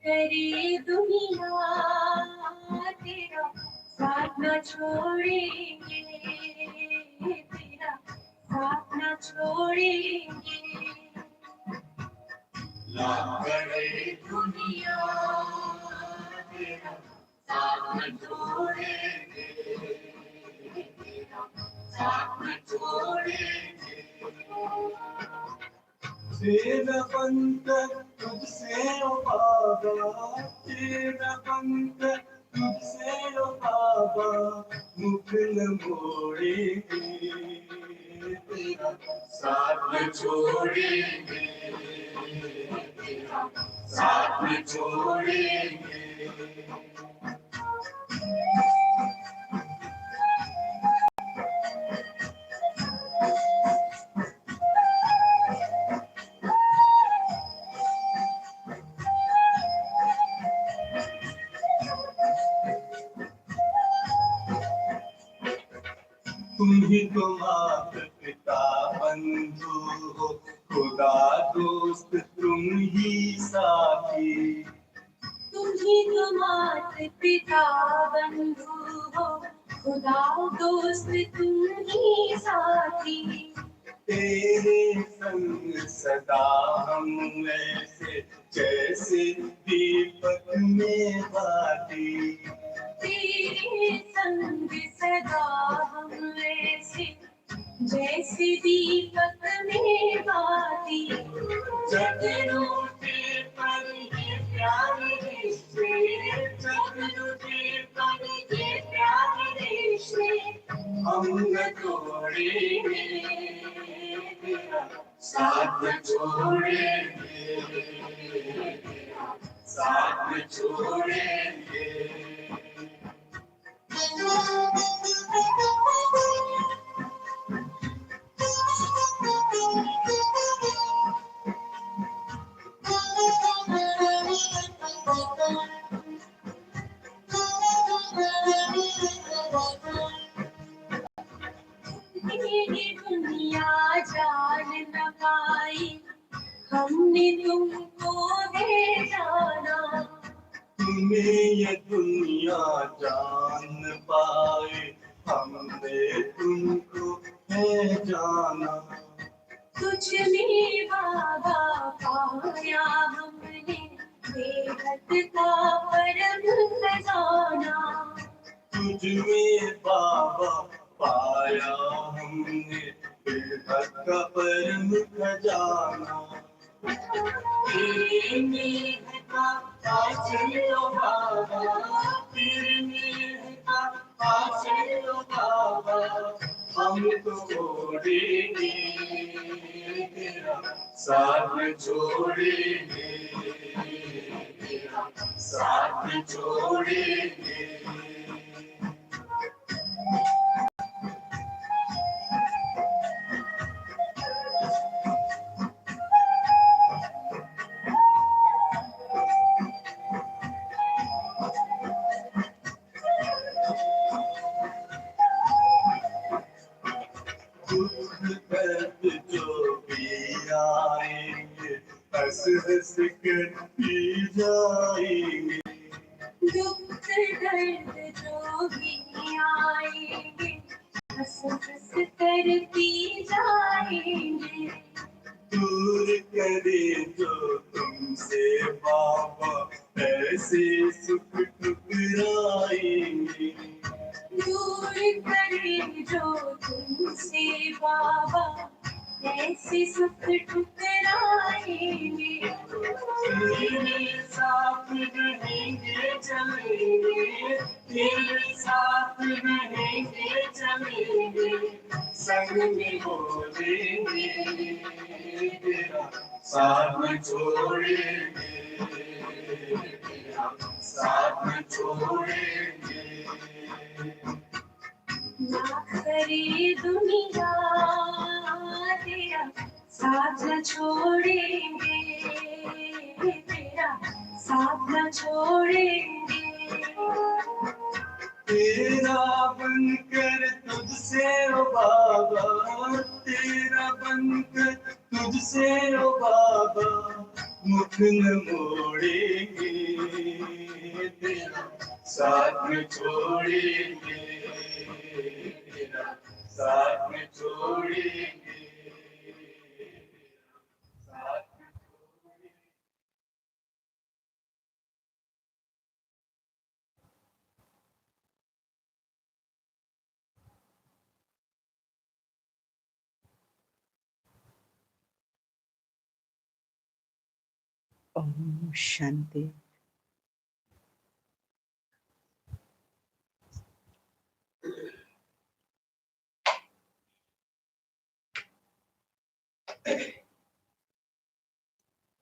करे दुनिया तेरा साथ न छोड़ेंगे, तेरा साथ न छोड़ेंगे। लाख करे दुनिया तेरा साथ न छोड़ेंगे, तेरा साथ न छोड़ेंगे। तेरा पंथ तुझसे ओ बाबा, तेरा पंथ तुझसे ओ बाबा, मुख न मोड़ेंगे, तेरा साथ न छोड़ेंगे, तेरा साथ न छोड़ेंगे। तुम ही तो मात पिता बंधु हो, खुदा दोस्त तुम ही साथी। तुम ही तो मात पिता बंधु हो, खुदा दोस्त तुम ही साथी। तेरे संग सदा हम ऐसे जैसे दीपक में बाती। तेरे संग सदा हम ऐसे जैसे दीपक में बाती। जगरूटे पर ये प्यारे रिश्ते, जगरूटे पर ये प्यारे रिश्ते, हम न तोड़ेंगे, तेरा साथ न छोड़ेंगे, तेरा साथ न छोड़ेंगे। ये दुनिया जान न पाई, हमने तुमको है जाना। तुम्हें ये दुनिया जान पाए, हमने तुमको है जाना। तुझ में बाबा पाया हमने, बेहद का परम खजाना। तुझ में बाबा पाया हमने, बेहद का परम खजाना। तेरे मेघ का आचलो बाबा, तेरे मेघ का आचलो बाबा, हम तो छोड़ेंगे, तेरा साथ न छोड़ेंगे, तेरा साथ न छोड़ेंगे। दुख दर्द जो भी आएंगे, हंस हंस कर पी जाएंगे। दुख दर्द जो भी आएंगे, हंस हंस कर पी जाएंगे। दूर करे जो तुमसे बाबा, ऐसे सुख ठुकराएंगे। दूर करे जो तुमसे बाबा, ऐसे सुख ठुकराएंगे। तेरे साथ रहेंगे चलेंगे, तेरे साथ रहेंगे चलेंगे, संग में बोलेंगे, तेरा साथ न छोड़ेंगे, तेरा साथ न छोड़ेंगे। ना करे दुनिया तेरा साथ न छोड़ेंगे, तेरा साथ न छोड़ेंगे। तेरा बनकर तुझसे ओ बाबा, तेरा बनकर तुझसे ओ बाबा, मुख न मोड़ेंगे, तेरा साथ न छोड़ेंगे, तेरा साथ न छोड़ेंगे, साथ न छोड़ेंगे। ओम शांति।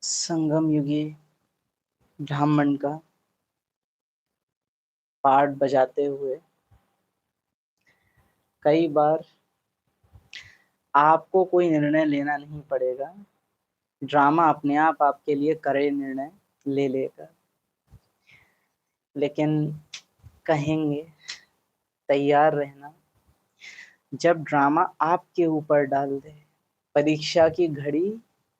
संगम युगी ब्राह्मण का पाठ बजाते हुए कई बार आपको कोई निर्णय लेना नहीं पड़ेगा, ड्रामा अपने आप आपके लिए करे निर्णय ले लेगा। लेकिन कहेंगे तैयार रहना, जब ड्रामा आपके ऊपर डाल दे। परीक्षा की घड़ी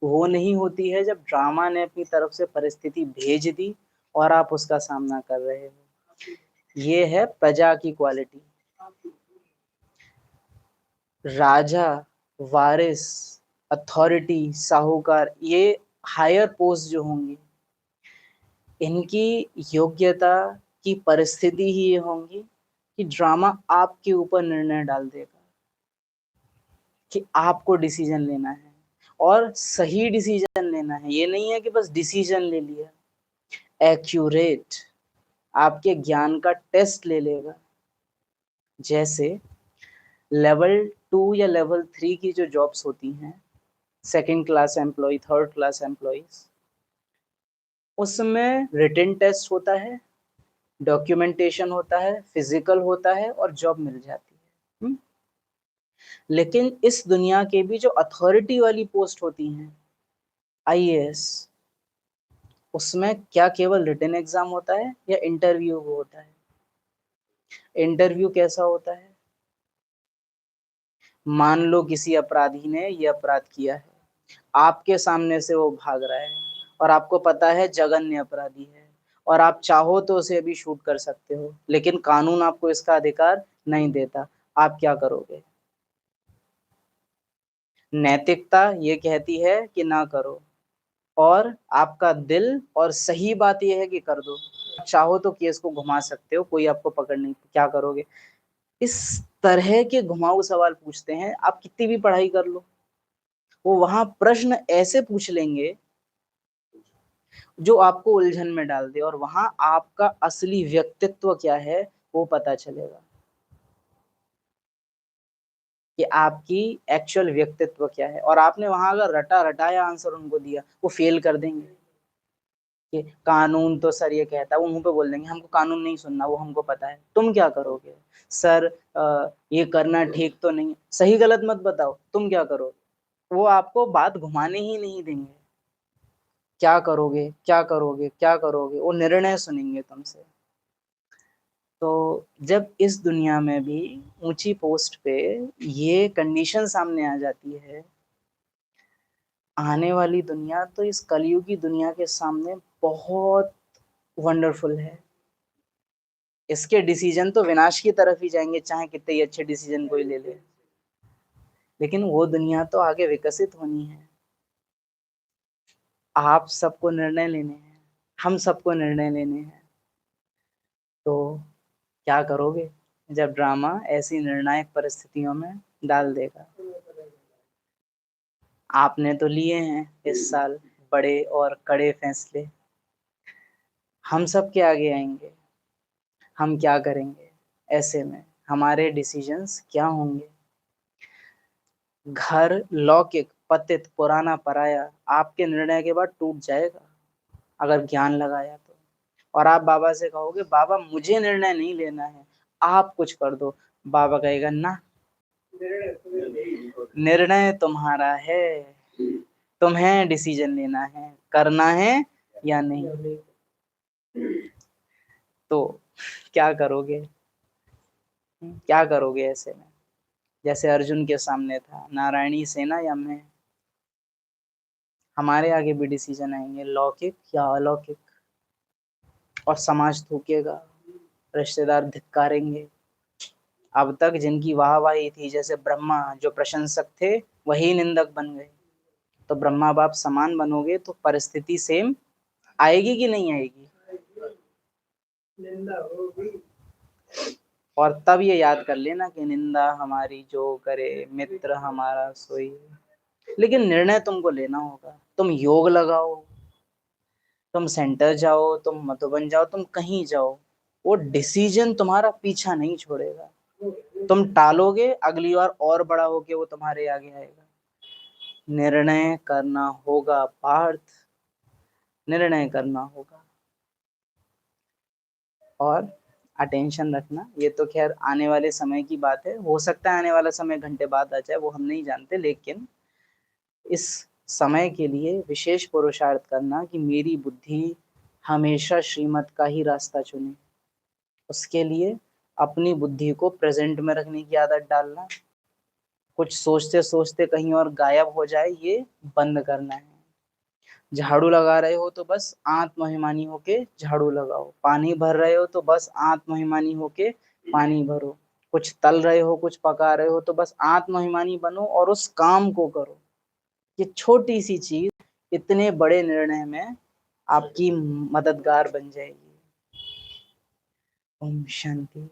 वो नहीं होती है जब ड्रामा ने अपनी तरफ से परिस्थिति भेज दी और आप उसका सामना कर रहे हो। ये है प्रजा की क्वालिटी। राजा, वारिस, अथॉरिटी, साहूकार, ये हायर पोस्ट जो होंगी, इनकी योग्यता की परिस्थिति ही ये होंगी कि ड्रामा आपके ऊपर निर्णय डाल देगा कि आपको डिसीजन लेना है और सही डिसीजन लेना है। ये नहीं है कि बस डिसीजन ले लिया, एक्यूरेट आपके ज्ञान का टेस्ट ले लेगा। जैसे लेवल 2 या लेवल 3 की जो जॉब्स होती हैं, second class employ, third class employees, उसमें रिटन टेस्ट होता है, डॉक्यूमेंटेशन होता है, फिजिकल होता है और जॉब मिल जाती है। लेकिन इस दुनिया के भी जो अथॉरिटी वाली पोस्ट होती हैं, आईएएस, उसमें क्या केवल रिटन एग्जाम होता है या इंटरव्यू होता है? इंटरव्यू कैसा होता है? मान लो किसी अपराधी ने ये अपराध किया है, आपके सामने से वो भाग रहा है और आपको पता है जघन्य अपराधी है और आप चाहो तो उसे अभी शूट कर सकते हो, लेकिन कानून आपको इसका अधिकार नहीं देता। आप क्या करोगे? नैतिकता ये कहती है कि ना करो और आपका दिल और सही बात यह है कि कर दो। चाहो तो केस को घुमा सकते हो, कोई आपको पकड़ नहीं, क्या करोगे? इस तरह के घुमाऊ सवाल पूछते हैं। आप कितनी भी पढ़ाई कर लो, वो वहां प्रश्न ऐसे पूछ लेंगे जो आपको उलझन में डाल दे और वहां आपका असली व्यक्तित्व क्या है वो पता चलेगा। कि आपकी एक्चुअल व्यक्तित्व क्या है। और आपने वहां अगर रटाया आंसर उनको दिया, वो फेल कर देंगे कि कानून तो सर ये कहता है, वो मुंह पे बोल देंगे हमको कानून नहीं सुनना, वो हमको पता है। तुम क्या करोगे? सर ये करना ठीक तो नहीं, सही गलत मत बताओ, तुम क्या करो? वो आपको बात घुमाने ही नहीं देंगे। क्या करोगे, क्या करोगे, क्या करोगे, वो निर्णय सुनेंगे तुमसे। तो जब इस दुनिया में भी ऊंची पोस्ट पे ये कंडीशन सामने आ जाती है, आने वाली दुनिया तो इस कलयुगी दुनिया के सामने बहुत वंडरफुल है। इसके डिसीजन तो विनाश की तरफ ही जाएंगे, चाहे कितने ही अच्छे डिसीजन कोई ले ले। लेकिन वो दुनिया तो आगे विकसित होनी है। आप सबको निर्णय लेने हैं, हम सबको निर्णय लेने हैं। तो क्या करोगे जब ड्रामा ऐसी निर्णायक परिस्थितियों में डाल देगा? आपने तो लिए हैं इस साल बड़े और कड़े फैसले, हम सब के आगे आएंगे। हम क्या करेंगे ऐसे में? हमारे डिसीजंस क्या होंगे? घर लौकिक पतित पुराना पराया आपके निर्णय के बाद टूट जाएगा अगर ज्ञान लगाया तो। और आप बाबा से कहोगे बाबा मुझे निर्णय नहीं लेना है, आप कुछ कर दो। बाबा कहेगा ना, निर्णय तुम्हारा है, तुम्हें डिसीजन लेना है, करना है या नहीं। तो क्या करोगे? क्या करोगे ऐसे में? जैसे अर्जुन के सामने था, नारायणी सेना या मैं। हमारे आगे भी डिसीजन आएंगे, लौकिक या अलौकिक। और समाज थूकेगा, रिश्तेदार धिक्कारेंगे। अब तक जिनकी वाहवाही थी, जैसे ब्रह्मा जो प्रशंसक थे वही निंदक बन गए। तो ब्रह्मा बाप समान बनोगे तो परिस्थिति सेम आएगी कि नहीं आएगी? निंदा होगी। और तब ये याद कर लेना कि निंदा हमारी जो करे, मित्र हमारा सोई। लेकिन निर्णय तुमको लेना होगा। तुम योग लगाओ, तुम सेंटर जाओ, तुम मधुबन जाओ, तुम कहीं जाओ, वो डिसीजन तुम्हारा पीछा नहीं छोड़ेगा। तुम टालोगे, अगली बार और बड़ा होके वो तुम्हारे आगे आएगा। निर्णय करना होगा पार्थ, निर्णय करना होगा। और अटेंशन रखना, ये तो खैर आने वाले समय की बात है। हो सकता है आने वाला समय घंटे बाद आ जाए, वो हम नहीं जानते। लेकिन इस समय के लिए विशेष पुरुषार्थ करना कि मेरी बुद्धि हमेशा श्रीमत का ही रास्ता चुने। उसके लिए अपनी बुद्धि को प्रेजेंट में रखने की आदत डालना। कुछ सोचते सोचते कहीं और गायब हो जाए, ये बंद करना है। झाड़ू लगा रहे हो तो बस आत्माभिमानी होके झाड़ू लगाओ। पानी भर रहे हो तो बस आत्माभिमानी होके पानी भरो। कुछ तल रहे हो, कुछ पका रहे हो तो बस आत्माभिमानी बनो और उस काम को करो। ये छोटी सी चीज इतने बड़े निर्णय में आपकी मददगार बन जाएगी। ओम शांति।